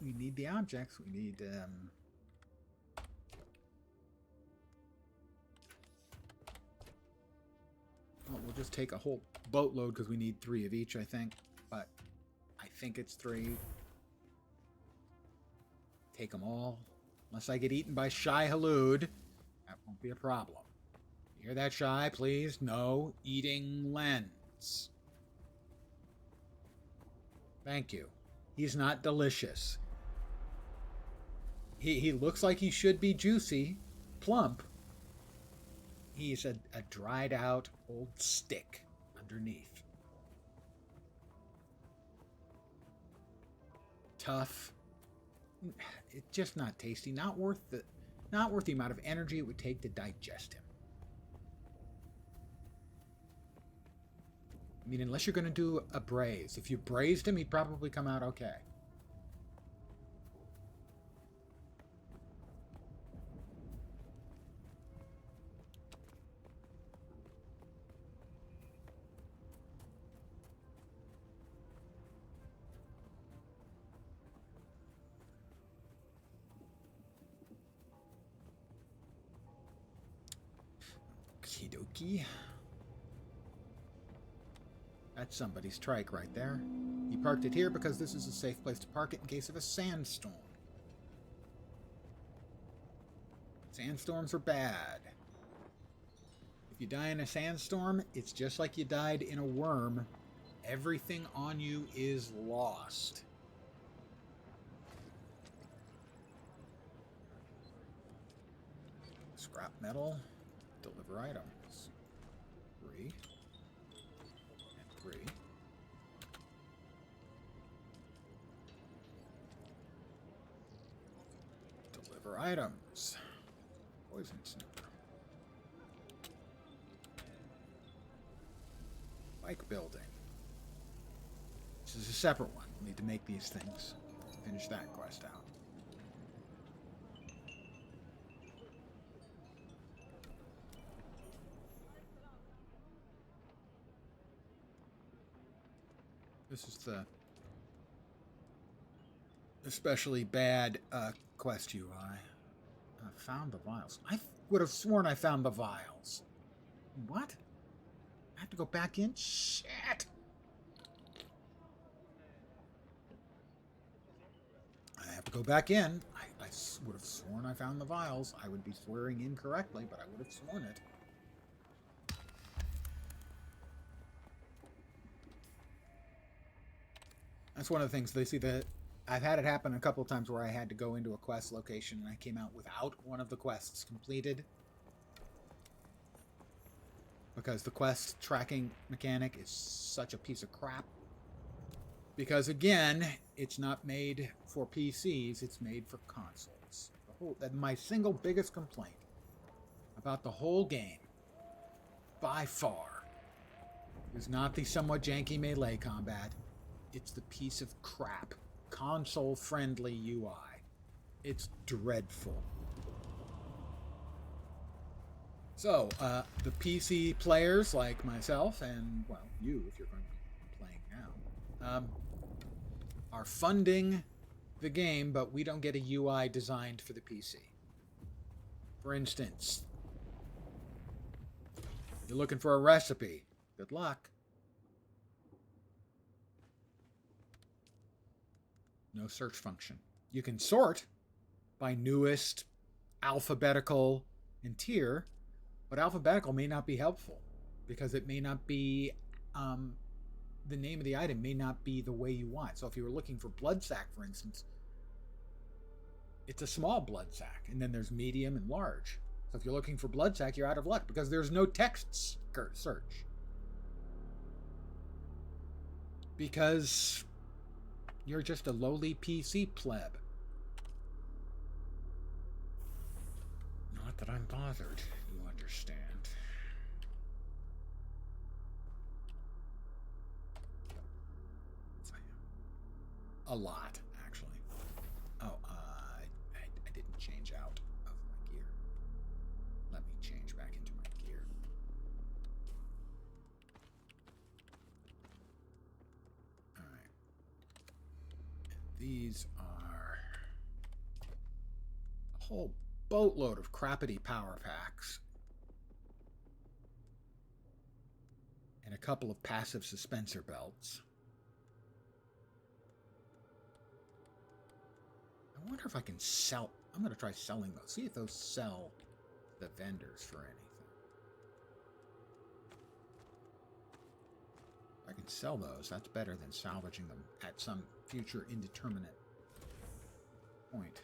we need the objects. We need... Well, we'll just take a whole boatload because we need 3 of each, I think. But I think it's 3. Take them all. Unless I get eaten by Shy Halud, that won't be a problem. You hear that, Shy? Please? No eating lens. Thank you. He's not delicious. He looks like he should be juicy, plump. He's a dried out old stick underneath. Tough. It's just not tasty. Not worth the amount of energy it would take to digest him. I mean, unless you're going to do a braise. If you braised him, he'd probably come out okay. Okie dokie. That's somebody's trike right there. He parked it here because this is a safe place to park it in case of a sandstorm. Sandstorms are bad. If you die in a sandstorm, it's just like you died in a worm. Everything on you is lost. Scrap metal. Deliver items. 3. And 3. Deliver items. Poison sniffer. Bike building. This is a separate one. We'll need to make these things. Finish that quest out. This is the especially bad quest UI. I found the vials. I would have sworn I found the vials. What? I have to go back in? Shit! Go back in. I would have sworn I found the vials. I would be swearing incorrectly, but I would have sworn it. That's one of the things they see that I've had it happen a couple of times where I had to go into a quest location and I came out without one of the quests completed. Because the quest tracking mechanic is such a piece of crap. Because again, it's not made for PCs, it's made for consoles. My single biggest complaint about the whole game, by far, is not the somewhat janky melee combat. It's the piece of crap, console-friendly UI. It's dreadful. So, the PC players like myself, and, well, you, if you're going to be playing now, are funding the game, but we don't get a UI designed for the PC. For instance, you're looking for a recipe. Good luck. No search function. You can sort by newest, alphabetical, and tier, but alphabetical may not be helpful because it may not be, the name of the item may not be the way you want. So if you were looking for blood sac, for instance, it's a small blood sac, and then there's medium and large. So if you're looking for blood sac, you're out of luck because there's no text search. Because you're just a lowly PC pleb. Not that I'm bothered, you understand. A lot, actually. Oh, I didn't change out of my gear. Let me change back into my gear. Alright. These are a whole boatload of crappity power packs. And a couple of passive suspensor belts. I wonder if I can sell. I'm going to try selling those. See if those sell the vendors for anything. If I can sell those, that's better than salvaging them at some future indeterminate point.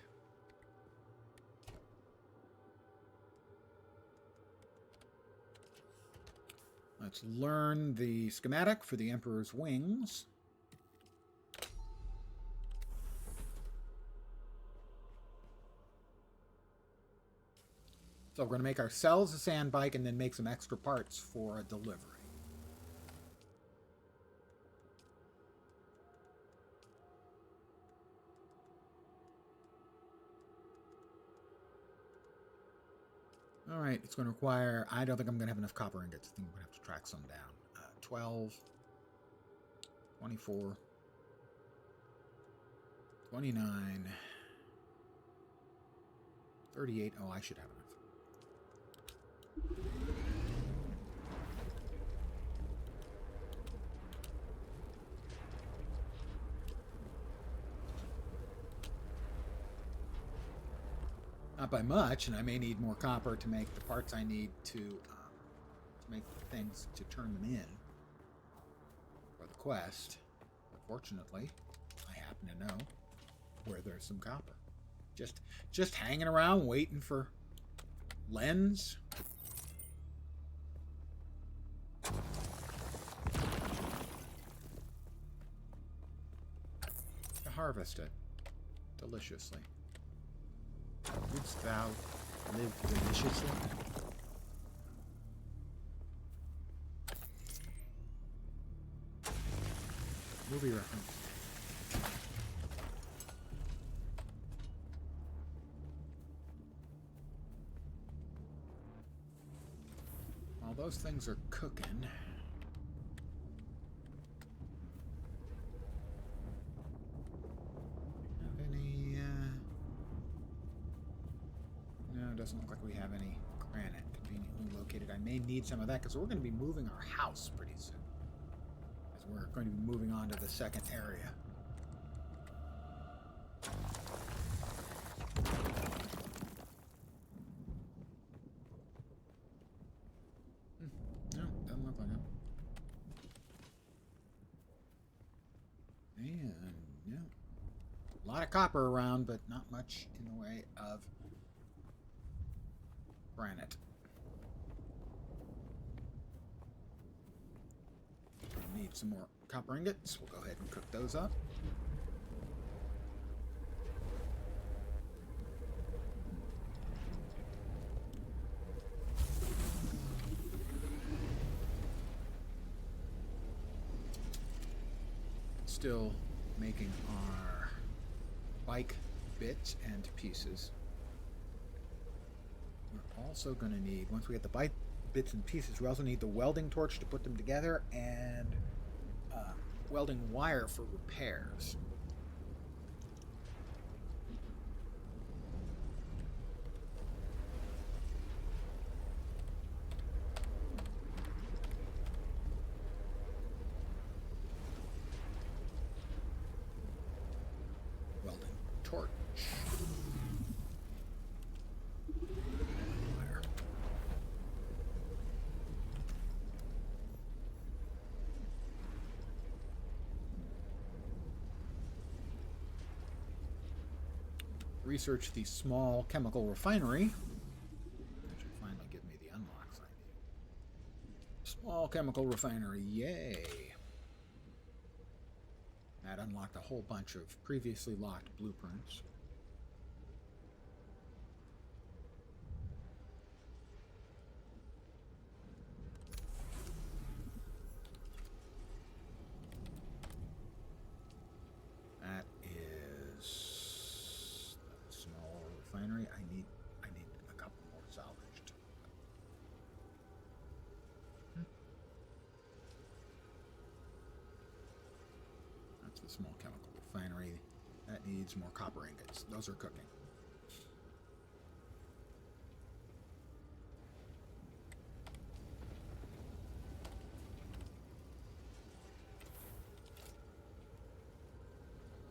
Let's learn the schematic for the Emperor's Wings. So we're going to make ourselves a sand bike and then make some extra parts for a delivery. All right, it's going to require, I don't think I'm going to have enough copper ingots. I think I'm going to have to track some down. 12, 24, 29, 38. Oh, I should have enough. Not by much, and I may need more copper to make the parts I need to make things to turn them in for the quest. But fortunately, I happen to know where there's some copper. Just hanging around waiting for lens. To harvest it deliciously. Wouldst thou live deliciously? Movie reference. While those things are cooking, have any, no, it doesn't look like we have any granite conveniently located. I may need some of that because we're going to be moving our house pretty soon. As we're going to be moving on to the second area. Yeah. A lot of copper around, but not much in the way of granite. We need some more copper ingots. We'll go ahead and cook those up. Still making our bike bits and pieces. We're also going to need, once we get the bike bits and pieces, we also need the welding torch to put them together and welding wire for repairs. Welding torch. Wire. Research the small chemical refinery. That should finally give me the unlocks I need. Small chemical refinery, yay! That unlocked a whole bunch of previously locked blueprints. That is the small refinery. I need a couple more salvaged. That's the small chemical refinery. That needs more copper ingots. Those are cooking.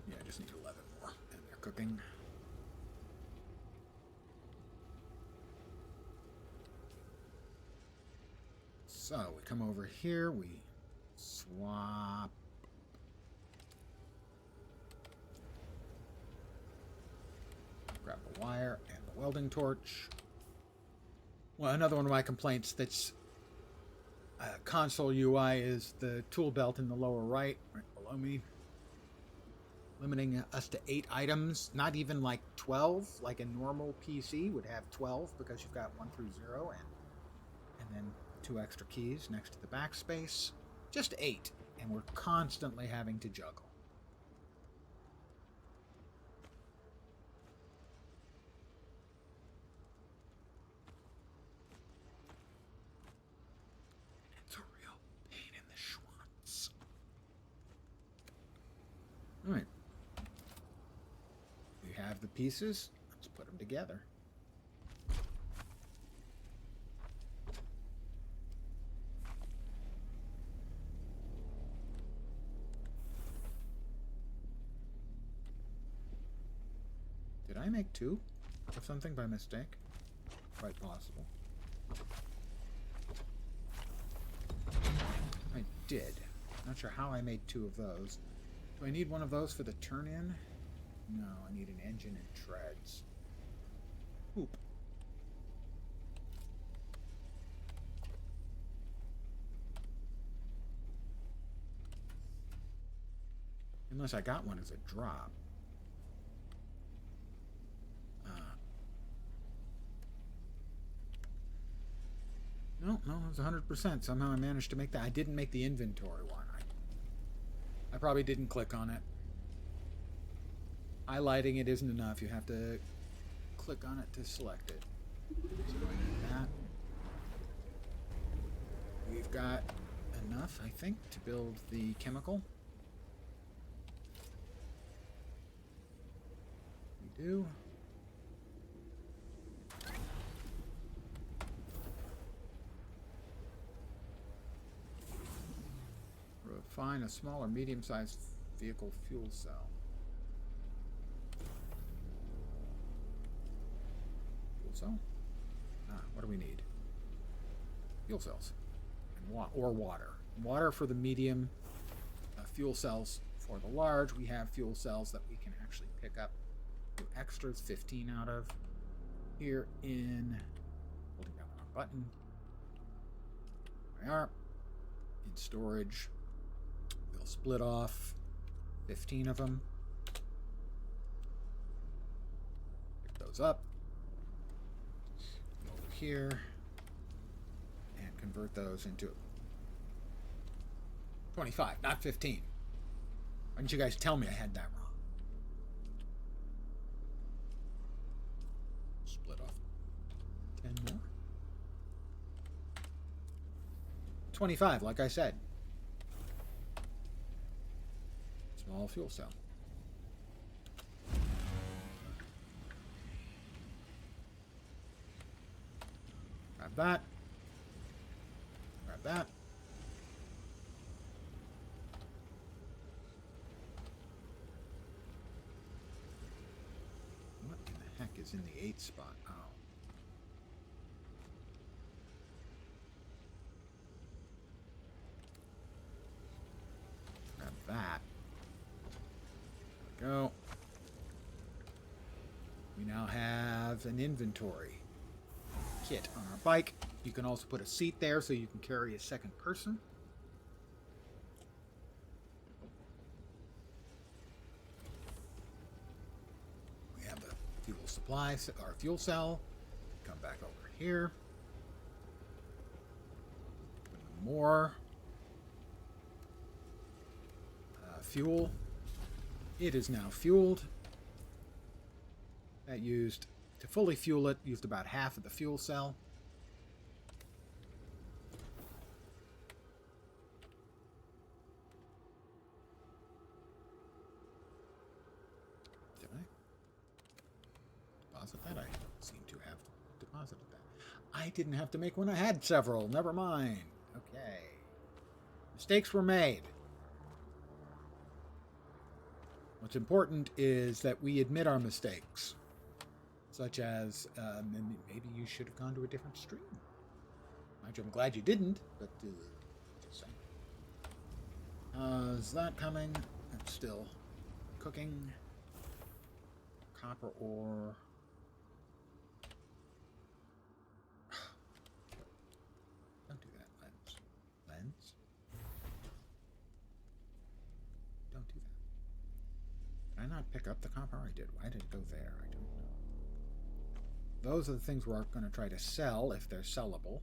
Yeah, I just need 11 more, and they're cooking. So we come over here, we swap. Grab the wire and the welding torch. Well, another one of my complaints that's console UI is the tool belt in the lower right below me. Limiting us to 8 items, not even like 12, like a normal PC would have 12 because you've got 1 through 0 and then 2 extra keys next to the backspace. Just 8, and we're constantly having to juggle. It's a real pain in the schwanz. All right. We have the pieces. Let's put them together. Did I make 2 of something by mistake? Quite possible. I did. Not sure how I made 2 of those. Do I need one of those for the turn-in? No, I need an engine and treads. Oop. Unless I got one as a drop. No, it was 100%. Somehow I managed to make that. I didn't make the inventory one. I probably didn't click on it. Highlighting it isn't enough. You have to click on it to select it. So I need that. We've got enough, I think, to build the chemical. We do. Refine a small or medium-sized vehicle fuel cell. Fuel cell? What do we need? Fuel cells. And or water. Water for the medium, fuel cells For the large, we have fuel cells that we can actually pick up extras, 15 out of. Here in, holding down the wrong button. There we are. In storage, we'll split off 15 of them. Pick those up. Go over here. And convert those into 25, not 15. Why didn't you guys tell me I had that wrong? Split off 10 more. 25, like I said. Small fuel cell. Grab that. Grab that. What in the heck is in the 8th spot? Oh. Grab that. There we go. We now have an inventory kit on our bike. You can also put a seat there so you can carry a second person. We have the fuel supply, our fuel cell. Come back over here. More fuel. It is now fueled. That used, to fully fuel it, used about half of the fuel cell. Did I deposit that? I seem to have deposited that. I didn't have to make one. I had several. Never mind. Okay. Mistakes were made. What's important is that we admit our mistakes. Such as, maybe you should have gone to a different stream. I'm glad you didn't, but just saying. Is that coming? It's still cooking. Copper ore. Don't do that, lens. Lens? Don't do that. Did I not pick up the copper? I did. Why did it go there? I don't know. Those are the things we're going to try to sell if they're sellable.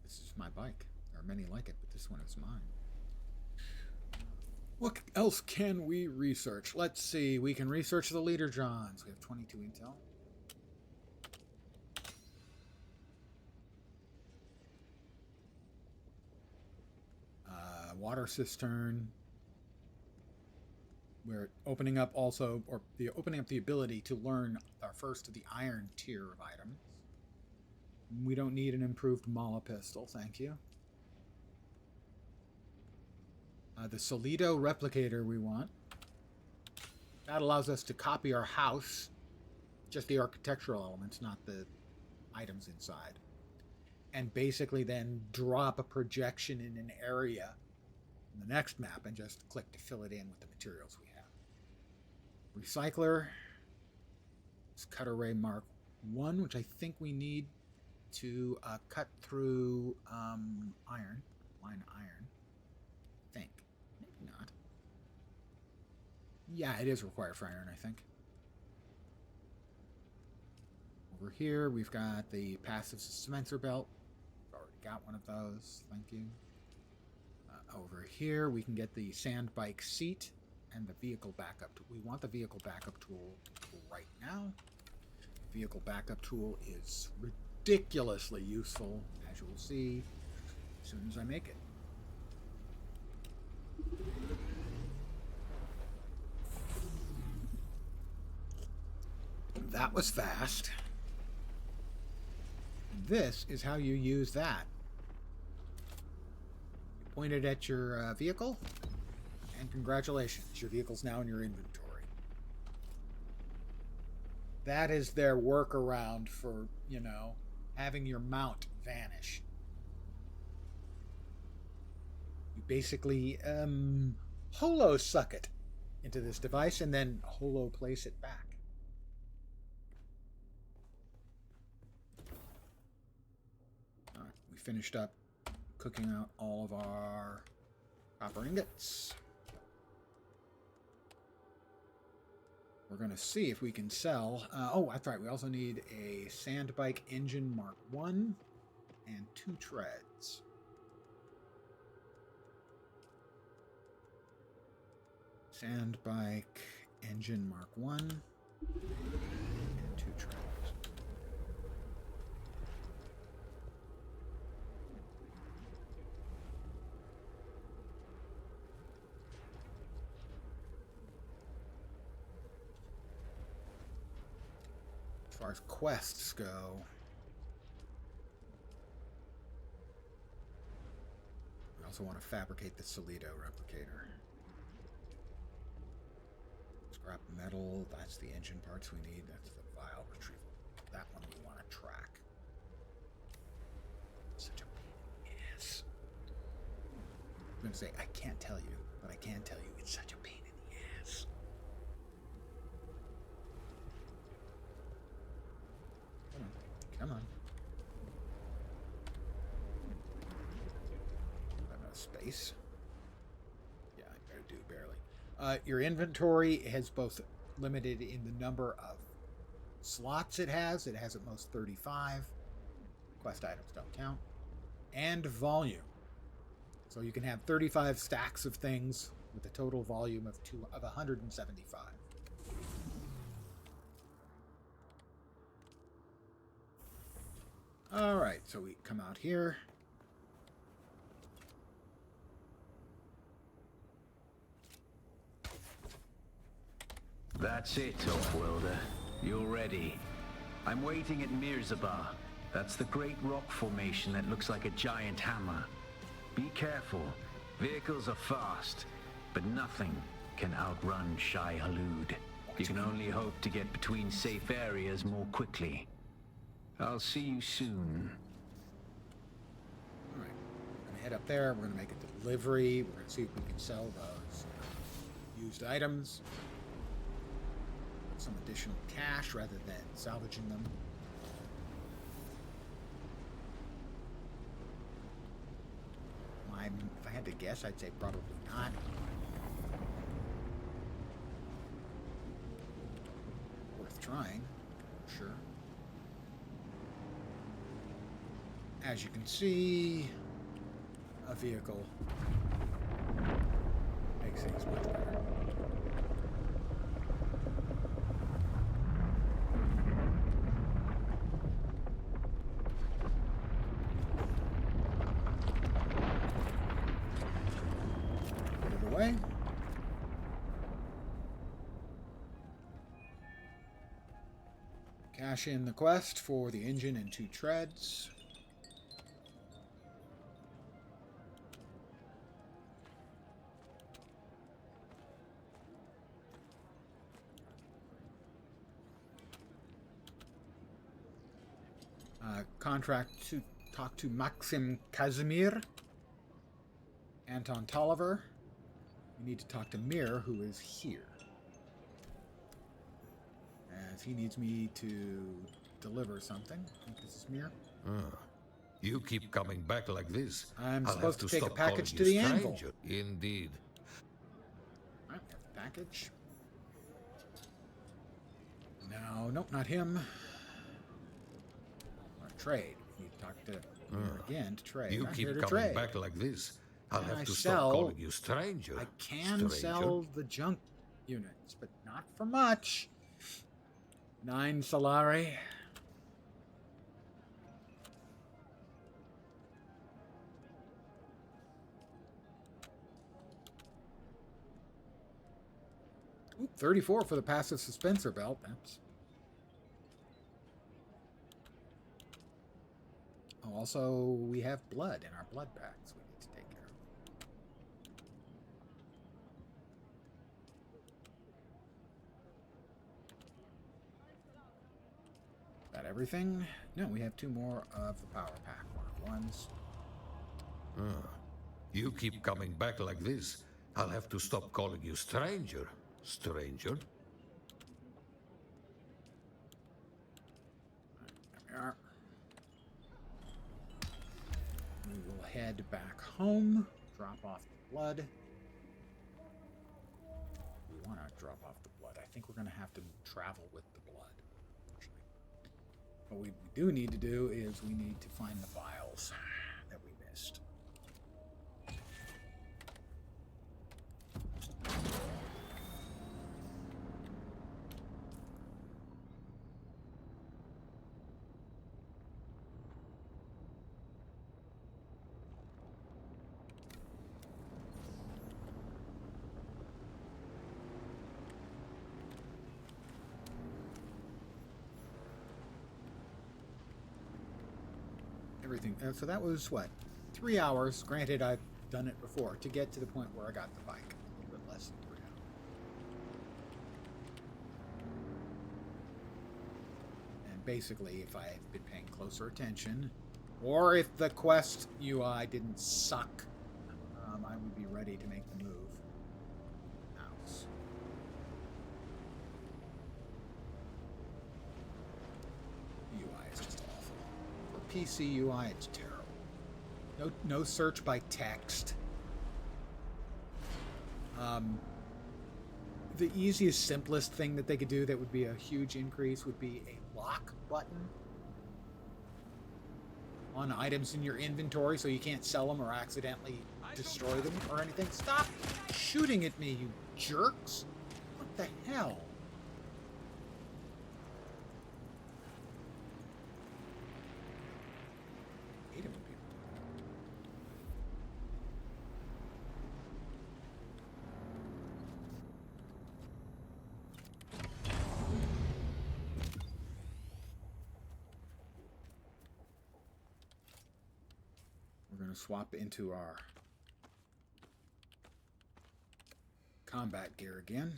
This is my bike. There are many like it, but this one is mine. What else can we research? Let's see. We can research the leader Johns. We have 22 intel. Water cistern. We're opening up also, or opening up the ability to learn our first of the iron tier of items. We don't need an improved Mala pistol, thank you. The Solido replicator we want. That allows us to copy our house, just the architectural elements, not the items inside. And basically then drop a projection in an area in the next map and just click to fill it in with the materials we have. Recycler. It's Cut Array Mark 1, which I think we need to cut through iron. Line iron. I think. Maybe not. Yeah, it is required for iron, I think. Over here, we've got the passive dispenser belt. We've already got one of those. Thank you. Over here, we can get the sand bike seat and the vehicle backup tool. We want the vehicle backup tool right now. Vehicle backup tool is ridiculously useful, as you will see as soon as I make it. That was fast. This is how you use that. You point it at your vehicle, and congratulations, your vehicle's now in your inventory. That is their workaround for, having your mount vanish. basically holo suck it into this device and then holo place it back. All right, we finished up cooking out all of our copper ingots. We're going to see if we can sell... oh, that's right. We also need a Sandbike engine Mark 1 and 2 treads. Sandbike engine Mark 1 and 2 treads. As far as quests go, we also want to fabricate the Solido replicator. Scrap metal, that's the engine parts we need. That's the vial retrieval. That one we want to track. Such a pain in the ass. I'm going to say, I can't tell you, but I can tell you it's such a pain in the ass. Come on. I'm out of space. Yeah, I do barely. Your inventory has both limited in the number of slots it has. It has at most 35. Quest items don't count. And volume. So you can have 35 stacks of things with a total volume of 175. All right, so we come out here. That's it, Offworlder. You're ready. I'm waiting at Mirzabar. That's the great rock formation that looks like a giant hammer. Be careful. Vehicles are fast, but nothing can outrun Shai Halud. You can only hope to get between safe areas more quickly. I'll see you soon. All right, we're going to head up there. We're going to make a delivery. We're going to see if we can sell those used items. Some additional cash rather than salvaging them. If I had to guess, I'd say probably not. Worth trying, sure. As you can see, a vehicle makes things much better. Way. Cash in the quest for the engine and 2 treads. Contract to talk to Maxim Kazimir, Anton Tolliver. We need to talk to Mir, who is here. If he needs me to deliver something, I think this is Mir. You keep coming back like this. I'm I'll supposed have to take a stop package calling to the you anvil. stranger. Indeed. All right, we have the package. No, nope, not him. Or trade. We need to talk to Mir again to trade. You I'm keep here to coming trade. back like this. I'll Can have I to sell- stop calling you stranger. I can stranger. sell the junk units, but not for much. 9 Solari. Ooh, 34 for the passive suspensor belt. That's... Oh, also, we have blood in our blood packs we need to take care of. That everything? No, we have 2 more of the power pack Mark 1s. You keep coming back like this, I'll have to stop calling you stranger. Stranger? There we are. We will head back home, drop off the blood. We want to drop off the blood. I think we're going to have to travel with the blood, actually. What we do need to do is we need to find the vials that we missed. Everything. So that was what? 3 hours. Granted, I've done it before to get to the point where I got the bike. A little bit less than 3 hours. And basically, if I had been paying closer attention, or if the quest UI didn't suck, I would be ready to make the move. Mouse. UI is just awful. For PC UI, it's terrible. No search by text. The easiest, simplest thing that they could do that would be a huge increase would be a lock button on items in your inventory so you can't sell them or accidentally destroy them or anything. Stop shooting at me, you jerks! What the hell? I hate it when people do that. We're going to swap into our combat gear again.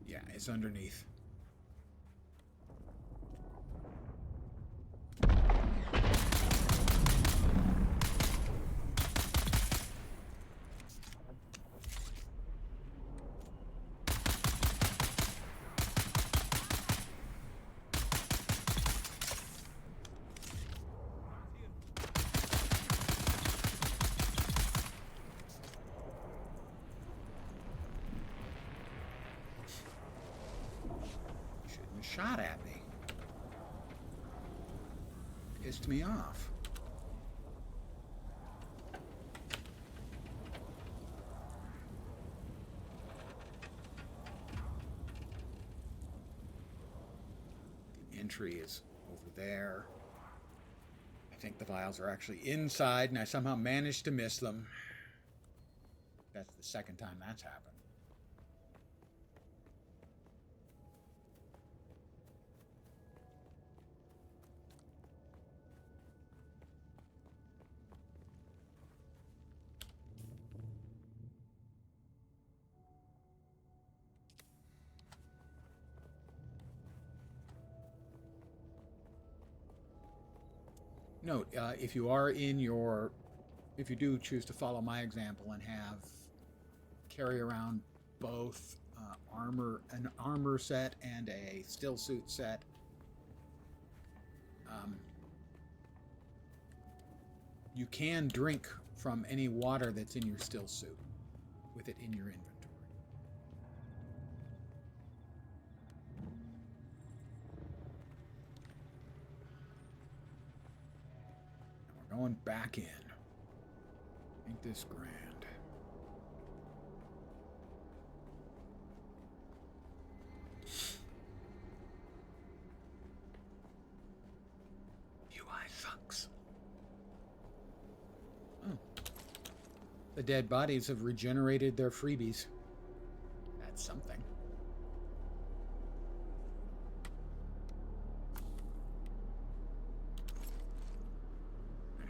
Yeah, it's underneath. Shot at me. Pissed me off. The entry is over there. I think the vials are actually inside, and I somehow managed to miss them. That's the second time that's happened. Note, if you do choose to follow my example and carry around both an armor set and a still suit set, you can drink from any water that's in your still suit with it in your inventory. Going back in. Ain't this grand? UI sucks. Oh. The dead bodies have regenerated their freebies. That's something.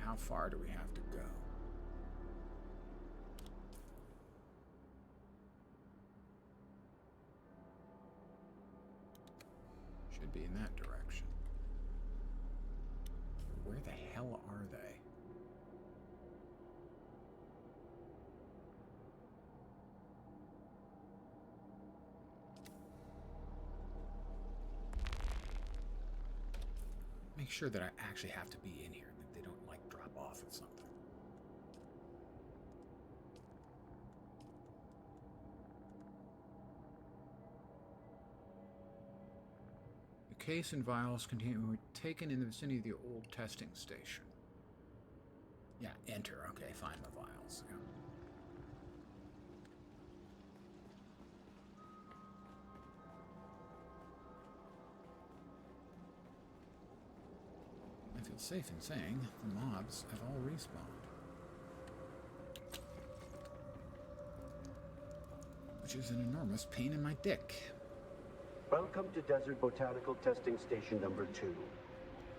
how far do we have to go? Should be in that direction. Where the hell are they? Make sure that I actually have to be in here and that they don't, like, drop off at something. The case and vials were taken in the vicinity of the old testing station. Yeah, enter. Okay, find the vials. Yeah. I feel safe in saying the mobs have all respawned. Which is an enormous pain in my dick. Welcome to Desert Botanical Testing Station number 2.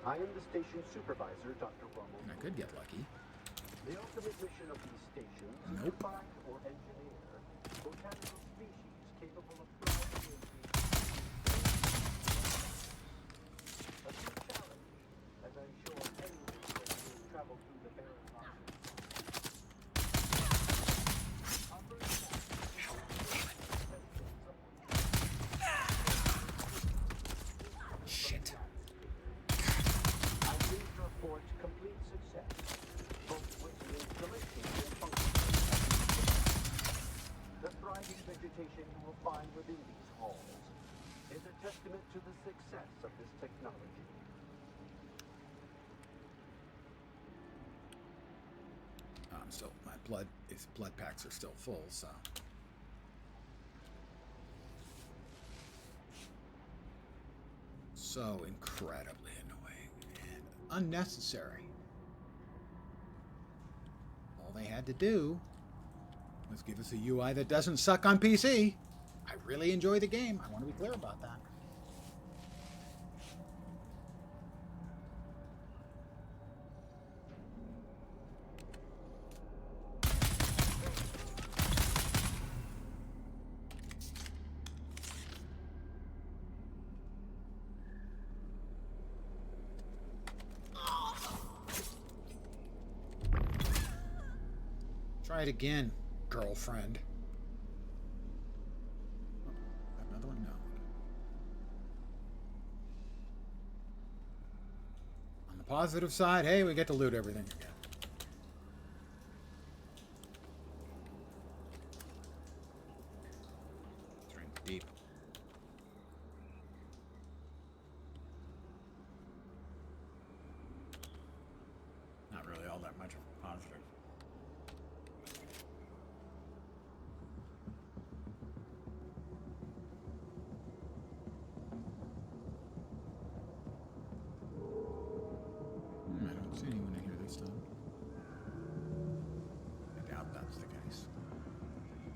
I am the station supervisor, Dr. Rommel. I could get lucky. The ultimate mission of these stations is to find or engineer botanical species capable of thriving in the a true challenge, as I'm sure anyone who has traveled through the barren Shit. I'm pleased to report complete success, both with the installation and function. The thriving vegetation you will find within these halls is a testament to the success of this technology. I'm still, my blood packs are still full, so. So incredibly annoying and unnecessary. All they had to do was give us a UI that doesn't suck on PC. I really enjoy the game. I want to be clear about that. Try it again, girlfriend. Oh, another one? No. On the positive side, hey, we get to loot everything again. Drink deep. Not really all that much of a positive. I don't see anyone in here this time. I doubt that's the case. Maybe.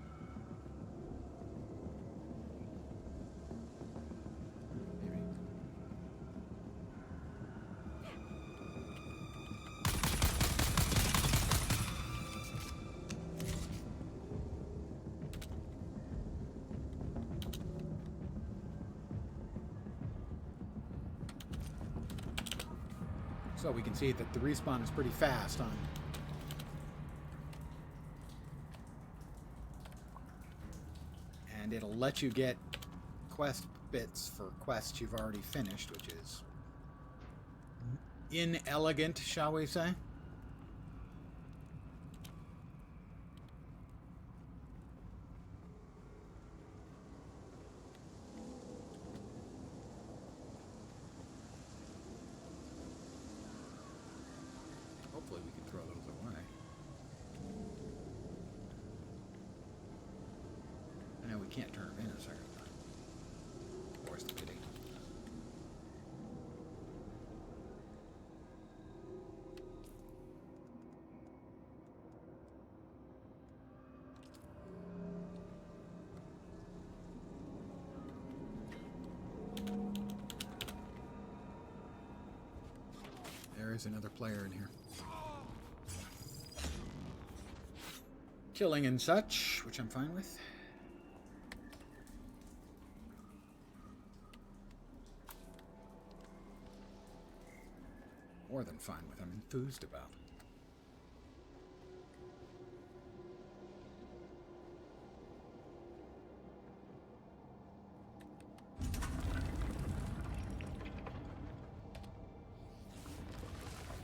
So we can see that the respawn is pretty fast on. And it'll let you get quest bits for quests you've already finished, which is inelegant, shall we say? Hopefully we can throw those away. I know we can't turn them in a second time. Where's the pity? There is another player in here. killing and such, which I'm fine with. More than fine with, I'm enthused about.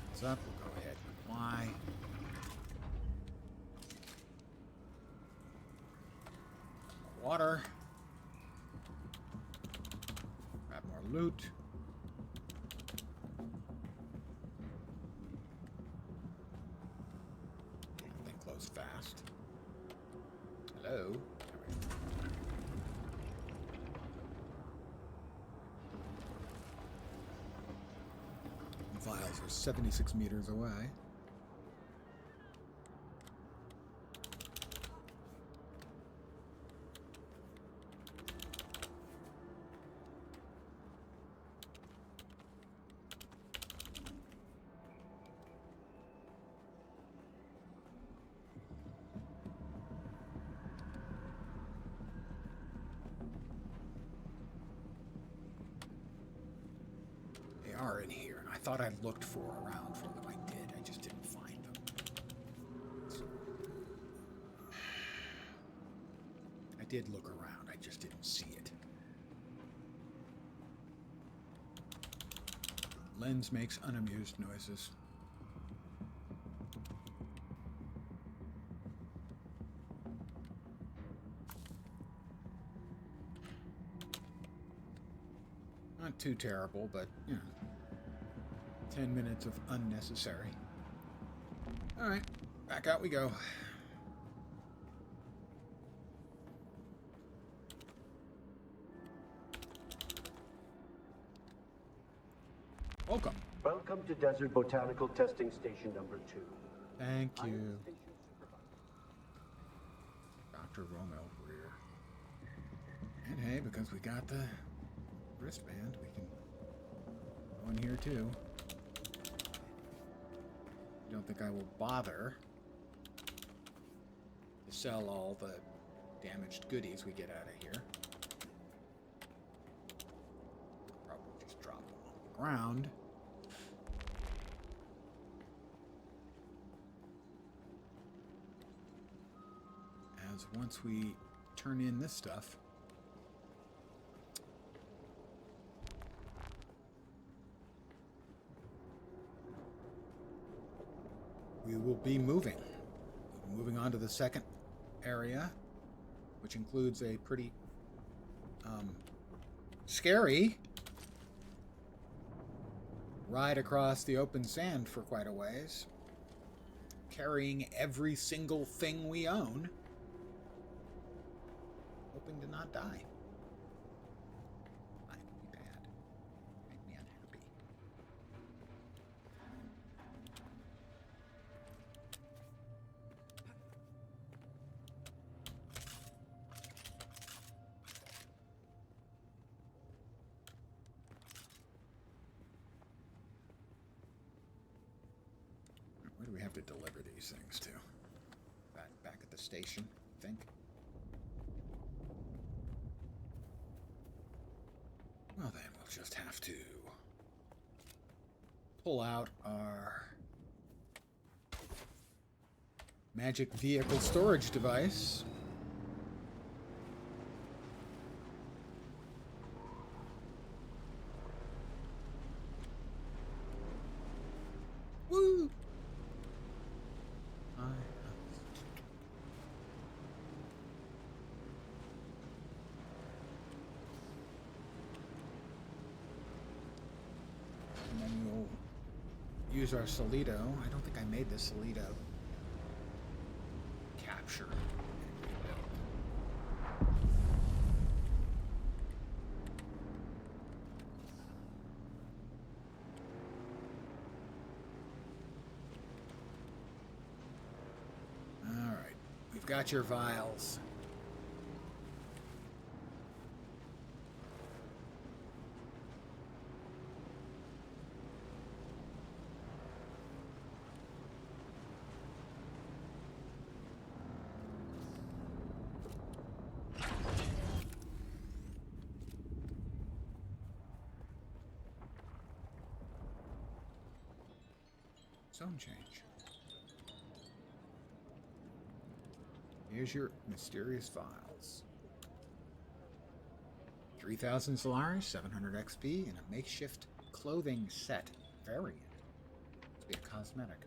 What's up? We'll go ahead and fly. Water. Grab more loot. Thing closed fast. Hello. The vials are 76 meters away. Are in here, and I thought I looked around for them. I did. I just didn't find them. I did look around. I just didn't see it. Lens makes unamused noises. Not too terrible, but, you know. 10 minutes of unnecessary. Alright, back out we go. Welcome. Welcome to Desert Botanical Testing Station number 2. Thank you. Dr. Romel Greer. And hey, because we got the wristband, we can go in here too. Don't think I will bother to sell all the damaged goodies we get out of here. Probably just drop them on the ground. As once we turn in this stuff, we will be moving. Moving on to the second area, which includes a pretty scary ride across the open sand for quite a ways, carrying every single thing we own, hoping to not die. That would be bad. Make me unhappy. Where do we have to deliver these things to? Back at the station, I think. Well then, we'll just have to pull out our magic vehicle storage device. Woo! And then we'll use our Solido. I don't think I made the Solido capture. All right, we've got your vials. Zone change. Here's your mysterious files. 3,000 Solaris, 700 XP, and a makeshift clothing set variant. Must be a cosmetic.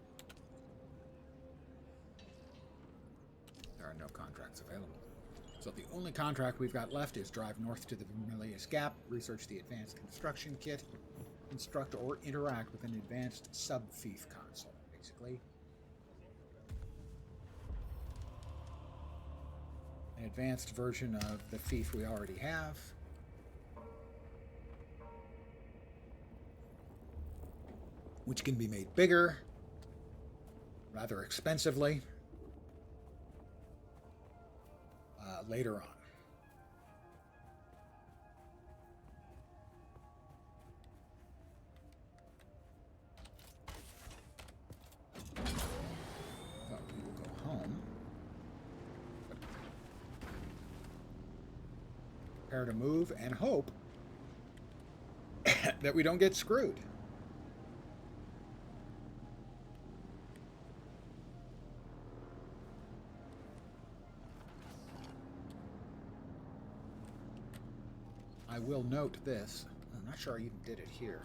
There are no contracts available. So the only contract we've got left is drive north to the Vermilius Gap, research the advanced construction kit, construct or interact with an advanced sub-thief console, basically. An advanced version of the thief we already have. Which can be made bigger, rather expensively, later on. Thought we will go home. Prepare to move and hope that we don't get screwed. I will note this. I'm not sure I even did it here.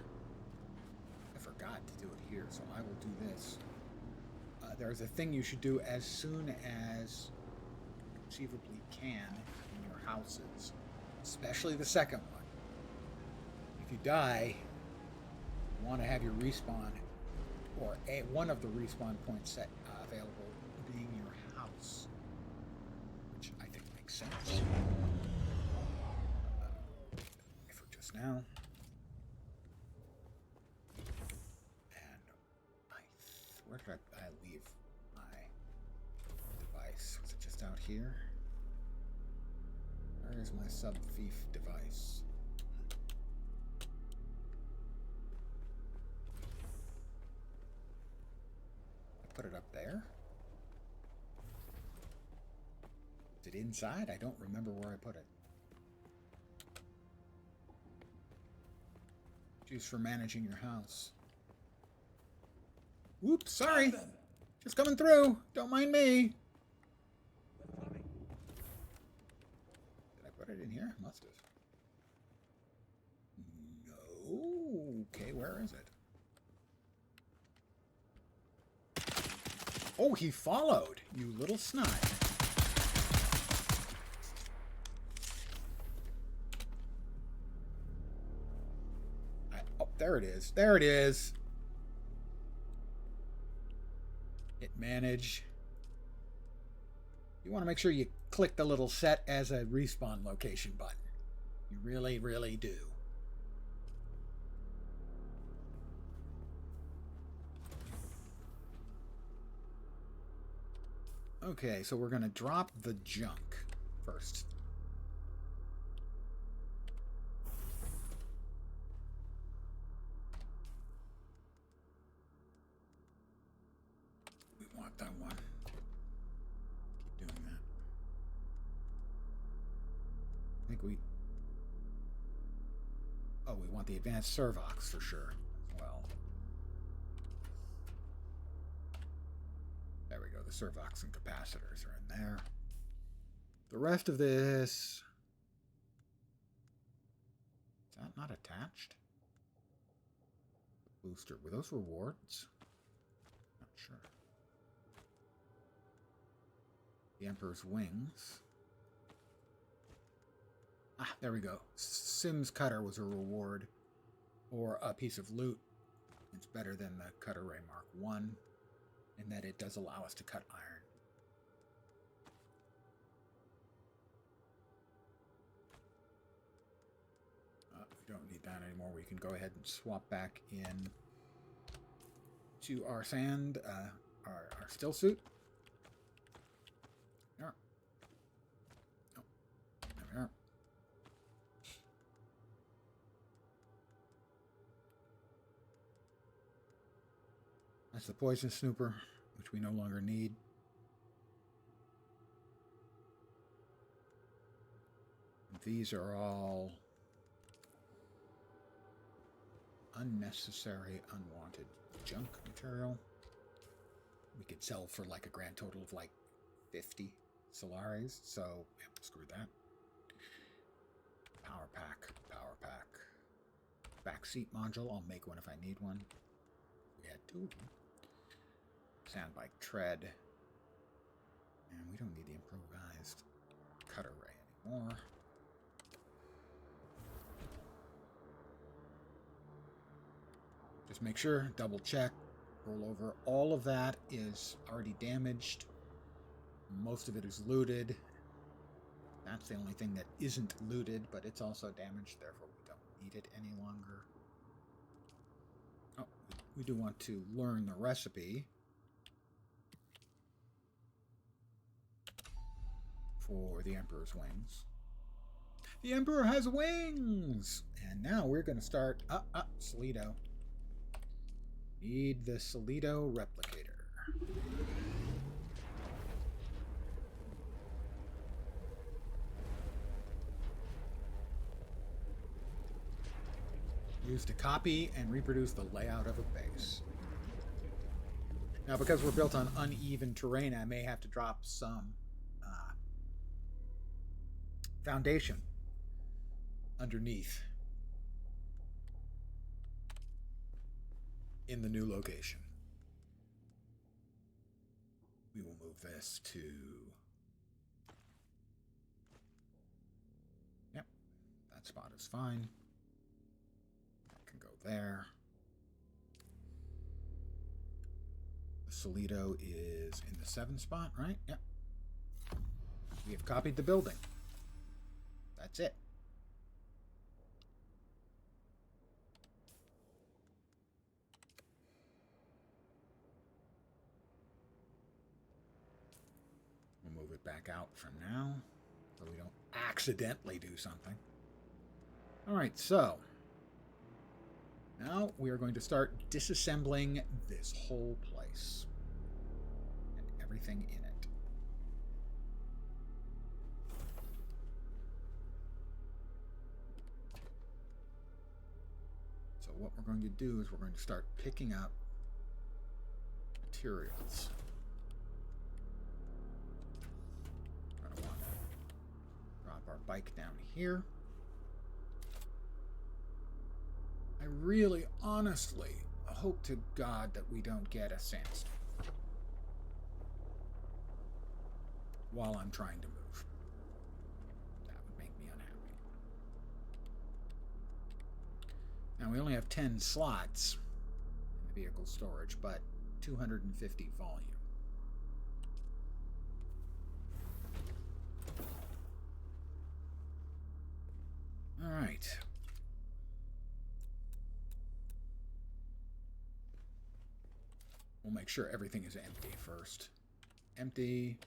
I forgot to do it here, so I will do this. There's a thing you should do as soon as you conceivably can in your houses, especially the second one. If you die, you want to have your respawn, or one of the respawn points set available being your house, which I think makes sense. Now, and where did I leave my device? Was it just out here? Where is my sub-thief device? I put it up there. Is it inside? I don't remember where I put it. Juice for managing your house. Whoops, sorry. Just coming through. Don't mind me. Did I put it in here? Must have. No. Okay, where is it? Oh, he followed. You little snide. There it is. There it is. Hit manage. You want to make sure you click the little set as a respawn location button. You really, really do. Okay, so we're going to drop the junk first. That one. Keep doing that. I think we... Oh, we want the advanced Servox for sure as well. There we go. The Servox and capacitors are in there. The rest of this... Is that not attached? Booster. Were those rewards? Not sure. The Emperor's Wings. Ah, there we go. Sim's Cutter was a reward or a piece of loot. It's better than the Cutter Ray Mark 1 in that it does allow us to cut iron. We don't need that anymore. We can go ahead and swap back in to our sand, our still suit. There. Oh, there we are. That's the poison snooper, which we no longer need. These are all unnecessary, unwanted junk material. could sell for like a grand total of like 50 Solaris. So, yeah, screw that. Power pack. Backseat module. I'll make one if I need one. We had 2 of them. Sandbike tread. And we don't need the improvised cutter ray anymore. Just make sure, double check, roll over. All of that is already damaged. Most of it is looted. That's the only thing that isn't looted, but it's also damaged, therefore we don't need it any longer. Oh, we do want to learn the recipe for the Emperor's wings. The Emperor has wings! And now we're going to start... Solido. Need the Solido replicator. Used to copy and reproduce the layout of a base. Now, because we're built on uneven terrain, I may have to drop some foundation underneath in the new location. We will move this to... Yep, that spot is fine. Go there. The Solido is in the 7 spot, right? Yep. We have copied the building. That's it. We'll move it back out from now so we don't accidentally do something. All right, so now we are going to start disassembling this whole place and everything in it. So what we're going to do is we're going to start picking up materials. We're going to want to drop our bike down here. I really, honestly hope to God that we don't get a sandstorm while I'm trying to move. That would make me unhappy. Now, we only have 10 slots in the vehicle storage, but 250 volume. All right. We'll make sure everything is empty first. Empty.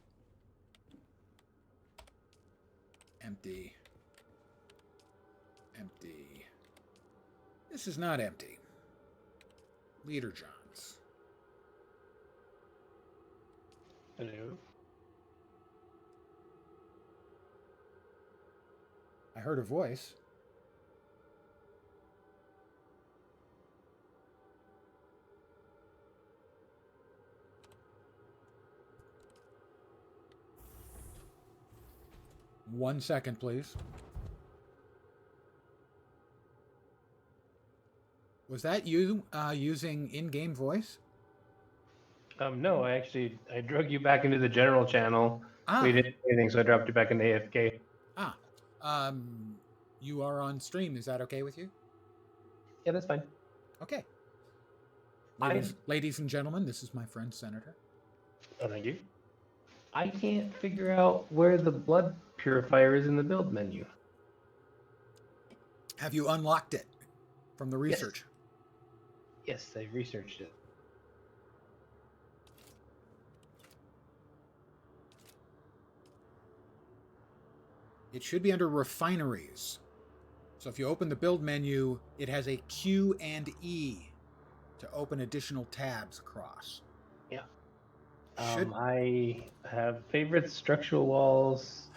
Empty. Empty. This is not empty. Leader Johns. Hello. I heard a voice. One second, please. Was that you using in-game voice? No, I drug you back into the general channel. We didn't do anything, so I dropped you back into AFK. You are on stream. Is that okay with you? Yeah, that's fine. Okay. Ladies and gentlemen, this is my friend Senator. Oh, thank you. I can't figure out where the blood purifier is in the build menu. Have you unlocked it from the research? Yes, I researched it. It should be under refineries. So if you open the build menu, it has a Q and E to open additional tabs across. Yeah. I have favorite structural walls.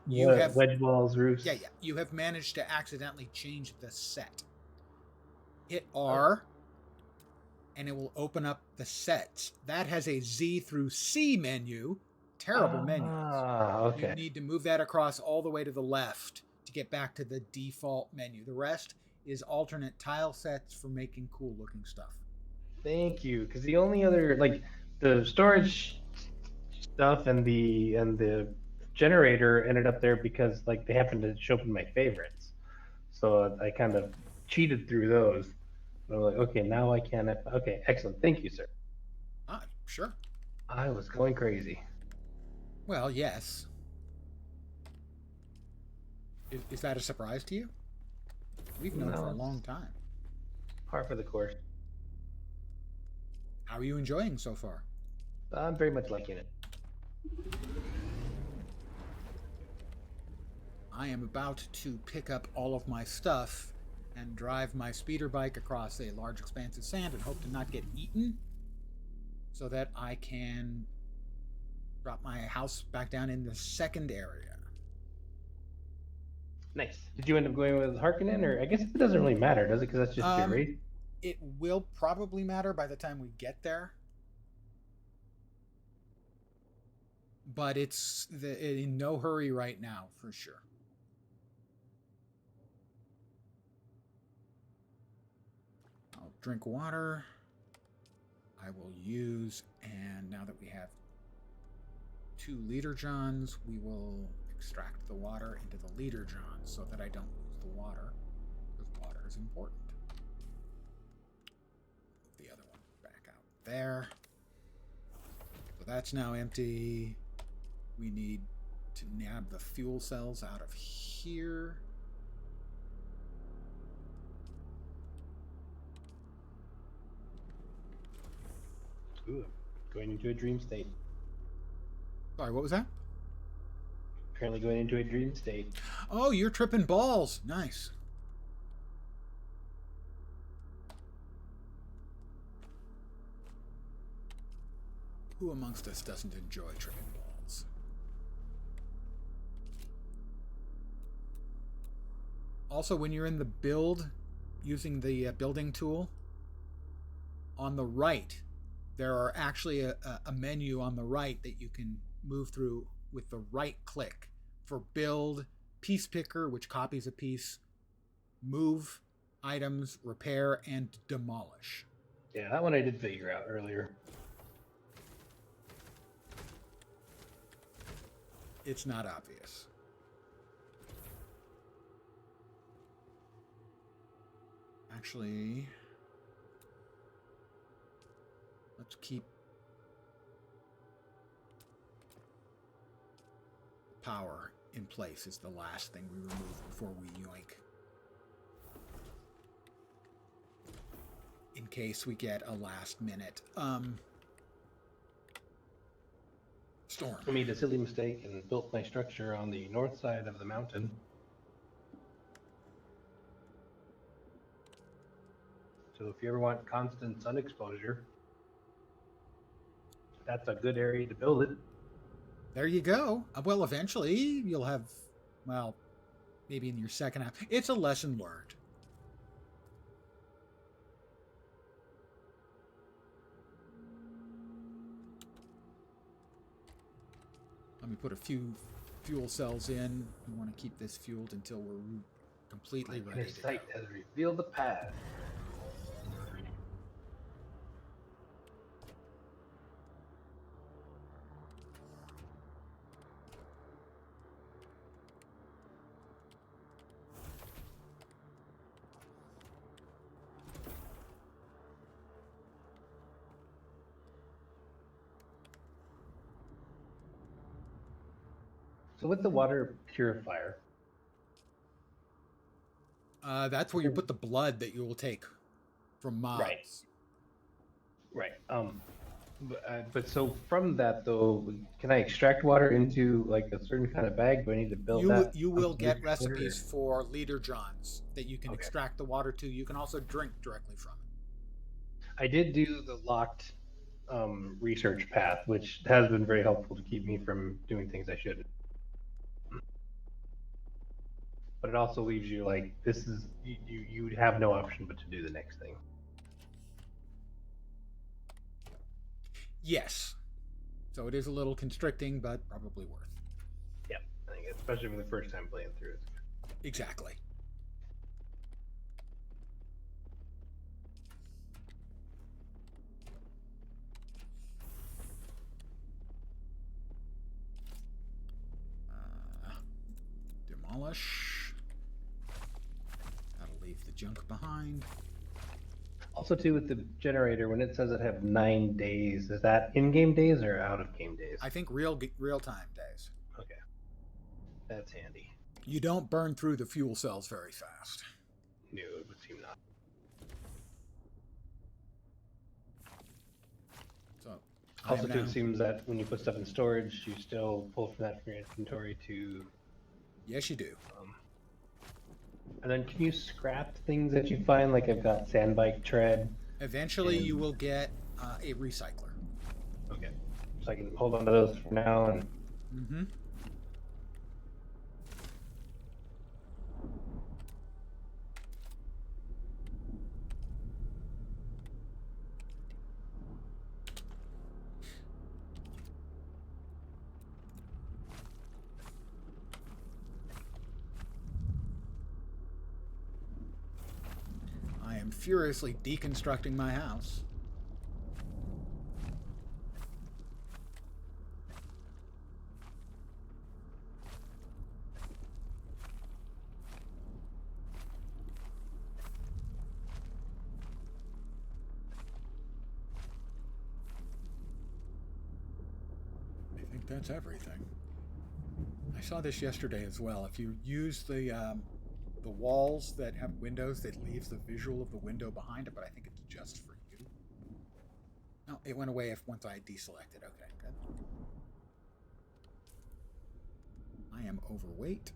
You have wedge walls, roofs. Yeah. You have managed to accidentally change the set. Hit R and it will open up the sets. That has a Z through C menu. Terrible menus. Okay. You need to move that across all the way to the left to get back to the default menu. The rest is alternate tile sets for making cool looking stuff. Thank you. Because the only other like the storage stuff and the generator ended up there because like they happened to show up in my favorites. So I kind of cheated through those. And I'm like, okay, now I can. Okay, excellent. Thank you, sir. Sure. I was going crazy. Well, yes. Is that a surprise to you? We've known for a long time. Par for the course. How are you enjoying so far? I'm very much liking it. I am about to pick up all of my stuff and drive my speeder bike across a large expanse of sand and hope to not get eaten so that I can drop my house back down in the second area. Nice. Did you end up going with Harkonnen, or I guess it doesn't really matter, does it? Because that's just your race. It will probably matter by the time we get there. But it's in no hurry right now, for sure. I'll drink water. I will use, and now that we have 2 liter johns, we will extract the water into the liter john so that I don't lose the water, because water is important. Move the other one back out there. So that's now empty. We need to nab the fuel cells out of here. Ooh, going into a dream state. Sorry, what was that? Apparently going into a dream state. Oh, you're tripping balls. Nice. Who amongst us doesn't enjoy tripping balls? Also, when you're in the build, using the building tool, on the right, there are actually a menu on the right that you can move through with the right click for build, piece picker, which copies a piece, move items, repair, and demolish. Yeah, that one I did figure out earlier. It's not obvious. Actually, let's keep power in place is the last thing we remove before we yoink. In case we get a last minute storm. I made a silly mistake and built my structure on the north side of the mountain. So if you ever want constant sun exposure, that's a good area to build it. There you go. Well, eventually you'll have, well, maybe in your second half. It's a lesson learned. Let me put a few fuel cells in. We want to keep this fueled until we're completely ready to go. Sight has revealed the path. So with the water purifier, that's where you put the blood that you will take from mobs. Right. But so from that though, can I extract water into like a certain kind of bag? Do I need to build that? You will get recipes for liter johns that you can extract the water to. You can also drink directly from it. I did do the locked research path, which has been very helpful to keep me from doing things I shouldn't. But it also leaves you like, this is, you have no option but to do the next thing. Yes. So it is a little constricting, but probably worth. Yep, I think especially for the first time playing through it. Exactly. Demolish. That'll leave the junk behind. Also, too, with the generator, when it says it have 9 days, is that in-game days or out-of-game days? I think real-time days. Okay. That's handy. You don't burn through the fuel cells very fast. No, it would seem not. So, also, too, it seems that when you put stuff in storage, you still pull from that from your inventory to... Yes, you do. And then can you scrap things that you find? Like I've got sandbike tread. Eventually, you will get a recycler. Okay. So I can hold on to those for now. And... Mm-hmm. I am furiously deconstructing my house. I think that's everything. I saw this yesterday as well. If you use the walls that have windows, that leaves the visual of the window behind it, but I think it's just for you. No, it went away once I deselected. Okay, good. I am overweight.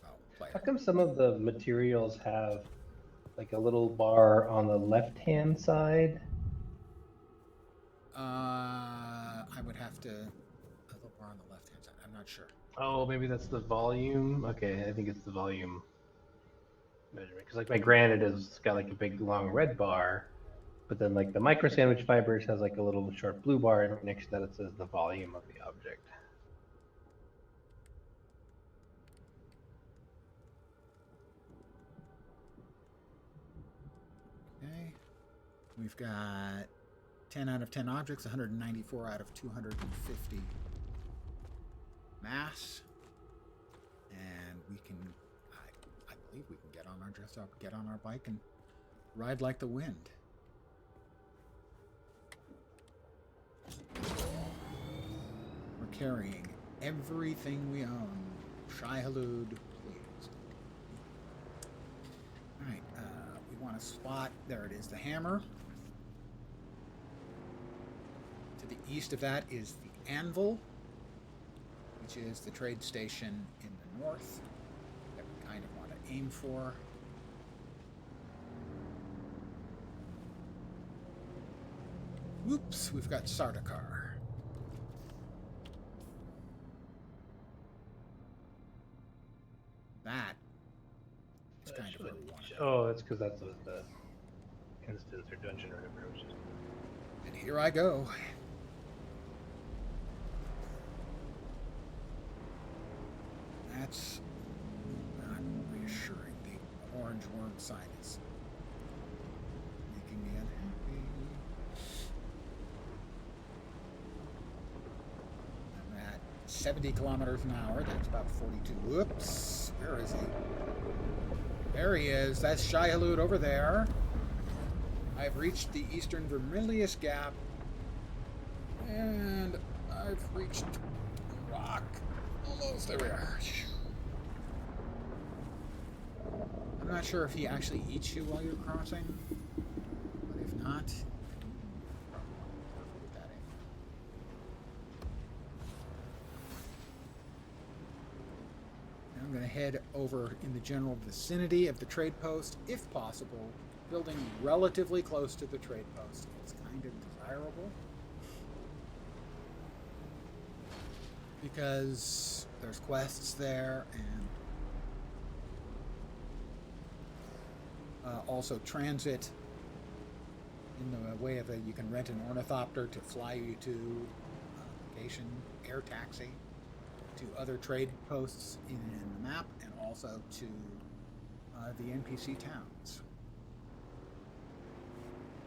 Oh, player. How come some of the materials have like a little bar on the left-hand side? I would have to... A little bar on the left-hand side. I'm not sure. Oh, maybe that's the volume. Okay, I think it's the volume measurement. Because like my granite has got like a big long red bar, but then like the micro sandwich fibers has like a little short blue bar, and right next to that it says the volume of the object. Okay. We've got 10 out of 10 objects, 194 out of 250 mass. And we can, I believe we can get on our dress up, get on our bike and ride like the wind. We're carrying everything we own. Shai-Hulud, please. Alright, we want to spot, there it is, the hammer. To the east of that is the anvil, which is the trade station in the north that we kind of want to aim for. Whoops, we've got Sardaukar. That is kind of where we want to go. Oh, that's because that's what the instance or dungeon or whatever it was just. And here I go. That's not reassuring. The orange worm sign is making me unhappy. I'm at 70 kilometers an hour. That's about 42. Whoops. Where is he? There he is. That's Shai-Hulud over there. I've reached the eastern Vermilius Gap. And I've reached rock. Almost. There we are. I'm not sure if he actually eats you while you're crossing, but if not, I'm going to head over in the general vicinity of the trade post, if possible, building relatively close to the trade post. It's kind of desirable because there's quests there, and also transit in the way of you can rent an ornithopter to fly you to location, air taxi, to other trade posts in the map, and also to the NPC towns.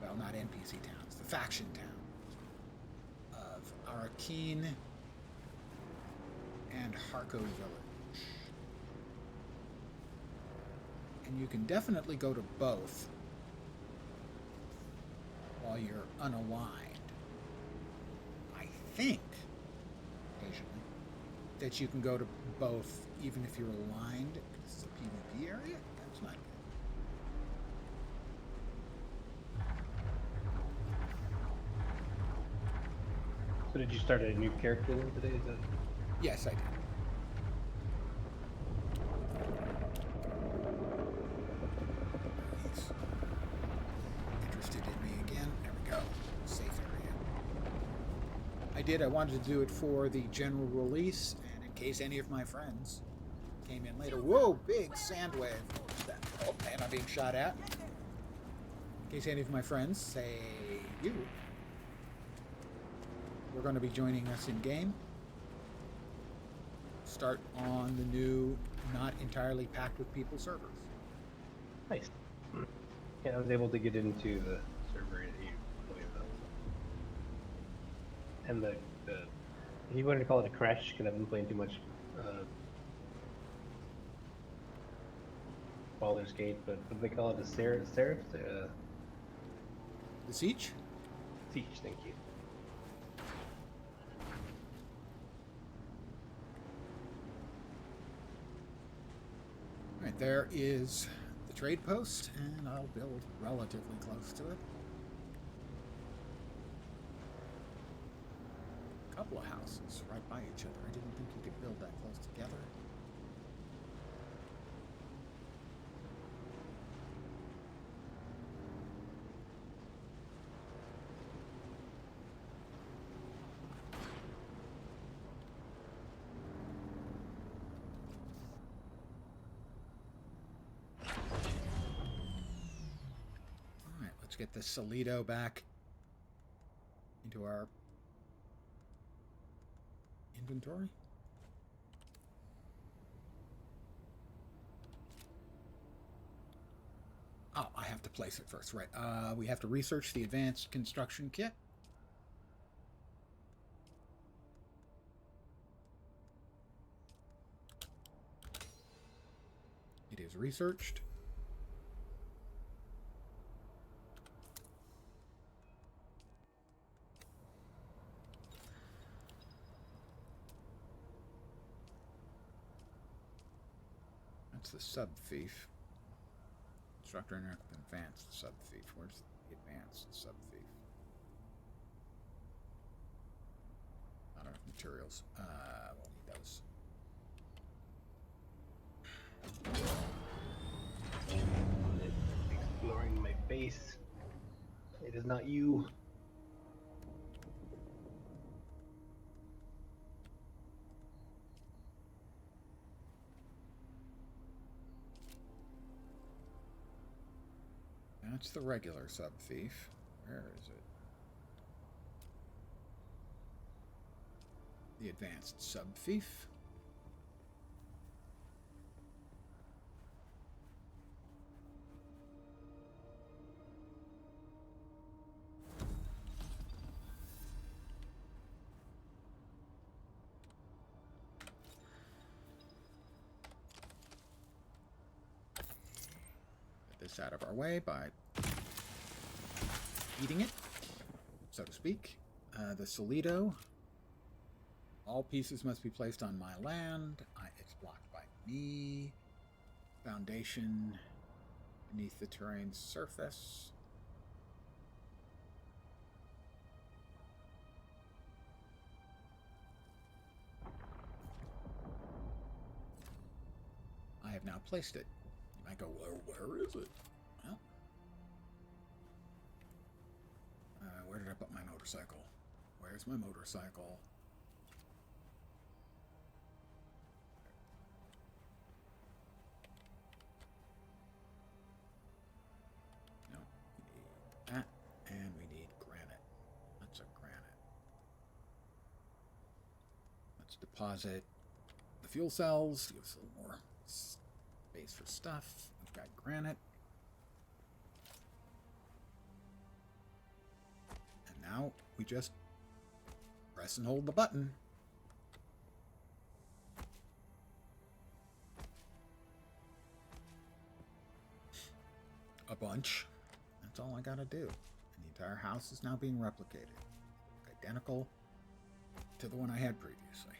Well, not NPC towns, the faction towns of Arakeen and Harko Village. And you can definitely go to both while you're unaligned. I think, occasionally, that you can go to both even if you're aligned. This is a PvP area? That's not good. So did you start a new character then today? Is that... Yes, I did. He's interested in me again. There we go. Safe area. I wanted to do it for the general release, and in case any of my friends came in later. Whoa, big sand wave. Oh, man, I'm being shot at. In case any of my friends say you we're going to be joining us in game. Start on the new, not entirely packed with people servers. Nice. Yeah, I was able to get into the server that you played though. And the if you wanted to call it a crash, because I've been playing too much Baldur's Gate, but what do they call it? The Seraph? The Siege? Siege, thank you. Alright, there is the trade post, and I'll build relatively close to it. A couple of houses right by each other. I didn't think you could build that close together. Let's get the Solido back into our inventory. Oh, I have to place it first, right. We have to research the advanced construction kit. It is researched. That's the sub-thief. Instructor and advanced sub-thief. Where's the advanced sub-thief? Not enough materials. We'll need those. Exploring my base. It is not you. That's the regular sub-thief. Where is it? The advanced sub-thief. Get this out of our way by eating it, so to speak. The Solido. All pieces must be placed on my land. It's blocked by me. Foundation beneath the terrain's surface. I have now placed it. You might go, where is it? Well, where did I put my motorcycle? Where's my motorcycle? No, we need that. And we need granite. Lots of granite. Let's deposit the fuel cells. Give us a little more space for stuff. We've got granite. And now we just press and hold the button. A bunch. That's all I gotta do. And the entire house is now being replicated. Identical to the one I had previously.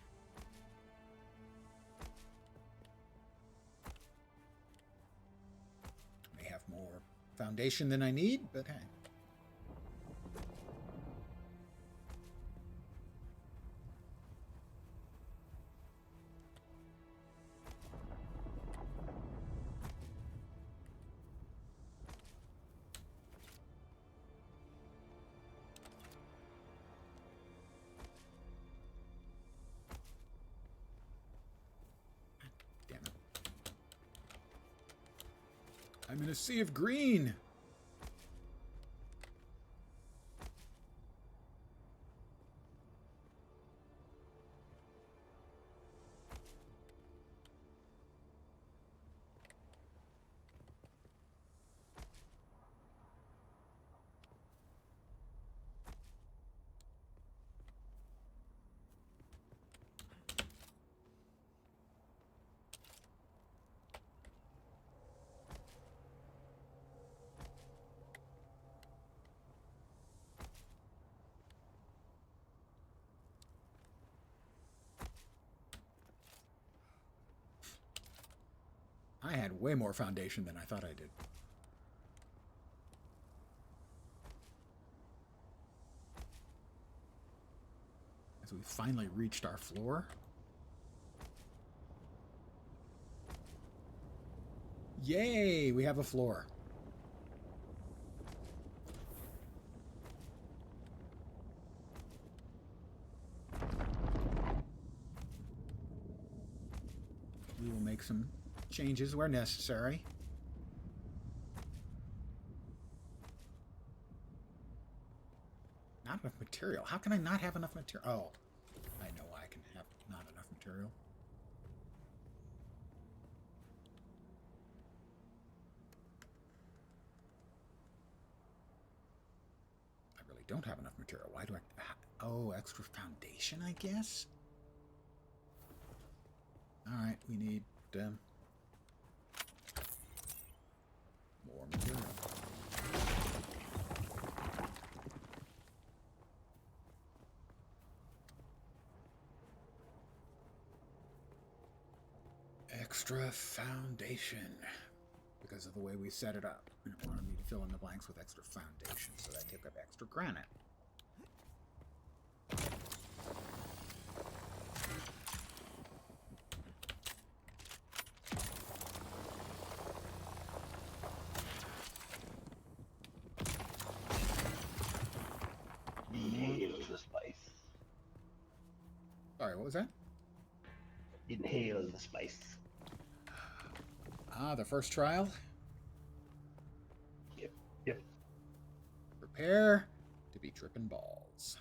May have more foundation than I need, but hey. I'm in a sea of green. I had way more foundation than I thought I did. As we finally reached our floor. Yay, we have a floor. We will make some changes where necessary. Not enough material. How can I not have enough material? Oh, I know why I can have not enough material. I really don't have enough material. Why do I... Oh, extra foundation, I guess? Alright, we need... more material. Extra foundation. Because of the way we set it up. And it wanted me to fill in the blanks with extra foundation, so that took up extra granite. Inhale the spice. Sorry, what was that? Inhale the spice. Ah, the first trial. Yep. Prepare to be tripping balls.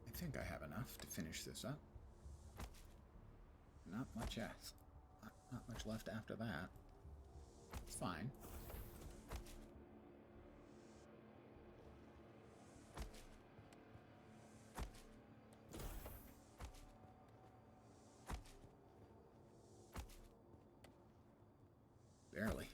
I think I have enough to finish this up. Not much else. Not much left after that. It's fine. Barely.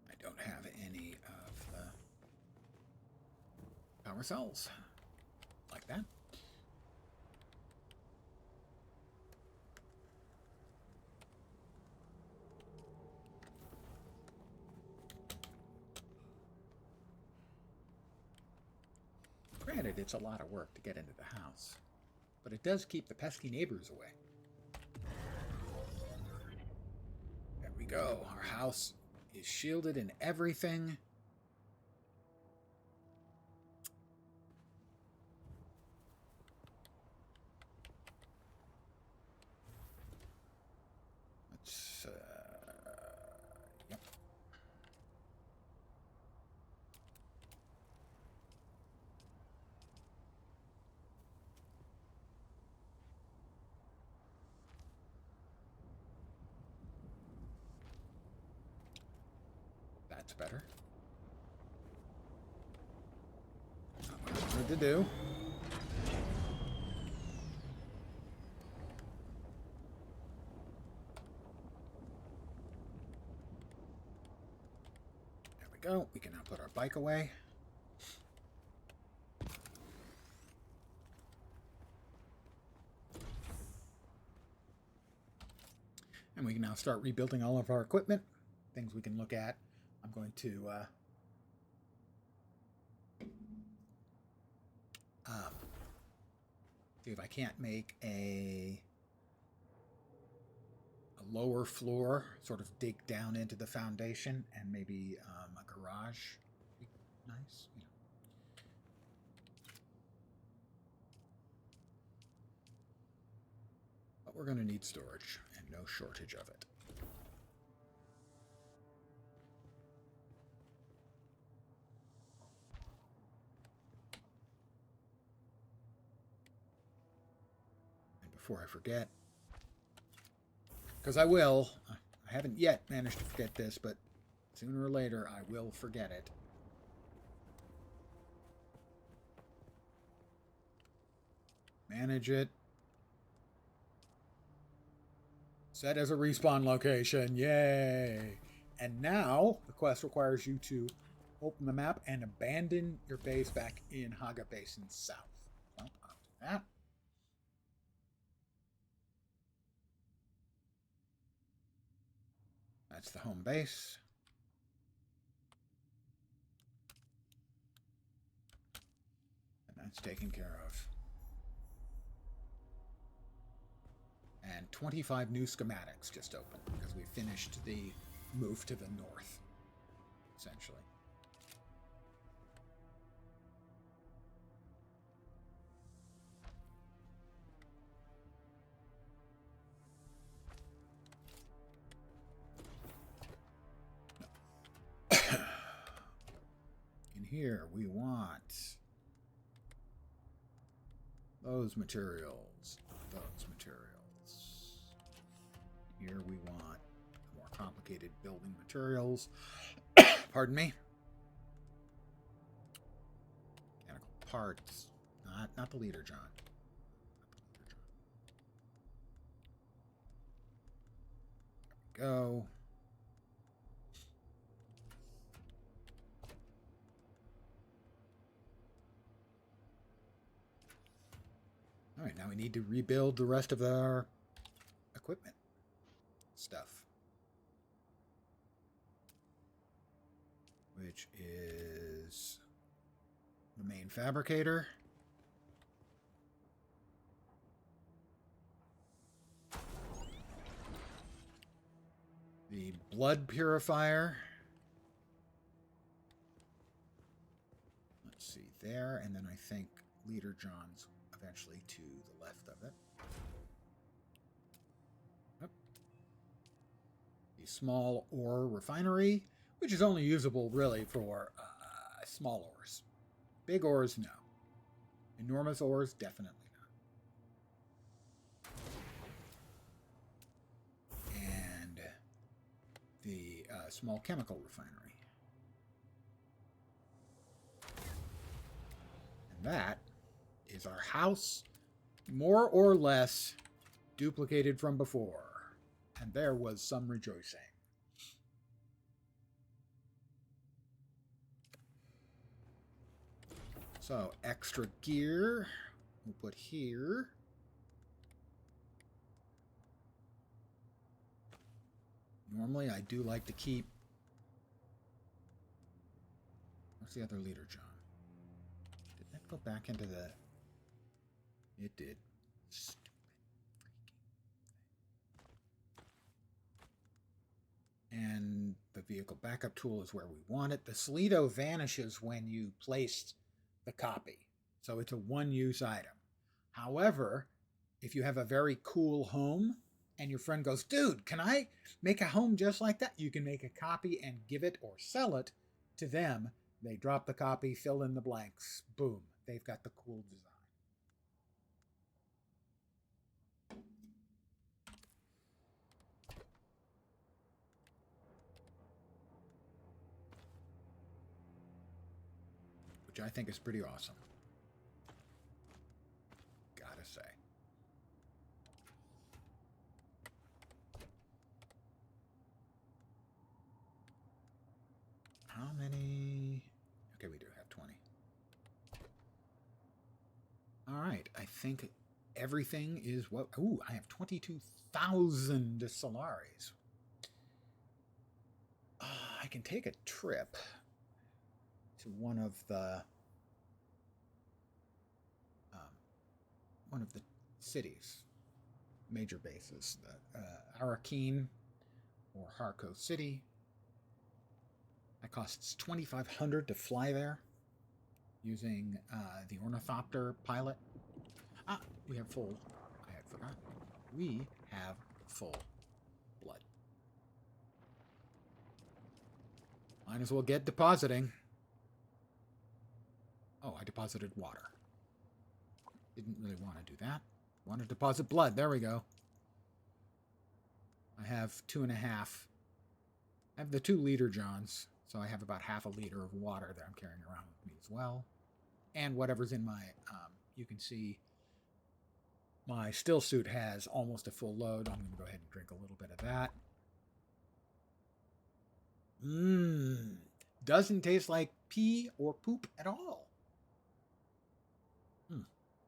I don't have any of the power cells like that. Granted, it's a lot of work to get into the house, but it does keep the pesky neighbors away. There we go. Our house is shielded and everything. Let's, yep. That's better. Not what I wanted to do. There we go. We can now put our bike away. And we can now start rebuilding all of our equipment. Things we can look at. I'm going to see if I can't make a lower floor, sort of dig down into the foundation, and maybe a garage. Be nice, you know. But we're going to need storage, and no shortage of it. Before I forget, because I will, I haven't yet managed to forget this, but sooner or later I will forget it. Manage it. Set as a respawn location. Yay! And now the quest requires you to open the map and abandon your base back in Haga Basin South. So I'll do that. That's the home base. And that's taken care of. And 25 new schematics just opened because we finished the move to the north, essentially. In here, we want those materials, those materials. Here we want more complicated building materials. Pardon me. Mechanical parts. Not the leader, John. There we go. All right, now we need to rebuild the rest of our equipment stuff, which is the main fabricator, the blood purifier, let's see there, and then I think Leader John's eventually to the left of it. Yep. The small ore refinery, which is only usable really for small ores. Big ores, no. Enormous ores, definitely not. And the small chemical refinery. And that is our house, more or less duplicated from before. And there was some rejoicing. So, extra gear we'll put here. Normally, I do like to keep... Where's the other leader, John? Didn't it go back into the... It did. Stupid freaking thing. And the vehicle backup tool is where we want it. The Slido vanishes when you placed the copy. So it's a one-use item. However, if you have a very cool home and your friend goes, dude, can I make a home just like that? You can make a copy and give it or sell it to them. They drop the copy, fill in the blanks. Boom. They've got the cool design. Which I think is pretty awesome. Gotta say. How many? Okay, we do have 20. All right, I think everything is what... Ooh, I have 22,000 Solaris. I can take a trip to one of the cities, major bases, Arakeen or Harco City. That costs 2,500 to fly there using the Ornithopter pilot. Ah, we have full. I had forgotten. We have full blood. Might as well get depositing. Oh, I deposited water. Didn't really want to do that. Want to deposit blood. There we go. I have 2.5. I have the 2-liter Johns, so I have about half a liter of water that I'm carrying around with me as well. And whatever's in my, you can see my still suit has almost a full load. I'm going to go ahead and drink a little bit of that. Doesn't taste like pee or poop at all.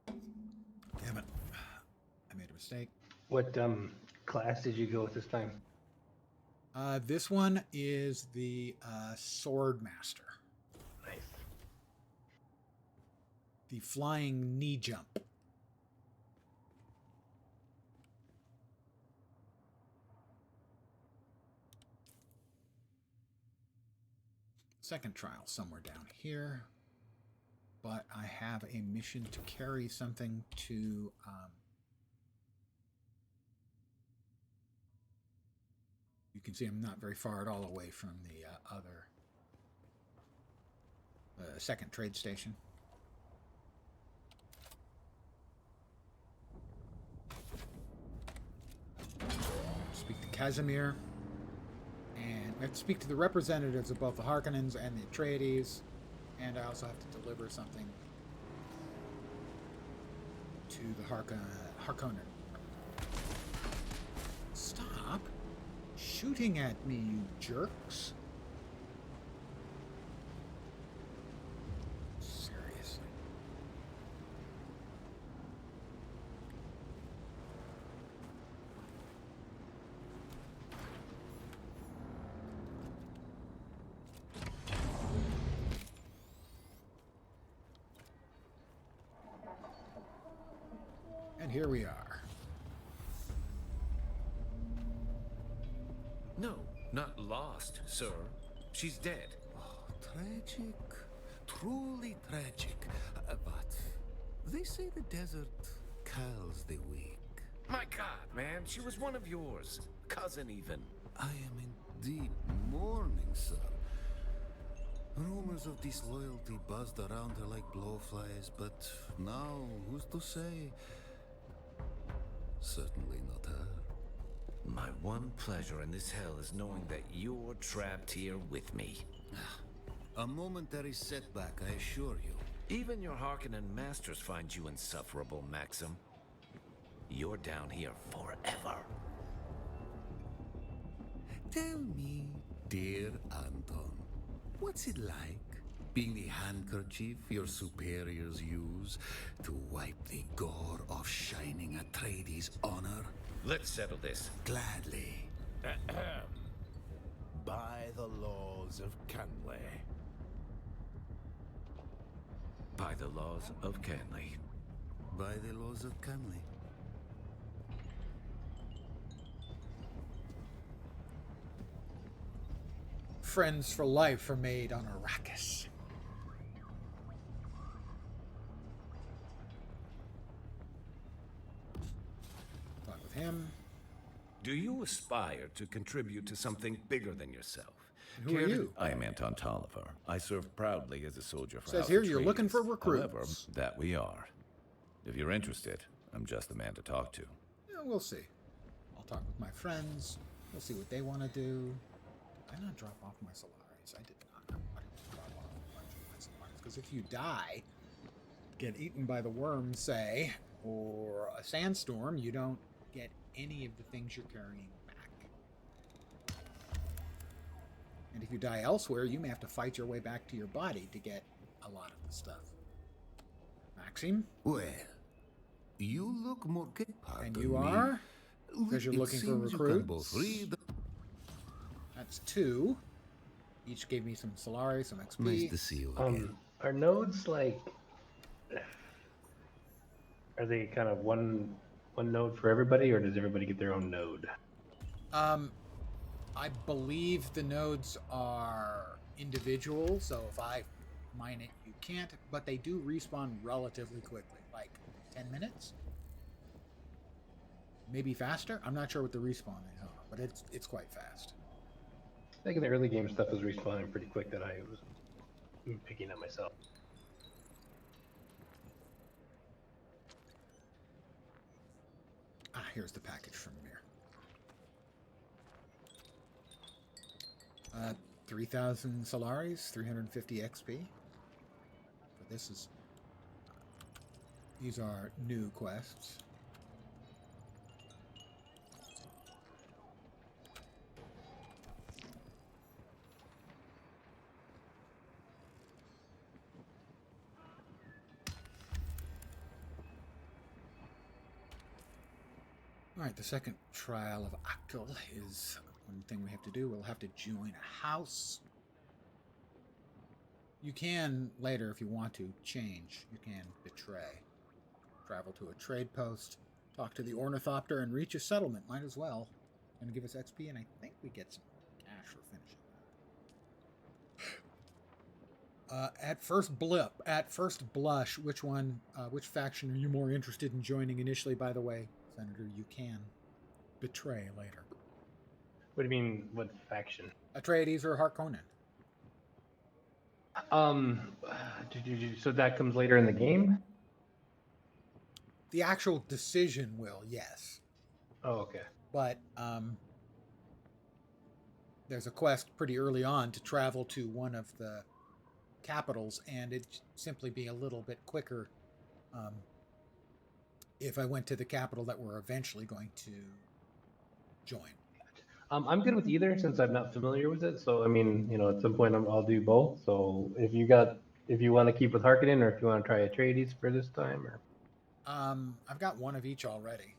Damn it. I made a mistake. What class did you go with this time? This one is the Sword Master. Nice. The flying knee jump. Second trial somewhere down here. But I have a mission to carry something to... you can see I'm not very far at all away from the other second trade station. Speak to Casimir. And I have to speak to the representatives of both the Harkonnens and the Atreides. And I also have to deliver something to the Harkonnen. Stop shooting at me, you jerks. Seriously. And here we are. No, not lost, sir. She's dead. Oh, tragic. Truly tragic. But they say the desert kills the weak. My God, man, she was one of yours. Cousin, even. I am in deep mourning, sir. Rumors of disloyalty buzzed around her like blowflies, but now, who's to say? Certainly not her. My one pleasure in this hell is knowing that you're trapped here with me. A momentary setback, I assure you. Even your Harkonnen masters find you insufferable, Maxim. You're down here forever. Tell me, dear Anton, what's it like being the handkerchief your superiors use to wipe the gore off shining Atreides' honor? Let's settle this. Gladly. By the laws of Canley. By the laws of Canley. By the laws of Canley. Friends for life are made on Arrakis. Talk with him. Do you aspire to contribute to something bigger than yourself? Who are you? I am Anton Tolliver. I serve proudly as a soldier for Says House here you're Atreides. looking for recruits. However, that we are. If you're interested, I'm just the man to talk to. Yeah, we'll see. I'll talk with my friends. We'll see what they want to do. Did I not drop off my Solaris? I did not. I didn't drop off a bunch of my Solaris. Because if you die, get eaten by the worm, say, or a sandstorm, you don't get any of the things you're carrying back. And if you die elsewhere, you may have to fight your way back to your body to get a lot of the stuff. Maxime? Well, you look more... And you are? Because you're looking for recruits. That's 2. Each gave me some Solari, some XP. Nice to see you again. Are nodes like... Are they kind of one node for everybody, or does everybody get their own node? I believe the nodes are individual, so if I mine it, you can't, but they do respawn relatively quickly, like 10 minutes? Maybe faster? I'm not sure what the respawn is on, but it's quite fast. I think in the early game stuff was respawning pretty quick that I was picking up myself. Here's the package from Mir. 3,000 Solaris, 350 XP. But these are new quests. Alright, the second trial of Akil is one thing we have to do. We'll have to join a house. You can, later, if you want to, change. You can betray. Travel to a trade post, talk to the Ornithopter, and reach a settlement. Might as well. Gonna give us XP, and I think we get some cash for finishing that. At first blush, which faction are you more interested in joining initially, by the way? Senator, you can betray later. What do you mean, what faction? Atreides or Harkonnen. So that comes later in the game? The actual decision will, yes. Oh, okay. But there's a quest pretty early on to travel to one of the capitals, and it'd simply be a little bit quicker if I went to the capital that we're eventually going to join. I'm good with either since I'm not familiar with it. So I mean, at some point I'll do both. So if you want to keep with Harkonnen, or if you want to try Atreides for this time, or I've got one of each already.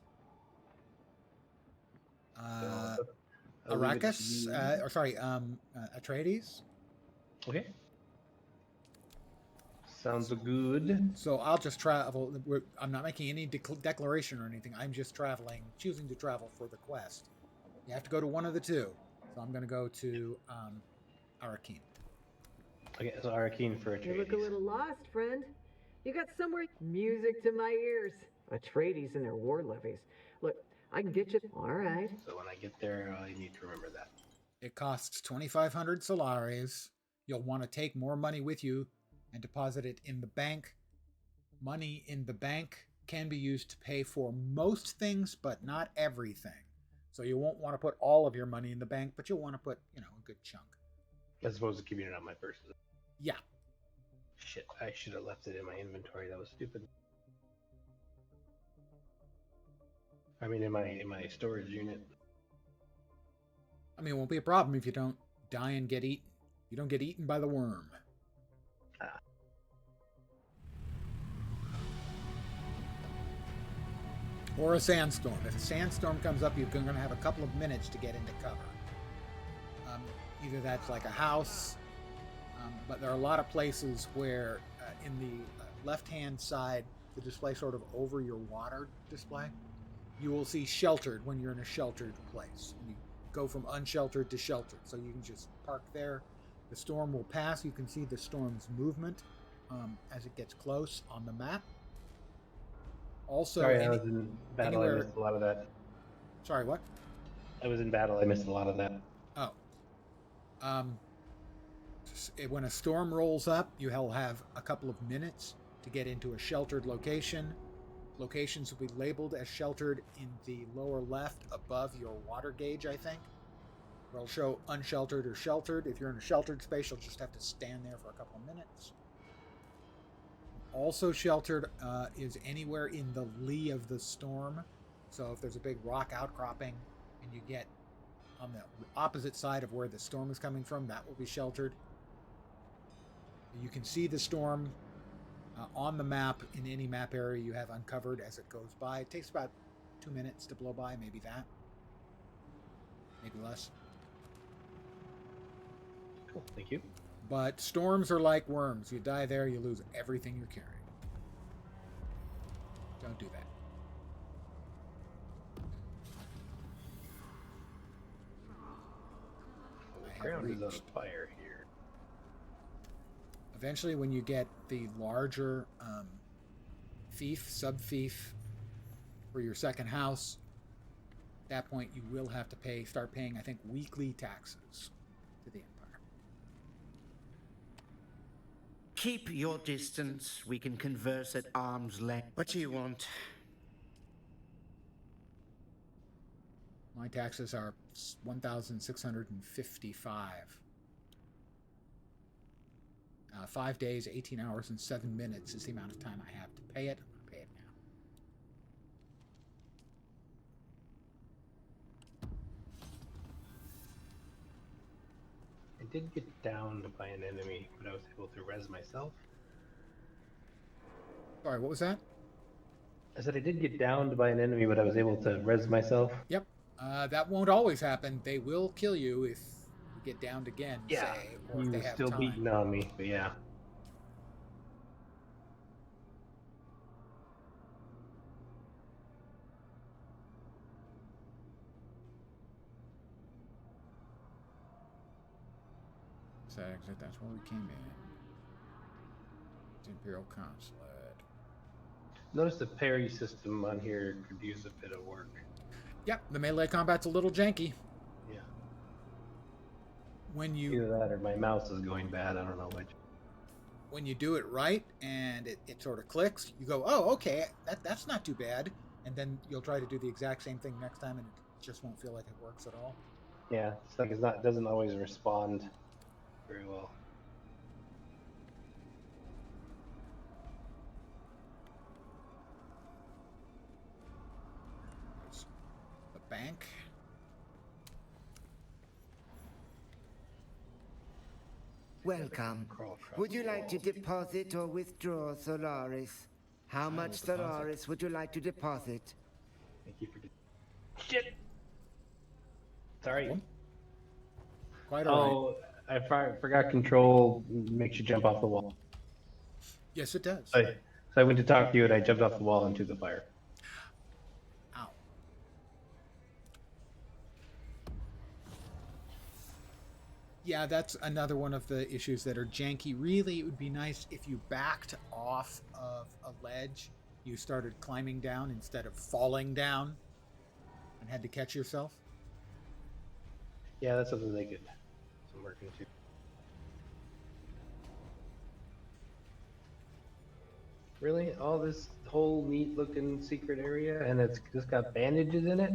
Arrakis, Atreides. Okay. Sounds good. So I'll just travel. I'm not making any declaration or anything. I'm just choosing to travel for the quest. You have to go to one of the two. So I'm going to go to Arrakeen. Okay, so Arrakeen for Atreides. You look a little lost, friend. You got somewhere music to my ears. Atreides and their war levies. Look, I can get you. All right. So when I get there, I need to remember that. It costs 2,500 Solaris. You'll want to take more money with you and deposit it in the bank. Money in the bank can be used to pay for most things, but not everything. So you won't want to put all of your money in the bank, but you'll want to put, a good chunk. As opposed to keeping it on my purse. Yeah. Shit, I should have left it in my inventory. That was stupid. I mean, in my storage unit. I mean, it won't be a problem if you don't die and get eaten. You don't get eaten by the worm. Or a sandstorm. If a sandstorm comes up, you're going to have a couple of minutes to get into cover. Either that's like a house, but there are a lot of places where in the left-hand side, the display sort of over your water display, you will see sheltered when you're in a sheltered place. And you go from unsheltered to sheltered. So you can just park there. The storm will pass. You can see the storm's movement as it gets close on the map. Also, sorry, I was in battle. anywhere... I missed a lot of that. Sorry, what? I was in battle. I missed a lot of that. Oh. When a storm rolls up, you'll have a couple of minutes to get into a sheltered location. Locations will be labeled as sheltered in the lower left above your water gauge, I think. It'll show unsheltered or sheltered. If you're in a sheltered space, you'll just have to stand there for a couple of minutes. Also sheltered is anywhere in the lee of the storm. So if there's a big rock outcropping and you get on the opposite side of where the storm is coming from, that will be sheltered. You can see the storm on the map in any map area you have uncovered as it goes by. It takes about 2 minutes to blow by, maybe that. Maybe less. Cool, thank you. But storms are like worms. You die there, you lose everything you're carrying. Don't do that. The ground is on fire here. Eventually, when you get the larger fief, sub-fief for your second house, at that point you will have to start paying, I think, weekly taxes to the Empire. Keep your distance. We can converse at arm's length. What do you want? My taxes are 1,655. 5 days, 18 hours, and 7 minutes is the amount of time I have to pay it. I'm going to pay it now. I did get downed by an enemy, but I was able to res myself. Sorry, what was that? I said I did get downed by an enemy, but I was able to res myself. Yep. That won't always happen. They will kill you if you get downed again, Yeah, say, or he if they was have still time. beating on me, but yeah. So exit, that's where we came in. It's Imperial Consulate. Notice the parry system on here could use a bit of work. Yep, the melee combat's a little janky. Yeah. When you Either that or my mouse is going bad, I don't know which. When you do it right and it sort of clicks, you go, oh, okay, that's not too bad. And then you'll try to do the exact same thing next time and it just won't feel like it works at all. Yeah, it's like it doesn't always respond very well. The bank. Welcome. Would you like to deposit or withdraw Solaris? How much Solaris would you like to deposit? Thank you for... Shit! Sorry. Quite all right. I forgot control makes you jump off the wall. Yes, it does. So I went to talk to you and I jumped off the wall into the fire. Ow. Yeah, that's another one of the issues that are janky. Really, it would be nice if you backed off of a ledge, you started climbing down instead of falling down and had to catch yourself. Yeah, that's something they could work into. Really? All this whole neat looking secret area and it's just got bandages in it?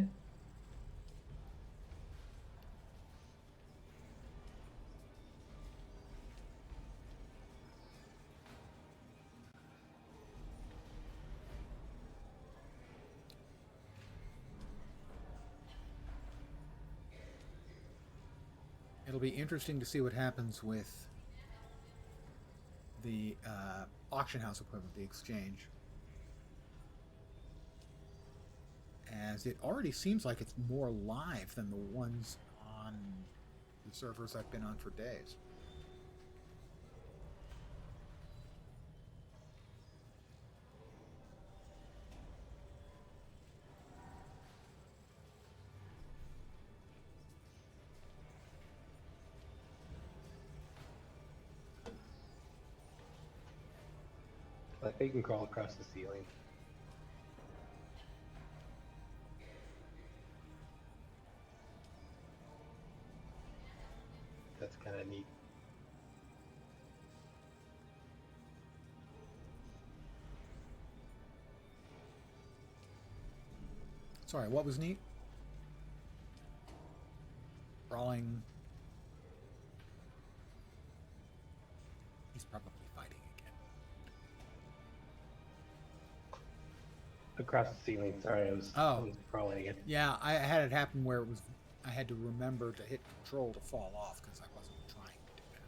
It'll be interesting to see what happens with the auction house equivalent, the exchange. As it already seems like it's more live than the ones on the servers I've been on for days. like that you can crawl across the ceiling. That's kind of neat. Sorry, what was neat? Crawling. He's probably fighting again. Across the ceiling. Sorry, I was crawling again. Yeah, I had it happen where it was. I had to remember to hit control to fall off because I wasn't trying to do that.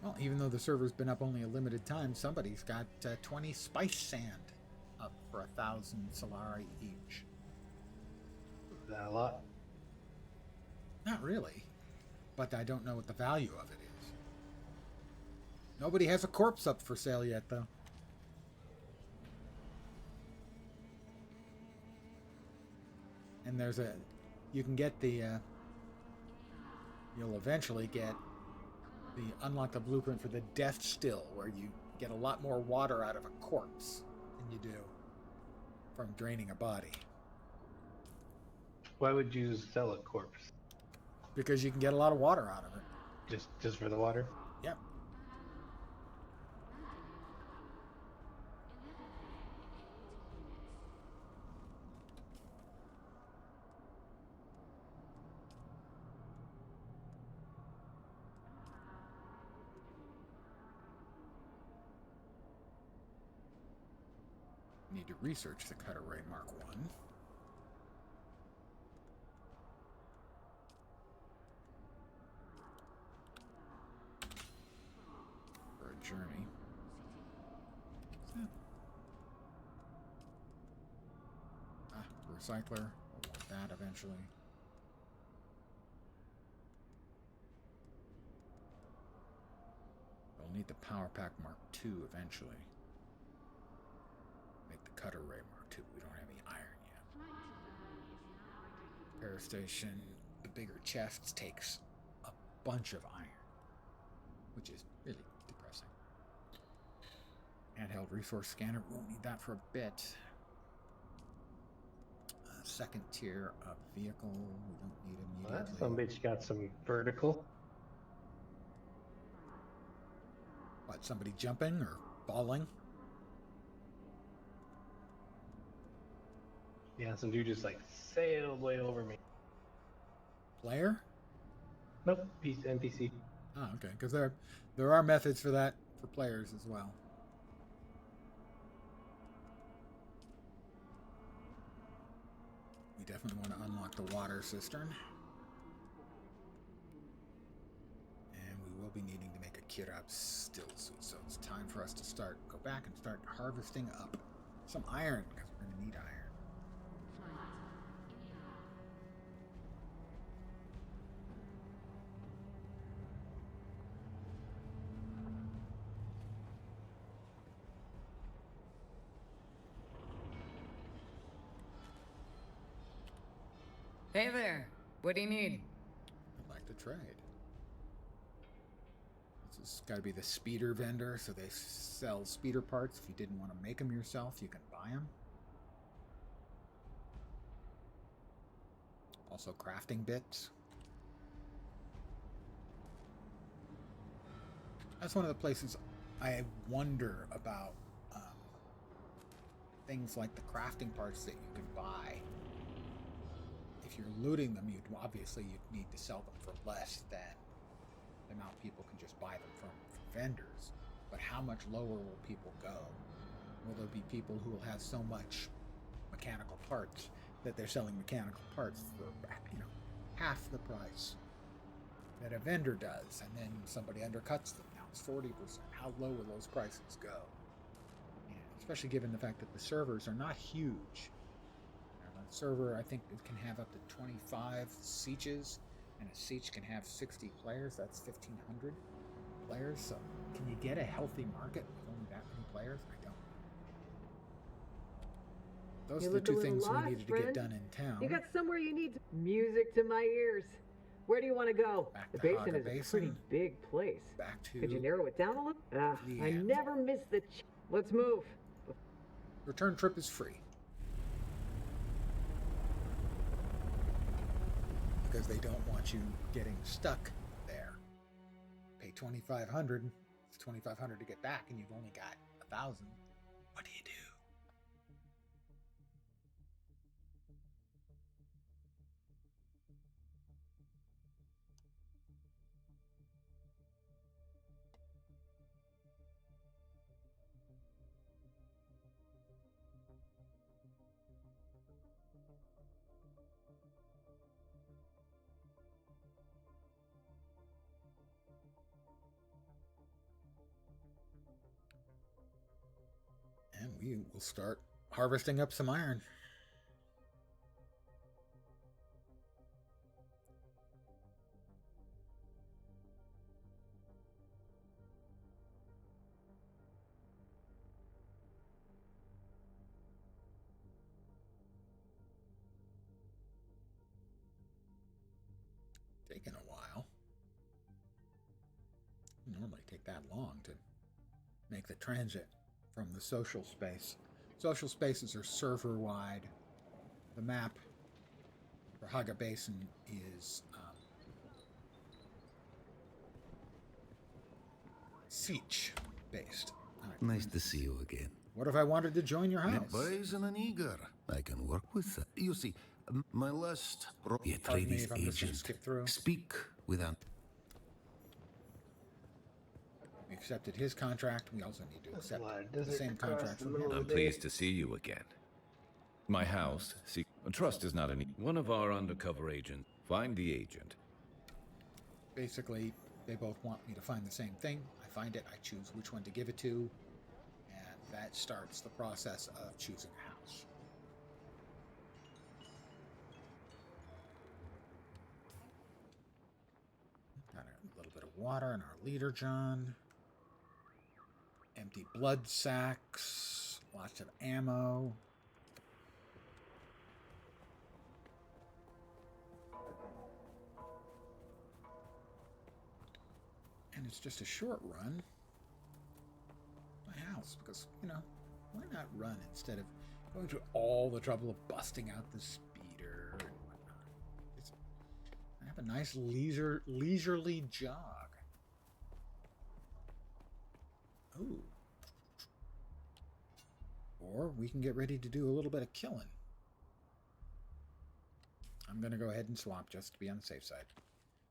Well, even though the server's been up only a limited time, somebody's got 20 spice sand up for 1,000 Solari each. Is that a lot? Not really, but I don't know what the value of it is. Nobody has a corpse up for sale yet, though. And there's you can get you'll eventually get unlock the blueprint for the death still, where you get a lot more water out of a corpse than you do from draining a body. Why would you sell a corpse? Because you can get a lot of water out of it. Just for the water? Yep. Need to research the cut array Mark 1. For a journey. Recycler. I'll want that eventually. I'll need the Power Pack Mark 2 eventually. Make the Cut Array Mark 2. We don't have any iron yet. Repair station. The bigger chests takes a bunch of iron, which is really depressing. Handheld resource scanner. Won't need that for a bit. Second tier of vehicle. We don't need immediately. Well, some bitch got some vertical. What, somebody jumping or falling? Yeah, some dude just like sailed way over me. Player? Nope, NPC. Oh, okay. Because there are methods for that for players as well. We definitely want to unlock the water cistern. And we will be needing to make a Kirab still suit. So it's time for us to go back and start harvesting up some iron, because we're going to need iron. Hey there. What do you need? I'd like to trade. This has got to be the speeder vendor, so they sell speeder parts. If you didn't want to make them yourself, you can buy them. Also crafting bits. That's one of the places I wonder about things like the crafting parts that you can buy. If you're looting them, you'd need to sell them for less than the amount people can just buy them from vendors. But how much lower will people go? Will there be people who will have so much mechanical parts that they're selling mechanical parts for half the price that a vendor does, and then somebody undercuts them? Now it's 40%. How low will those prices go? And especially given the fact that the servers are not huge. Server, I think it can have up to 25 sieges, and a siege can have 60 players. That's 1,500 players. So can you get a healthy market with only that many players? I don't. Those are the two things we needed to get done in town. You got somewhere you need music to my ears. Where do you want to go? The basin Haga is a pretty Basin. big place. Back to Could you narrow it down a little? the I end. never miss the. Let's move. Return trip is free. Because they don't want you getting stuck there. Pay $2,500. It's $2,500 to get back, and you've only got $1,000. What do you do? And we will start harvesting up some iron. Taking a while. Doesn't normally take that long to make the transit from the social space. Social spaces are server-wide. The map for Haga Basin is Siege-based. Nice to see you again. What if I wanted to join your house? Brazen and eager. I can work with that. You see, my last Pardon me Atreides if I'm just gonna agent. skip through. Speak without. We accepted his contract. We also need to accept the same contract from him. I'm pleased to see you again. My house, see, trust is not an... One of our undercover agents. Find the agent. Basically, they both want me to find the same thing. I find it, I choose which one to give it to, and that starts the process of choosing a house. Got a little bit of water in our leader, John. Empty blood sacks. Lots of ammo. And it's just a short run. My house, because, you know, why not run instead of going through all the trouble of busting out the speeder and whatnot? I have a nice leisurely jog. Ooh. Or we can get ready to do a little bit of killing. I'm going to go ahead and swap just to be on the safe side.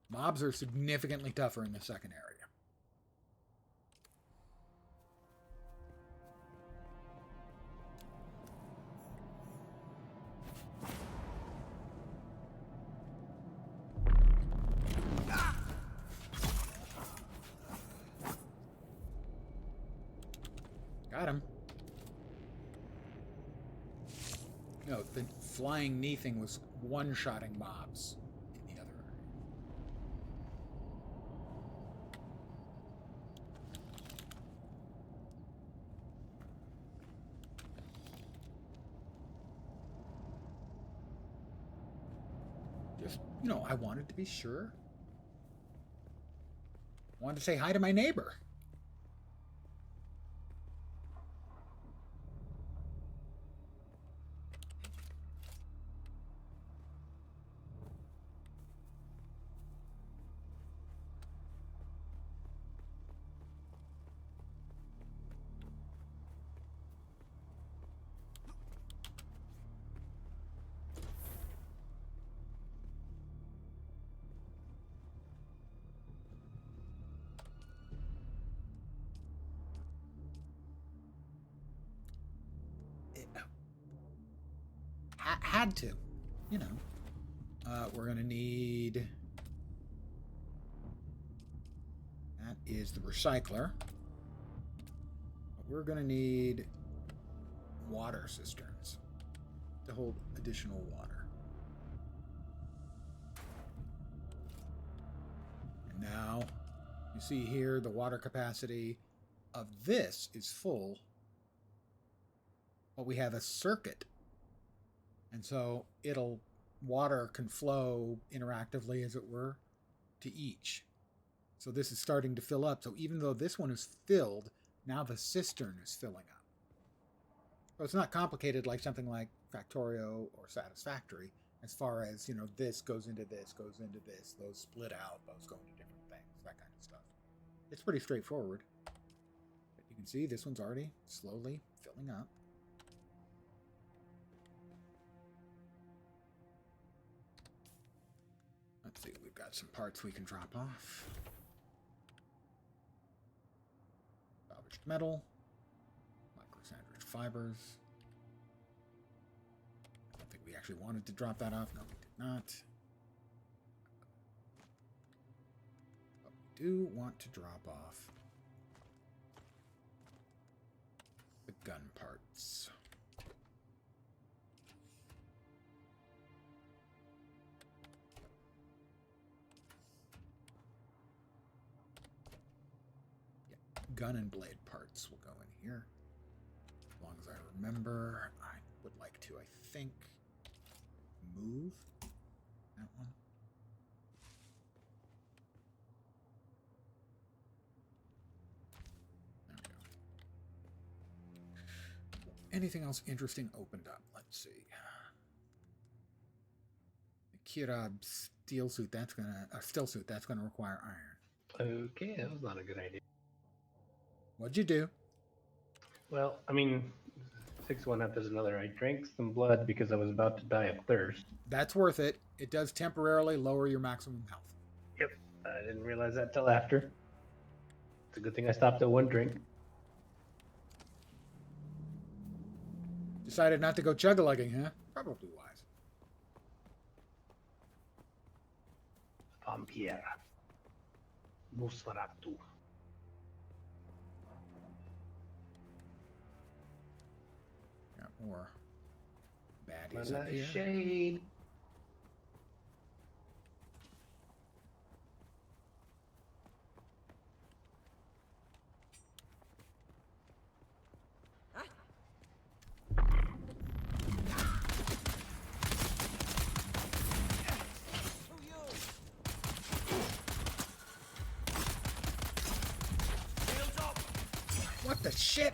Mobs are significantly tougher in the second area. Got him. No, the flying knee thing was one-shotting mobs in the other area. Just, you know, I wanted to be sure. Wanted to say hi to my neighbor. Had to, you know. We're gonna need, that is the recycler. We're gonna need water cisterns to hold additional water. And now you see here the water capacity of this is full, but we have a circuit. And so water can flow interactively, as it were, to each. So this is starting to fill up. So even though this one is filled, now the cistern is filling up. So it's not complicated like something like Factorio or Satisfactory, as far as, you know, this goes into this, goes into this, those split out, those go into different things, that kind of stuff. It's pretty straightforward. But you can see this one's already slowly filling up. Let's see, we've got some parts we can drop off. Salvaged metal. Microsandwich fibers. I don't think we actually wanted to drop that off. No, we did not. But we do want to drop off the gun parts. Gun and blade parts will go in here. As long as I remember, I would like to, I think, move that one. There we go. Anything else interesting opened up? Let's see. The Kirab steel suit, that's gonna steel suit, that's gonna require iron. Okay, that was not a good idea. What'd you do? Well, I mean, 6-1 up is another. I drank some blood because I was about to die of thirst. That's worth it. It does temporarily lower your maximum health. Yep, I didn't realize that till after. It's a good thing I stopped at 1 drink. Decided not to go chug-a-lugging, huh? Probably wise. Vampire. Nosferatu. Got more baddies up Nice here. shade. What the shit?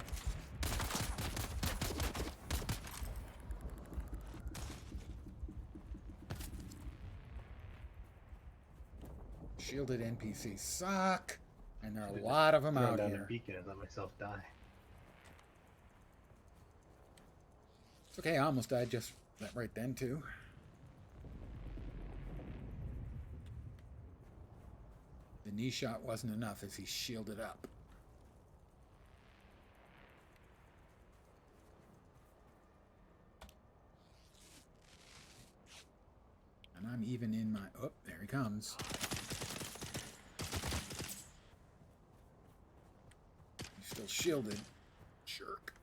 Shielded NPCs suck, and there are a lot of them Throw out down here. a beacon and let myself die. It's okay, I almost died just that right then too. The knee shot wasn't enough as he shielded up. And I'm even in my... Oh, there he comes. He's still shielded. Jerk.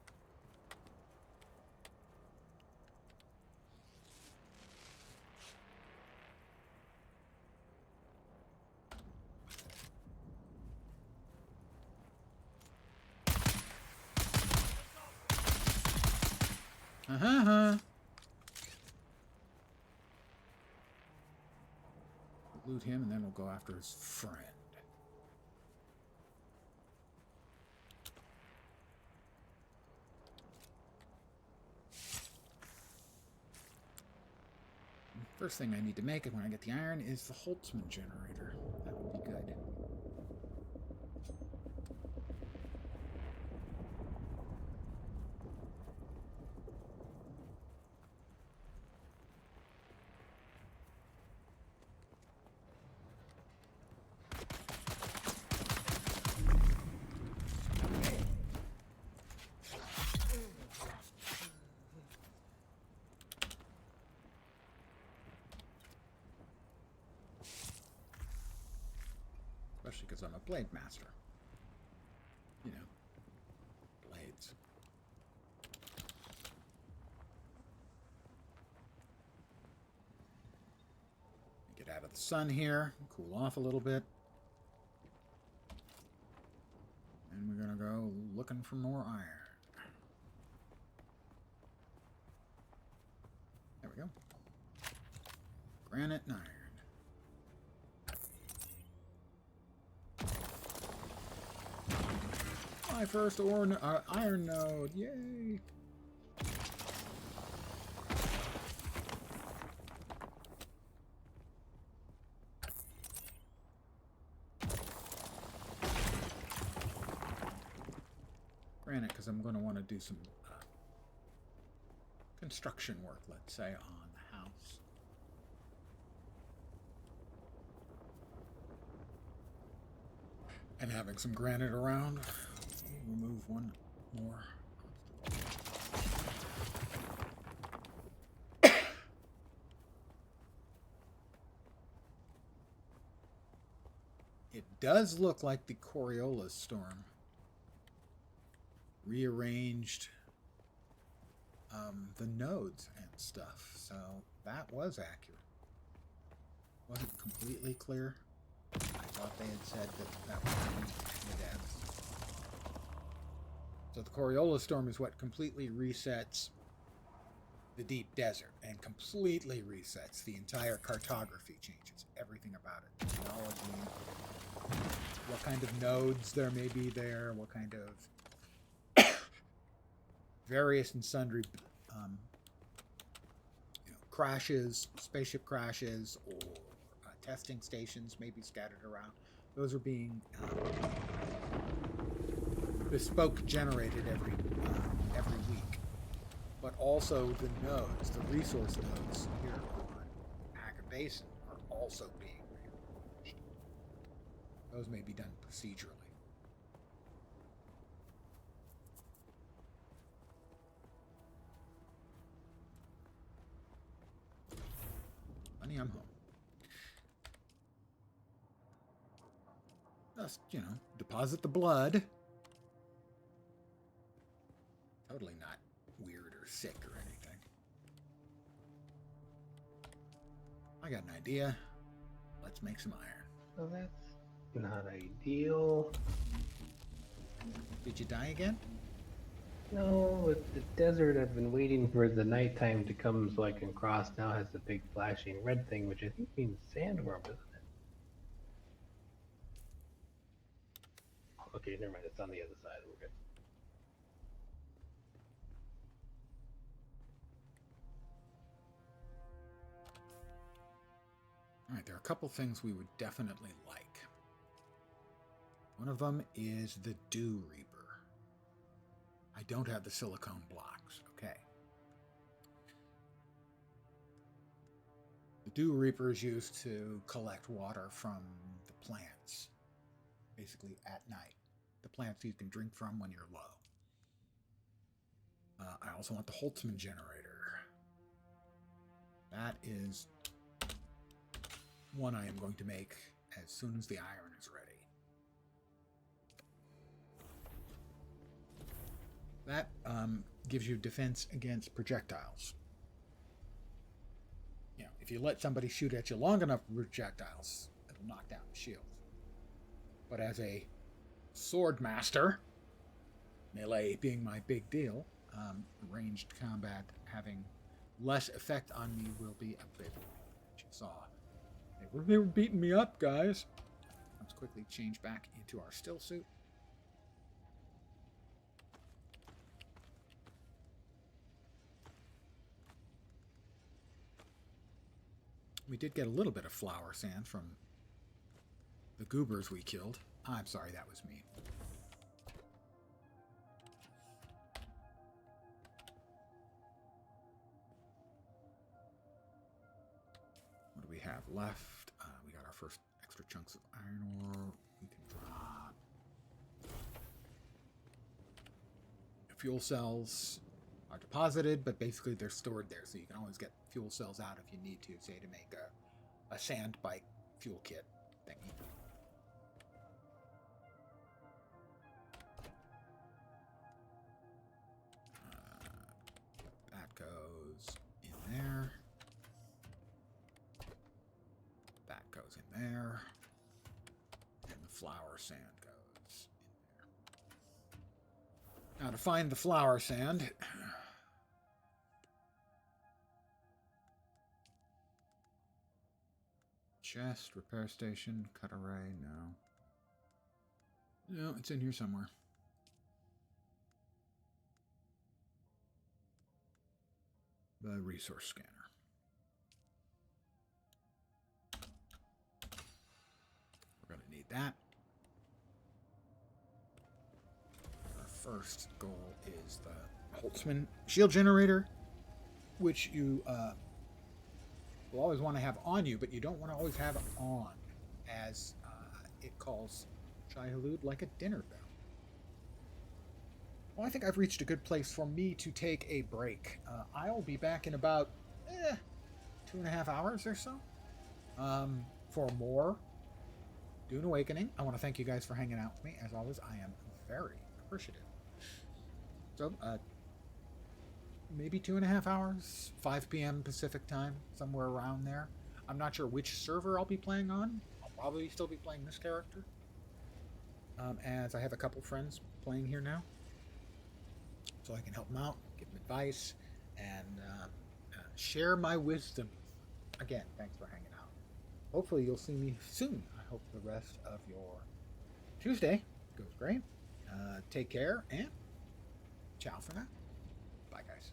Uh-huh. Loot him, and then we'll go after his friend. First thing I need to make when I get the iron is the Holtzman generator. That would be good. Especially because I'm a blade master. You know, blades. Get out of the sun here, cool off a little bit. And we're gonna go looking for more iron. There we go. Granite and iron. My first iron node. Yay! Granted, because I'm going to want to do some construction work, let's say, on the house. And having some granite around, remove one more obstacle. It does look like the Coriolis storm rearranged the nodes and stuff, so that was accurate. Wasn't completely clear. I thought they had said that was the devs. So the Coriolis storm is what completely resets the deep desert and completely resets the entire cartography, changes everything about it. Geology, what kind of nodes there may be there, what kind of various and sundry crashes, spaceship crashes, or testing stations may be scattered around. Those are being bespoke generated every week. But also the nodes, the resource nodes here on Hacker Basin are also being rearranged. Those may be done procedurally. Honey, I'm home. Just, deposit the blood. Totally not weird or sick or anything. I got an idea. Let's make some iron. Well, that's not ideal. Did you die again? No, with the desert, I've been waiting for the nighttime to come so I can cross. Now has the big flashing red thing, which I think means sandworm, doesn't it? Okay, never mind. It's on the other side. We're good. All right, there are a couple things we would definitely like. One of them is the Dew Reaper. I don't have the silicone blocks. Okay. The Dew Reaper is used to collect water from the plants, basically at night. The plants you can drink from when you're low. I also want the Holtzman generator. That is one I am going to make as soon as the iron is ready. That gives you defense against projectiles. If you let somebody shoot at you long enough with projectiles, it'll knock down the shield. But as a sword master, melee being my big deal, ranged combat having less effect on me will be a bit, as you saw. They were beating me up, guys. Let's quickly change back into our still suit. We did get a little bit of flower sand from the goobers we killed. I'm sorry, that was me. What do we have left? We got our first extra chunks of iron ore. We can drop. Fuel cells are deposited, but basically they're stored there, so you can always get fuel cells out if you need to, say to make a sand bike fuel kit thingy. That goes in there. That goes in there. And the flower sand goes in there. Now to find the flower sand, chest, repair station, cut array, no. No, it's in here somewhere. the resource scanner. We're going to need that. Our first goal is the Holtzman shield generator, which you will always want to have on you, but you don't want to always have it on, as it calls Shai-Hulud like a dinner bell. Well, I think I've reached a good place for me to take a break. I'll be back in about 2.5 hours or so for more Dune Awakening. I want to thank you guys for hanging out with me. As always, I am very appreciative. So, maybe 2.5 hours, 5 p.m. Pacific time, somewhere around there. I'm not sure which server I'll be playing on. I'll probably still be playing this character, as I have a couple friends playing here now. So I can help them out, give them advice, and share my wisdom. Again, thanks for hanging out. Hopefully you'll see me soon. I hope the rest of your Tuesday goes great. Take care, and ciao for now. Bye, guys.